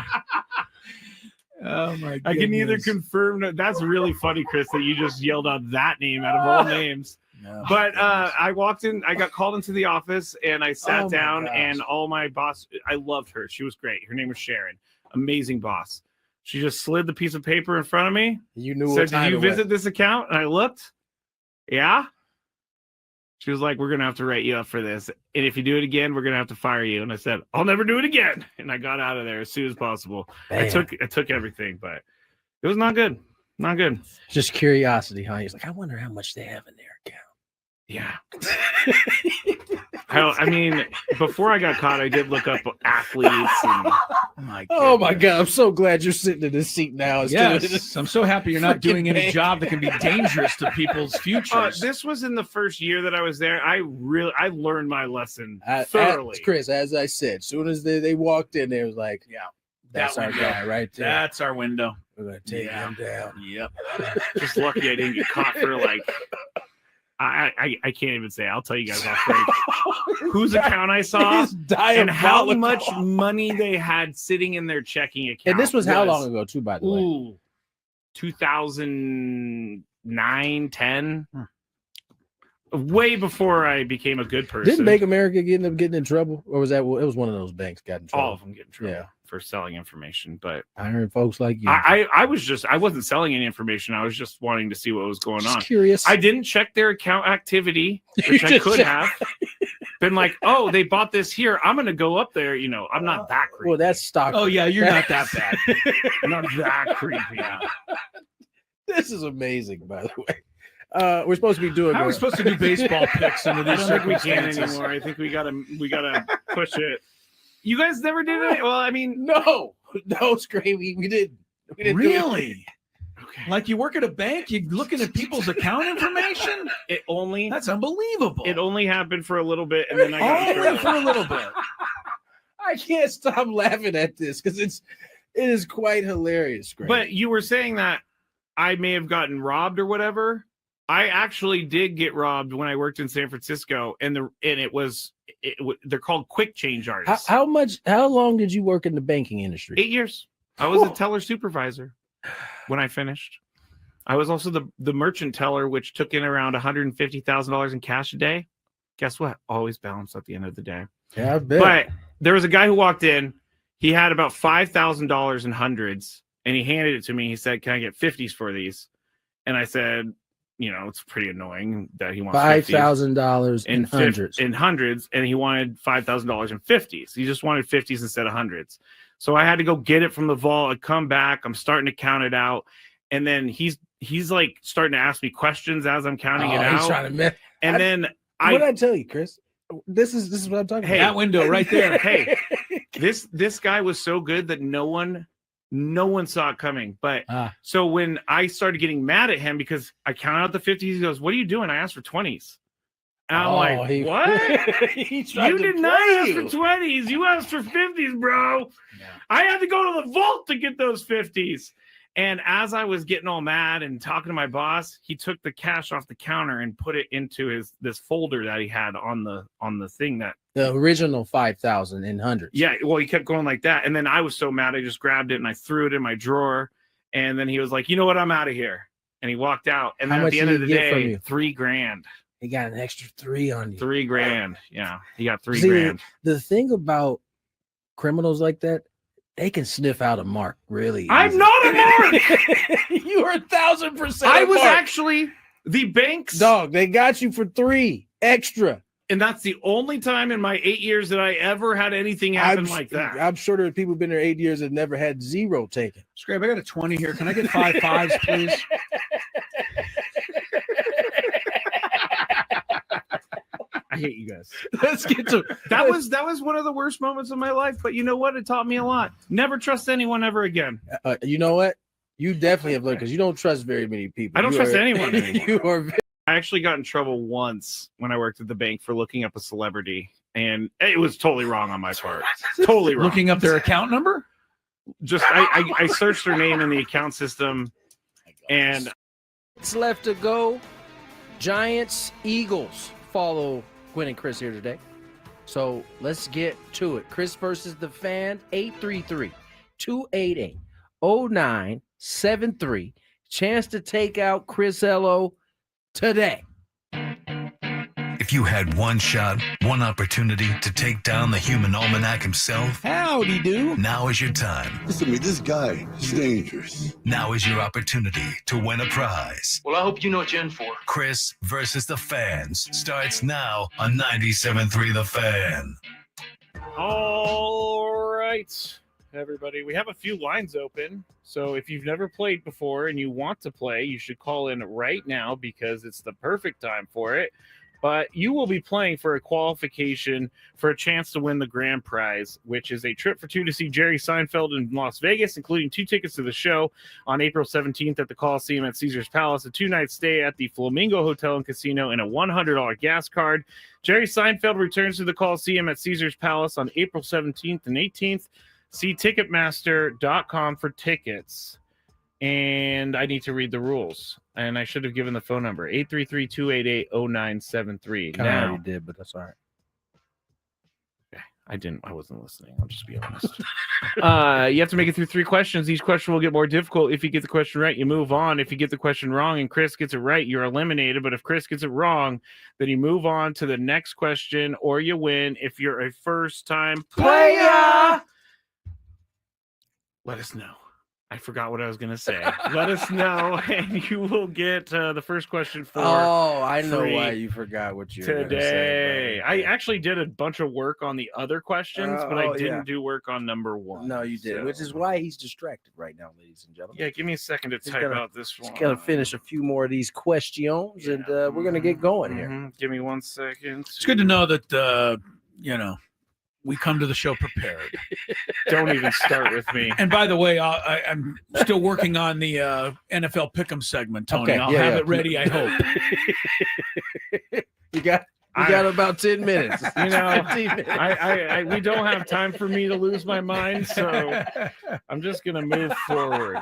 Oh my goodness. I can neither confirm. That's really funny, Chris, that you just yelled out that name out of all names. No. But I walked in, I got called into the office, and I sat Oh my down, gosh. and all my boss, I loved her. She was great. Her name was Sharon. Amazing boss. She just slid the piece of paper in front of me. you knew Said, what "Did time you it was. visit this account?" And I looked. Yeah. She was like, "We're gonna have to write you up for this, and if you do it again, we're gonna have to fire you." And I said, "I'll never do it again." And I got out of there as soon as possible. I took everything, but it was not good. Not good. Just curiosity, huh? He's like, I wonder how much they have in their account. Yeah. I mean, before I got caught, I did look up athletes. And, Oh my God! I'm so glad you're sitting in this seat now. Yes, I'm so happy you're not Freaking doing any bank. job that can be dangerous to people's futures. this was in the first year that I was there. I learned my lesson As thoroughly. Chris, as I said, as soon as they walked in, they was like, Yeah, that's that our window. guy right there. That's our window. We're gonna take Yeah. him down. Yep. Just lucky I didn't get caught for like. I can't even say. I'll tell you guys off break whose account I saw He's and how diabolical. much money they had sitting in their checking account. And this was how long ago, too, by the way? Ooh, 2009, 10. Way before I became a good person. Didn't Bank America end up getting in trouble, or was that? Well, it was one of those banks got in trouble. all of them get in trouble Yeah. for selling information, but Hiring folks like you. I wasn't selling any information. I was just wanting to see what was going Just on. curious. I didn't check their account activity, You which I just could check- have been like, oh, they bought this here. I'm going to go up there. I'm not that creepy. Well, that's stock. Oh yeah, you're not that bad. I'm not that creepy. This is amazing, by the way. We're supposed to be doing. How are we supposed to do baseball picks under I these don't think we can circumstances? anymore. I think we gotta push it. You guys never did it? Well, I mean, No, Skraby, we didn't. We didn't do it. Really? Okay. Like you work at a bank, you're looking at people's account information. That's unbelievable. It only happened for a little bit, and then I got in Only trouble. for a little bit. I can't stop laughing at this because it is quite hilarious. Greg. But you were saying that I may have gotten robbed or whatever. I actually did get robbed when I worked in San Francisco, and they're called quick change artists. How long did you work in the banking industry? 8 years. I was a teller supervisor when I finished. I was also the merchant teller, which took in around $150,000 in cash a day. Guess what? Always balanced at the end of the day. Yeah, I bet. But there was a guy who walked in. He had about $5,000 in hundreds, and he handed it to me. He said, "Can I get 50s for these?" And I said, it's pretty annoying that he wants $5,000 in hundreds. In hundreds, and he wanted $5,000 in 50s. He just wanted 50s instead of hundreds. So I had to go get it from the vault. I come back. I'm starting to count it out, and then he's like starting to ask me questions as I'm counting it out. He's trying to what did I tell you, Chris? This is what I'm talking about. That window right there. Hey, this guy was so good that no one saw it coming. But so when I started getting mad at him because I counted out the 50s, he goes, "What are you doing?" I asked for 20s. And I'm like, "What? You did not ask for 20s. You asked for 50s, bro." Yeah. I had to go to the vault to get those 50s. And as I was getting all mad and talking to my boss, he took the cash off the counter and put it into this folder that he had on the thing that the original 5,000 in hundreds. Yeah, well, he kept going like that, and then I was so mad, I just grabbed it and I threw it in my drawer. And then he was like, "You know what? I'm out of here." And he walked out. And then at the end of the day, $3,000. He got an extra 3 on you. $3,000. Yeah, he got $3,000. The thing about criminals like that, they can sniff out a mark really easy. I'm not a mark. You are 1,000%. I was actually the bank's dog. They got you for 3 extra. And that's the only time in my 8 years that I ever had anything happen like that. I'm sure there are people who've been there 8 years that never had 0 taken. Scrape, I got a 20 here. Can I get 5 5s, please? I hate you guys. Let's get to that was one of the worst moments of my life, but you know what? It taught me a lot. Never trust anyone ever again. You know what? You definitely have learned because you don't trust very many people. I don't trust anyone anymore. You are I actually got in trouble once when I worked at the bank for looking up a celebrity, and it was totally wrong on my part. Totally wrong. Looking up their account number? Just I searched their name in the account system, and it's left to go. Giants, Eagles follow Gwynn and Chris here today. So let's get to it. Chris versus the fan, 833-288-0973. Chance to take out Chris Ello today. If you had one shot, one opportunity to take down the human almanac himself, howdy do. Now is your time. Listen to me, this guy is dangerous. Now is your opportunity to win a prize. Well, I hope you know what you're in for. Chris versus the fans starts now on 97.3 The Fan. all right, everybody, we have a few lines open. So if you've never played before and you want to play, you should call in right now because it's the perfect time for it. But you will be playing for a qualification for a chance to win the grand prize, which is a trip for 2 to see Jerry Seinfeld in Las Vegas, including 2 tickets to the show on April 17th at the Coliseum at Caesars Palace, a 2-night stay at the Flamingo Hotel and Casino, and a $100 gas card. Jerry Seinfeld returns to the Coliseum at Caesars Palace on April 17th and 18th. See Ticketmaster.com for tickets. And I need to read the rules. And I should have given the phone number, 833-288-0973. I already did, but that's all right. Okay. I wasn't listening. I'll just be honest. You have to make it through 3 questions. Each question will get more difficult. If you get the question right, you move on. If you get the question wrong and Chris gets it right, you're eliminated. But if Chris gets it wrong, then you move on to the next question or you win. If you're a first-time player, let us know. I forgot what I was going to say. Let us know, and you will get the first question for I know why you forgot what you were today. Say, I actually did a bunch of work on the other questions, but I didn't do work on number 1. No, you didn't, which is why he's distracted right now, ladies and gentlemen. Yeah, give me a second to type out this one. Just got to finish a few more of these questions, and we're going to get going here. Give me 1 second. It's good to know that, we come to the show prepared. Don't even start with me. And by the way, I'm still working on the NFL Pick'em segment, Tony. Okay, I'll yeah, have yeah. it ready, I hope. You got about 10 minutes. You know, 15 minutes. we don't have time for me to lose my mind, so I'm just gonna move forward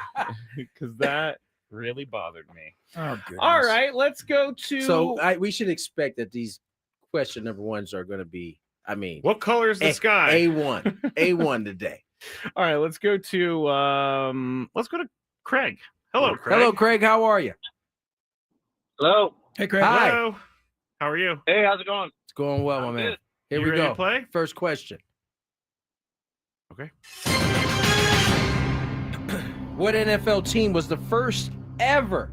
because that really bothered me. Oh, goodness. All right, let's go to. So we should expect that these question number ones are going to be, what color is the sky? A1 today. All right, let's go to Craig. Hello, Craig. Hello, Craig. How are you? Hello. Hey, Craig. Hi. Hello. How are you? Hey, how's it going? It's going well, my man. Good. Here You we ready go. to play? First question. Okay. What NFL team was the first ever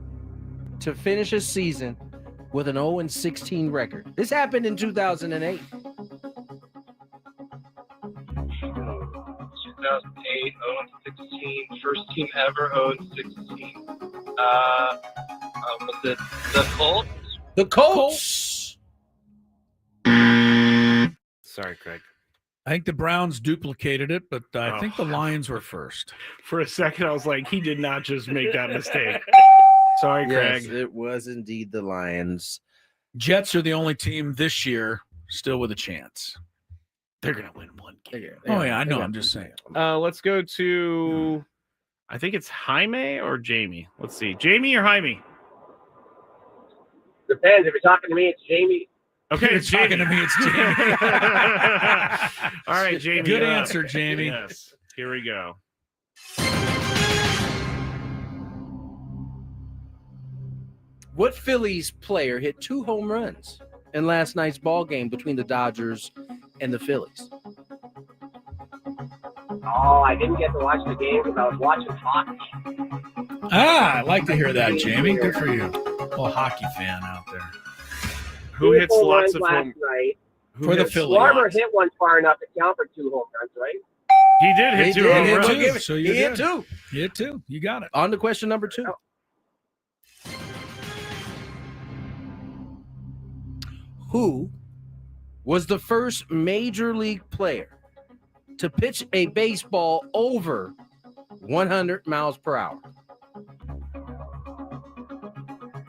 to finish a season with an 0-16 record? This happened in 2008. 2008, 0-16, first team ever 0-16. Was it the Colts? The Colts. Sorry, Craig. I think the Browns duplicated it, but I think the Lions were first. For a second, I was like, he did not just make that mistake. Sorry, Craig. Yes, it was indeed the Lions. Jets are the only team this year still with a chance. They're going to win one game. Oh, yeah, I know. I'm just saying. Let's go to, I think it's Jaime or Jamie. Let's see. Jamie or Jaime? Depends. If you're talking to me, it's Jamie. Okay, You're it's Jamie. talking to me, it's Jamie. All right, Jamie. Good answer, Jamie. Yes. Here we go. What Phillies player hit 2 home runs in last night's ball game between the Dodgers and the Phillies? Oh, I didn't get to watch the game because I was watching hockey. I like to hear that, Jamie. Good for you. Well, hockey fan out there. Who hits home lots runs of last home? night? For the Phillies. Schwarber hit one far enough to count for 2 home runs, right? He did hit 2 home runs. Two, so He you hit did. 2. You hit 2. You got it. On to question number 2. Who was the first major league player to pitch a baseball over 100 miles per hour?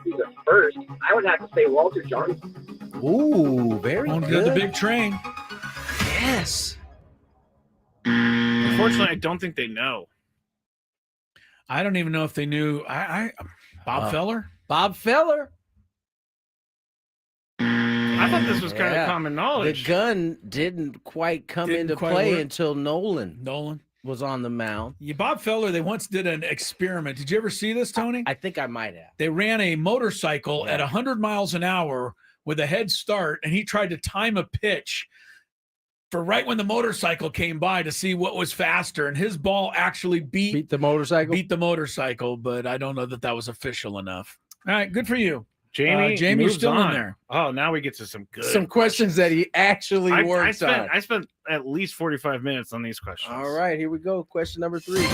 He's the first. I would have to say Walter Johnson. Ooh, very On good. the big train. Yes. Unfortunately, I don't think they know. I don't even know if they knew. Bob Feller? Bob Feller. I thought this was kind of common knowledge. The gun didn't quite come into play until Nolan was on the mound. Yeah, Bob Feller, they once did an experiment. Did you ever see this, Tony? I think I might have. They ran a motorcycle at 100 miles an hour with a head start, and he tried to time a pitch for right when the motorcycle came by to see what was faster, and his ball actually beat the motorcycle. Beat the motorcycle, but I don't know that was official enough. All right, good for you. Jamie's Jamie's still on. in there. Oh, now we get to some good Some questions that he actually worked on. I spent at least 45 minutes on these questions. All right, here we go. Question number 3.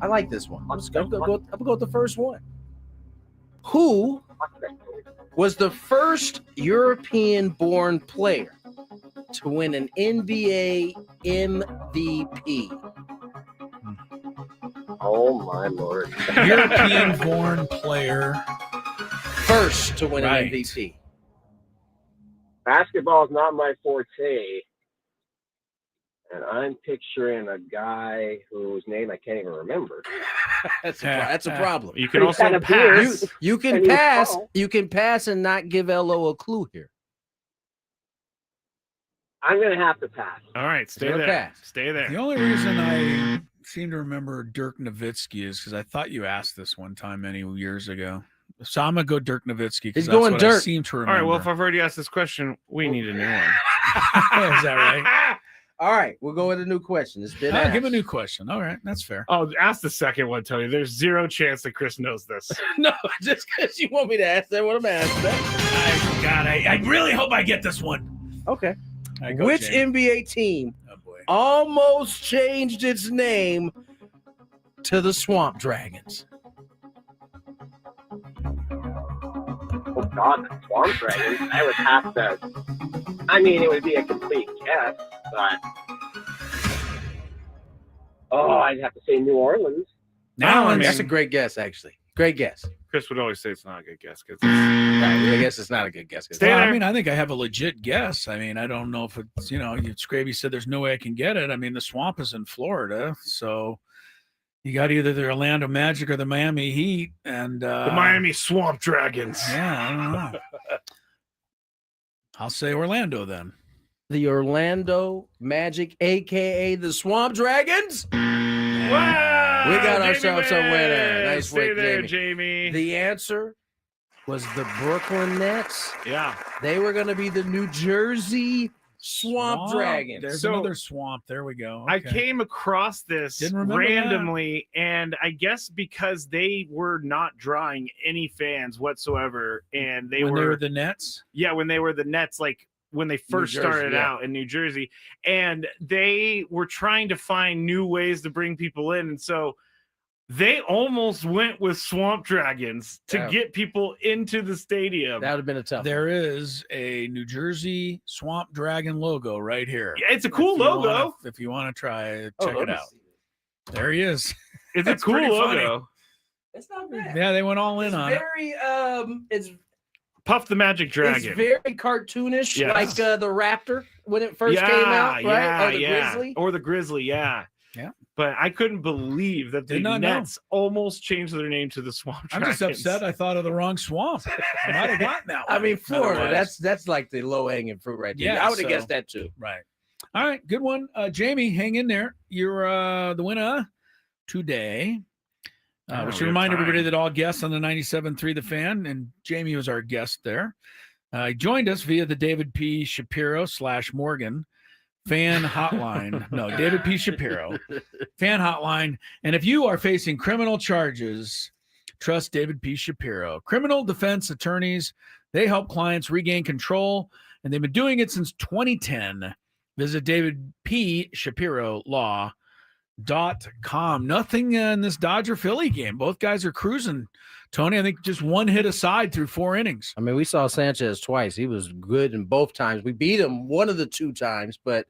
I like this one. I'm gonna go with the first one. Who was the first European-born player to win an NBA MVP? Oh, my Lord. European-born player. First to win an MVP. Basketball is not my forte. And I'm picturing a guy whose name I can't even remember. That's a problem. You can also pass. You can pass. You can pass and not give Ello a clue here. I'm going to have to pass. All right, stay You're there. pass. Stay there. The only reason I seem to remember Dirk Nowitzki is because I thought you asked this one time many years ago. So I'm going to go Dirk Nowitzki. He's going what Dirk. I seem to remember. All right, well, if I've already asked this question, we need a new one. Is that right? All right, we'll go with a new question. It's been asked. Give a new question. All right, that's fair. Oh, ask the second one, Tony. There's zero chance that Chris knows this. No, just because you want me to ask that, what I'm asking that. I really hope I get this one. Okay. All right, go, Which Jamie. NBA team almost changed its name to the Swamp Dragons? Oh, God, the Swamp Dragons. I would have to I mean, it would be a complete guess, but I'd have to say New Orleans. That's a great guess, actually. Great guess. Chris would always say it's not a good guess because I guess it's not a good guess. Well, I mean, I think I have a legit guess. I mean, I don't know if it's, Skraby said there's no way I can get it. I mean, the swamp is in Florida, so you got either the Orlando Magic or the Miami Heat, and the Miami Swamp Dragons. Yeah, I don't know. I'll say Orlando then. The Orlando Magic, a.k.a. the Swamp Dragons? Wow! We got Jamie ourselves a winner. Nice Stay work, there, Jamie. Jamie. The answer was the Brooklyn Nets. Yeah. They were going to be the New Jersey Swamp Dragons. There's another swamp. There we go. I Okay. came across this Didn't remember randomly, and I guess because they were not drawing any fans whatsoever, and When they were the Nets? Yeah, when they were the Nets, like when they first Jersey, started yeah. out in New Jersey, and they were trying to find new ways to bring people in, and so they almost went with Swamp Dragons to get people into the stadium. That would have been a tough. There is a New Jersey Swamp Dragon logo right here. Yeah, it's a cool logo. If you want to try it, Oh, check it out. There he is. It's a cool pretty funny. logo. It's not bad. Yeah, they went all in on it. Very, it's Puff the Magic Dragon. It's very cartoonish, Yes. like the Raptor when it first came out, right? Or the Grizzly. Or the Grizzly, yeah. Yeah. But I couldn't believe that the Did not know. Nets almost changed their name to the Swamp I'm Dragons. just upset. I thought of the wrong swamp. I might have gotten that one. I mean, Florida. Otherwise. That's like the low hanging fruit right there. Yeah, I would have so- guessed that too. Right. All right. Good one. Jamie, hang in there. You're the winner today. Oh, We we should have remind time. everybody that all guests on the 97.3 The Fan, and Jamie was our guest there. He joined us via the David P. Shapiro / Morgan fan hotline. No, David P. Shapiro fan hotline. And if you are facing criminal charges, trust David P. Shapiro. Criminal defense attorneys, they help clients regain control, and they've been doing it since 2010. Visit David P. Shapiro Law.com. Nothing in this Dodger Philly game. Both guys are cruising. Tony, I think just one hit aside through 4 innings. I mean, we saw Sanchez twice. He was good in both times. We beat him one of the 2 times, but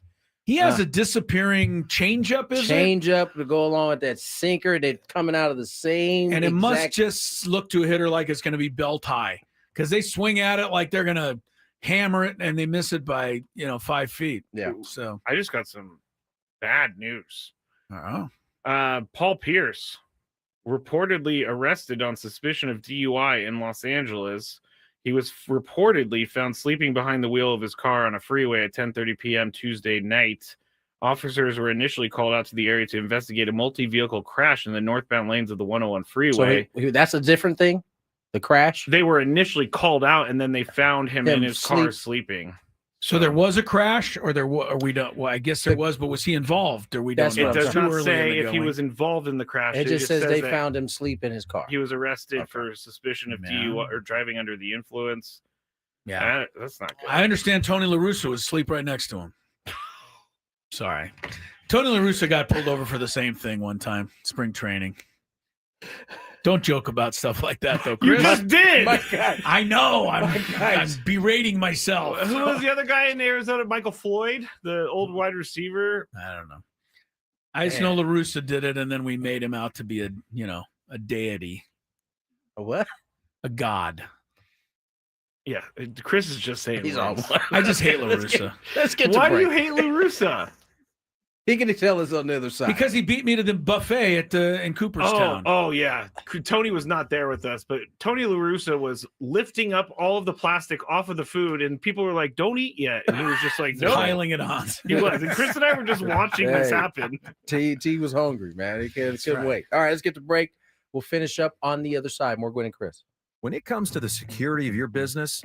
He has a disappearing changeup, is it? changeup to go along with that sinker. They're coming out of the same. And it must exact- just look to a hitter like it's going to be belt high because they swing at it like they're going to hammer it and they miss it by 5 feet. Yeah. So I just got some bad news. oh, Paul Pierce reportedly arrested on suspicion of DUI in Los Angeles. He was reportedly found sleeping behind the wheel of his car on a freeway at 10:30 p.m. Tuesday night. Officers were initially called out to the area to investigate a multi-vehicle crash in the northbound lanes of the 101 freeway. So that's a different thing. The crash. They were initially called out, and then they found him in Him his car sleeping. so there was a crash, or we don't. Well, I guess there was, but was he involved, or we don't That's know? what It I'm does Too not early in say the if he going. was involved in the crash. It just says they that found him sleep in his car. he was arrested Okay. for suspicion of Yeah. DUI or driving under the influence. Yeah, That's not good. I understand. Tony La Russa was asleep right next to him. Sorry, Tony La Russa got pulled over for the same thing one time, spring training. Don't joke about stuff like that, though, You Chris. just did. My God. I know. I'm God. berating myself. Who was the other guy in Arizona? Michael Floyd, the old wide receiver. I don't know. I just know La Russa did it, and then we made him out to be a deity, A what? a god. Yeah, Chris is just saying. He's all. words. I just hate La Let's Russa Let's get to Why do break. you hate La Russa? He can tell us on the other side. because he beat me to the buffet in Cooperstown. Oh yeah. Tony was not there with us, but Tony La Russa was lifting up all of the plastic off of the food, and people were like, "Don't eat yet," and he was just like, "No." Piling it on. He was, and Chris and I were just watching this Hey. happen. T was hungry, man. He couldn't right. wait. All right, let's get to break. We'll finish up on the other side. More Gwynn and Chris. When it comes to the security of your business,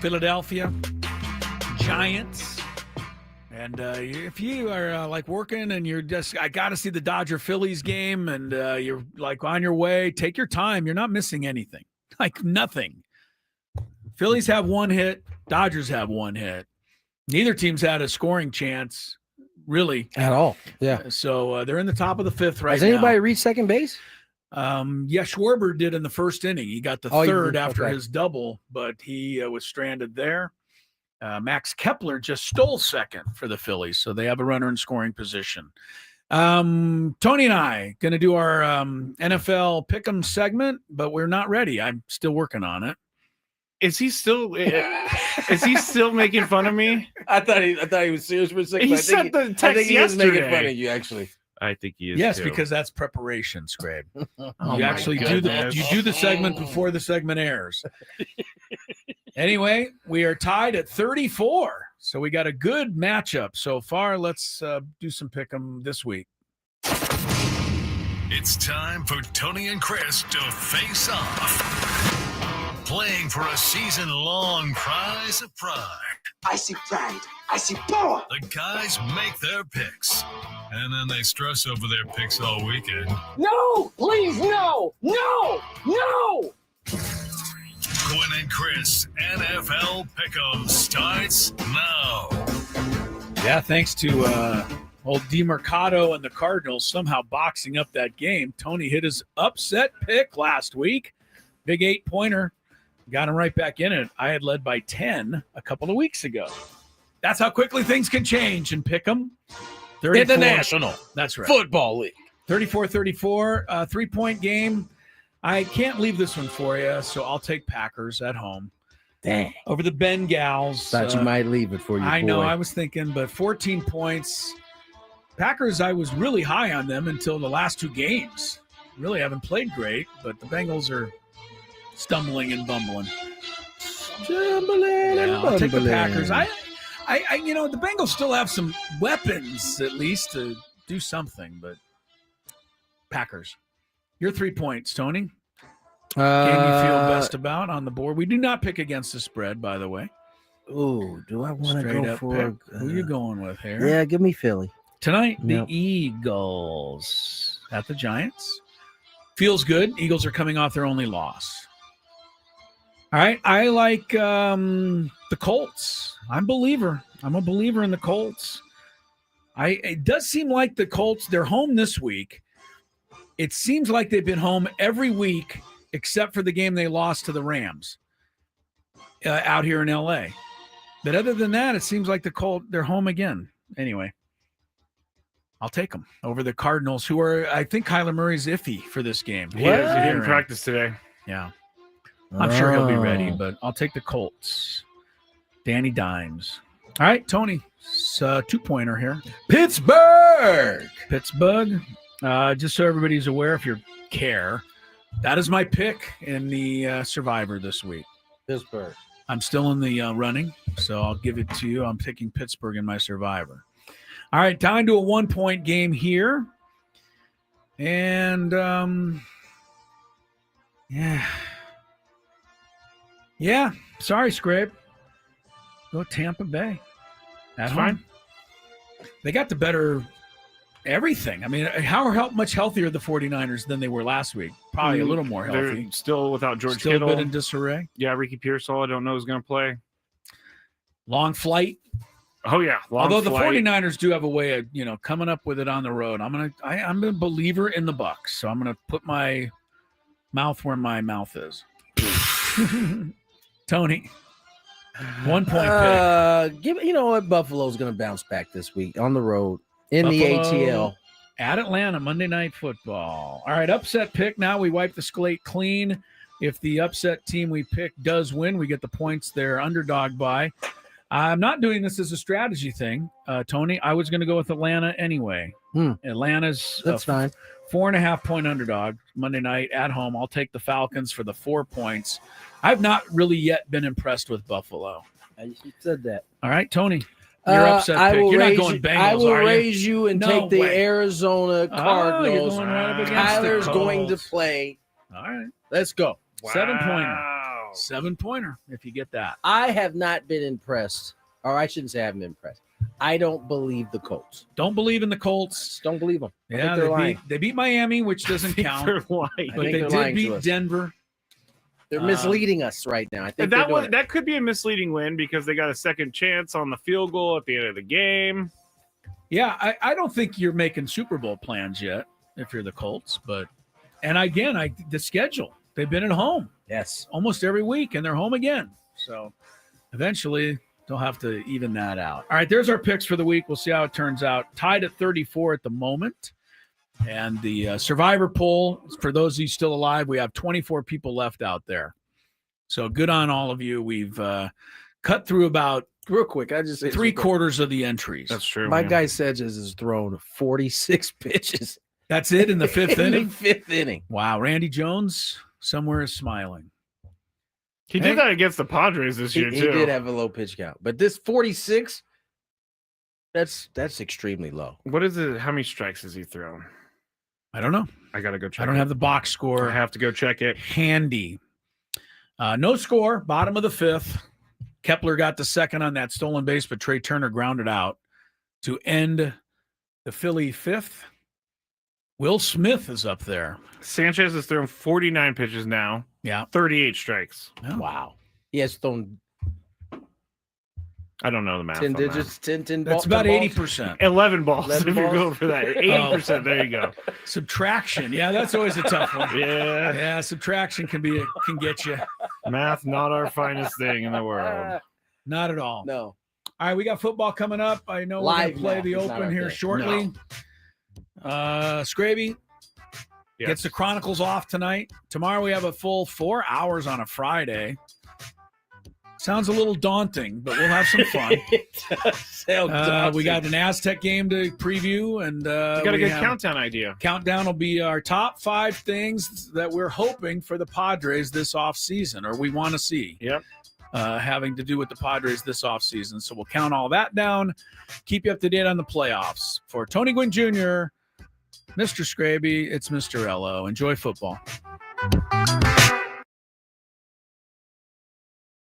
Philadelphia Giants. And if you are like working and you're just, I got to see the Dodger Phillies game, and you're like on your way, take your time. You're not missing anything, like nothing. Phillies have one hit. Dodgers have one hit. Neither team's had a scoring chance, really. At all. Yeah. So they're in the top of the fifth right now. Has anybody reached second base? Yeah, Schwarber did in the first inning. He got the third after his double, but he was stranded there. Max Kepler just stole second for the Phillies, so they have a runner in scoring position. Tony and I going to do our NFL Pick'em segment, but we're not ready. I'm still working on it. Is he still making fun of me? I thought he was serious for a second. He sent the text I think he was making yesterday. fun of you, actually. I think he is. Yes, too. because that's preparation, Skrabe. Oh You actually do the segment before the segment airs. Anyway, we are tied at 34, so we got a good matchup so far. Let's do some pick'em this week. It's time for Tony and Chris to face off, playing for a season-long prize of pride. I see pride. I see power. The guys make their picks, and then they stress over their picks all weekend. No, please, no, no, no. Gwynn and Chris NFL Pick'em starts now. Yeah, thanks to Old DeMercado and the Cardinals somehow boxing up that game. Tony hit his upset pick last week. Big 8-pointer. Got him right back in it. I had led by 10 a couple of weeks ago. That's how quickly things can change and pick them. In the National That's right. Football League. 34-34, 3-point game. I can't leave this one for you, so I'll take Packers at home. Dang. Over the Bengals. Thought you might leave it for your I boy. know, I was thinking, but 14 points. Packers, I was really high on them until the last 2 games. Really haven't played great, but the Bengals are stumbling and bumbling. I'll take the Packers. I the Bengals still have some weapons at least to do something, but Packers. Your 3 points, Tony. Game you feel best about on the board. We do not pick against the spread, by the way. Ooh, do I want to Straight go up for? pick. Who you going with here? Yeah, give me Philly. Tonight, Yep. the Eagles at the Giants. Feels good. Eagles are coming off their only loss. All right. I like the Colts. I'm a believer in the Colts. It does seem like the Colts, they're home this week. It seems like they've been home every week except for the game they lost to the Rams out here in L.A. But other than that, it seems like the Colts, they're home again. Anyway. I'll take them over the Cardinals, who are, I think Kyler Murray's iffy for this game. He didn't practice today. Yeah. I'm sure he'll be ready, but I'll take the Colts. Danny Dimes. All right, Tony. It's a 2-pointer here. Pittsburgh. Just so everybody's aware, if you care, that is my pick in the Survivor this week. Pittsburgh. I'm still in the running, so I'll give it to you. I'm picking Pittsburgh in my Survivor. All right, time to a 1-point game here. And, yeah. Sorry, Scrape. Go Tampa Bay. That's fine. They got the better everything. I mean, how much healthier are the 49ers than they were last week? Probably a little more healthy. They're still without George Still Kittle. a bit in disarray. Yeah, Ricky Pearsall, I don't know who's going to play. Long flight. Oh, yeah. Although the 49ers do have a way of, coming up with it on the road. I'm a believer in the Bucs, so I'm going to put my mouth where my mouth is. Tony, 1 point pick. You know what? Buffalo's going to bounce back this week on the road in the Buffalo ATL. At Atlanta, Monday Night Football. All right, upset pick. Now we wipe the slate clean. If the upset team we pick does win, we get the points they're underdog by. I'm not doing this as a strategy thing, Tony. I was going to go with Atlanta anyway. Atlanta's That's fine. 4.5-point underdog Monday night at home. I'll take the Falcons for the 4 points. I've not really yet been impressed with Buffalo. You said that. All right, Tony. You're upset pick. You're not going Bengals, I will are you? raise you and take the Arizona Cardinals. You're going right up against Tyler's the going to Colts. play. All right. Let's go. 7-pointer. 7-pointer, if you get that. I have not been impressed, or I shouldn't say I haven't been impressed. I don't believe the Colts. Don't believe in the Colts. Don't believe them. I Yeah, think they're lying. they beat Miami, which doesn't count. They're lying. But they did beat Denver. They're misleading us right now. I think that could be a misleading win because they got a second chance on the field goal at the end of the game. Yeah, I don't think you're making Super Bowl plans yet if you're the Colts. And again, the schedule. They've been at home. Yes. Almost every week, and they're home again. So eventually they'll have to even that out. All right, there's our picks for the week. We'll see how it turns out. Tied at 34 at the moment. And the Survivor poll, for those of you still alive, we have 24 people left out there. So good on all of you. We've cut through about real quick. I just say 3/4 of the entries. That's true. My guy Sedges has thrown 46 pitches. That's it in the fifth inning? Fifth inning. Wow. Randy Jones somewhere is smiling. He did that against the Padres this year, too. He did have a low pitch count. But this 46, that's extremely low. What is it? How many strikes has he thrown? I don't know. I got to go check I don't have the box score. I have to go check it. Handy. No score, bottom of the fifth. Kepler got the second on that stolen base, but Trey Turner grounded out to end the Philly fifth. Will Smith is up there. Sanchez has thrown 49 pitches now. Yeah. 38 strikes. Oh. Wow. He has thrown. I don't know the math. 10 on that. digits, 10 That's ball- about 10 balls? 80%. 11 balls. 11 if you're balls? going for that, 80%. There you go. Subtraction. Yeah, that's always a tough one. Yeah. Yeah, subtraction can get you. Math, not our finest thing in the world. Not at all. No. All right, we got football coming up. I know we're Live going to play math the is not Open our here thing. shortly. Skraby Yes. gets the Chronicles off tonight. Tomorrow we have a full 4 hours on a Friday. Sounds a little daunting, but we'll have some fun. We got an Aztec game to preview, and got a good countdown idea. Countdown will be our top 5 things that we're hoping for the Padres this offseason, or we want to see. Yep. Having to do with the Padres this offseason. So we'll count all that down, keep you up to date on the playoffs. For Tony Gwynn Jr., Mr. Skraby, it's Mr. Ello. Enjoy football.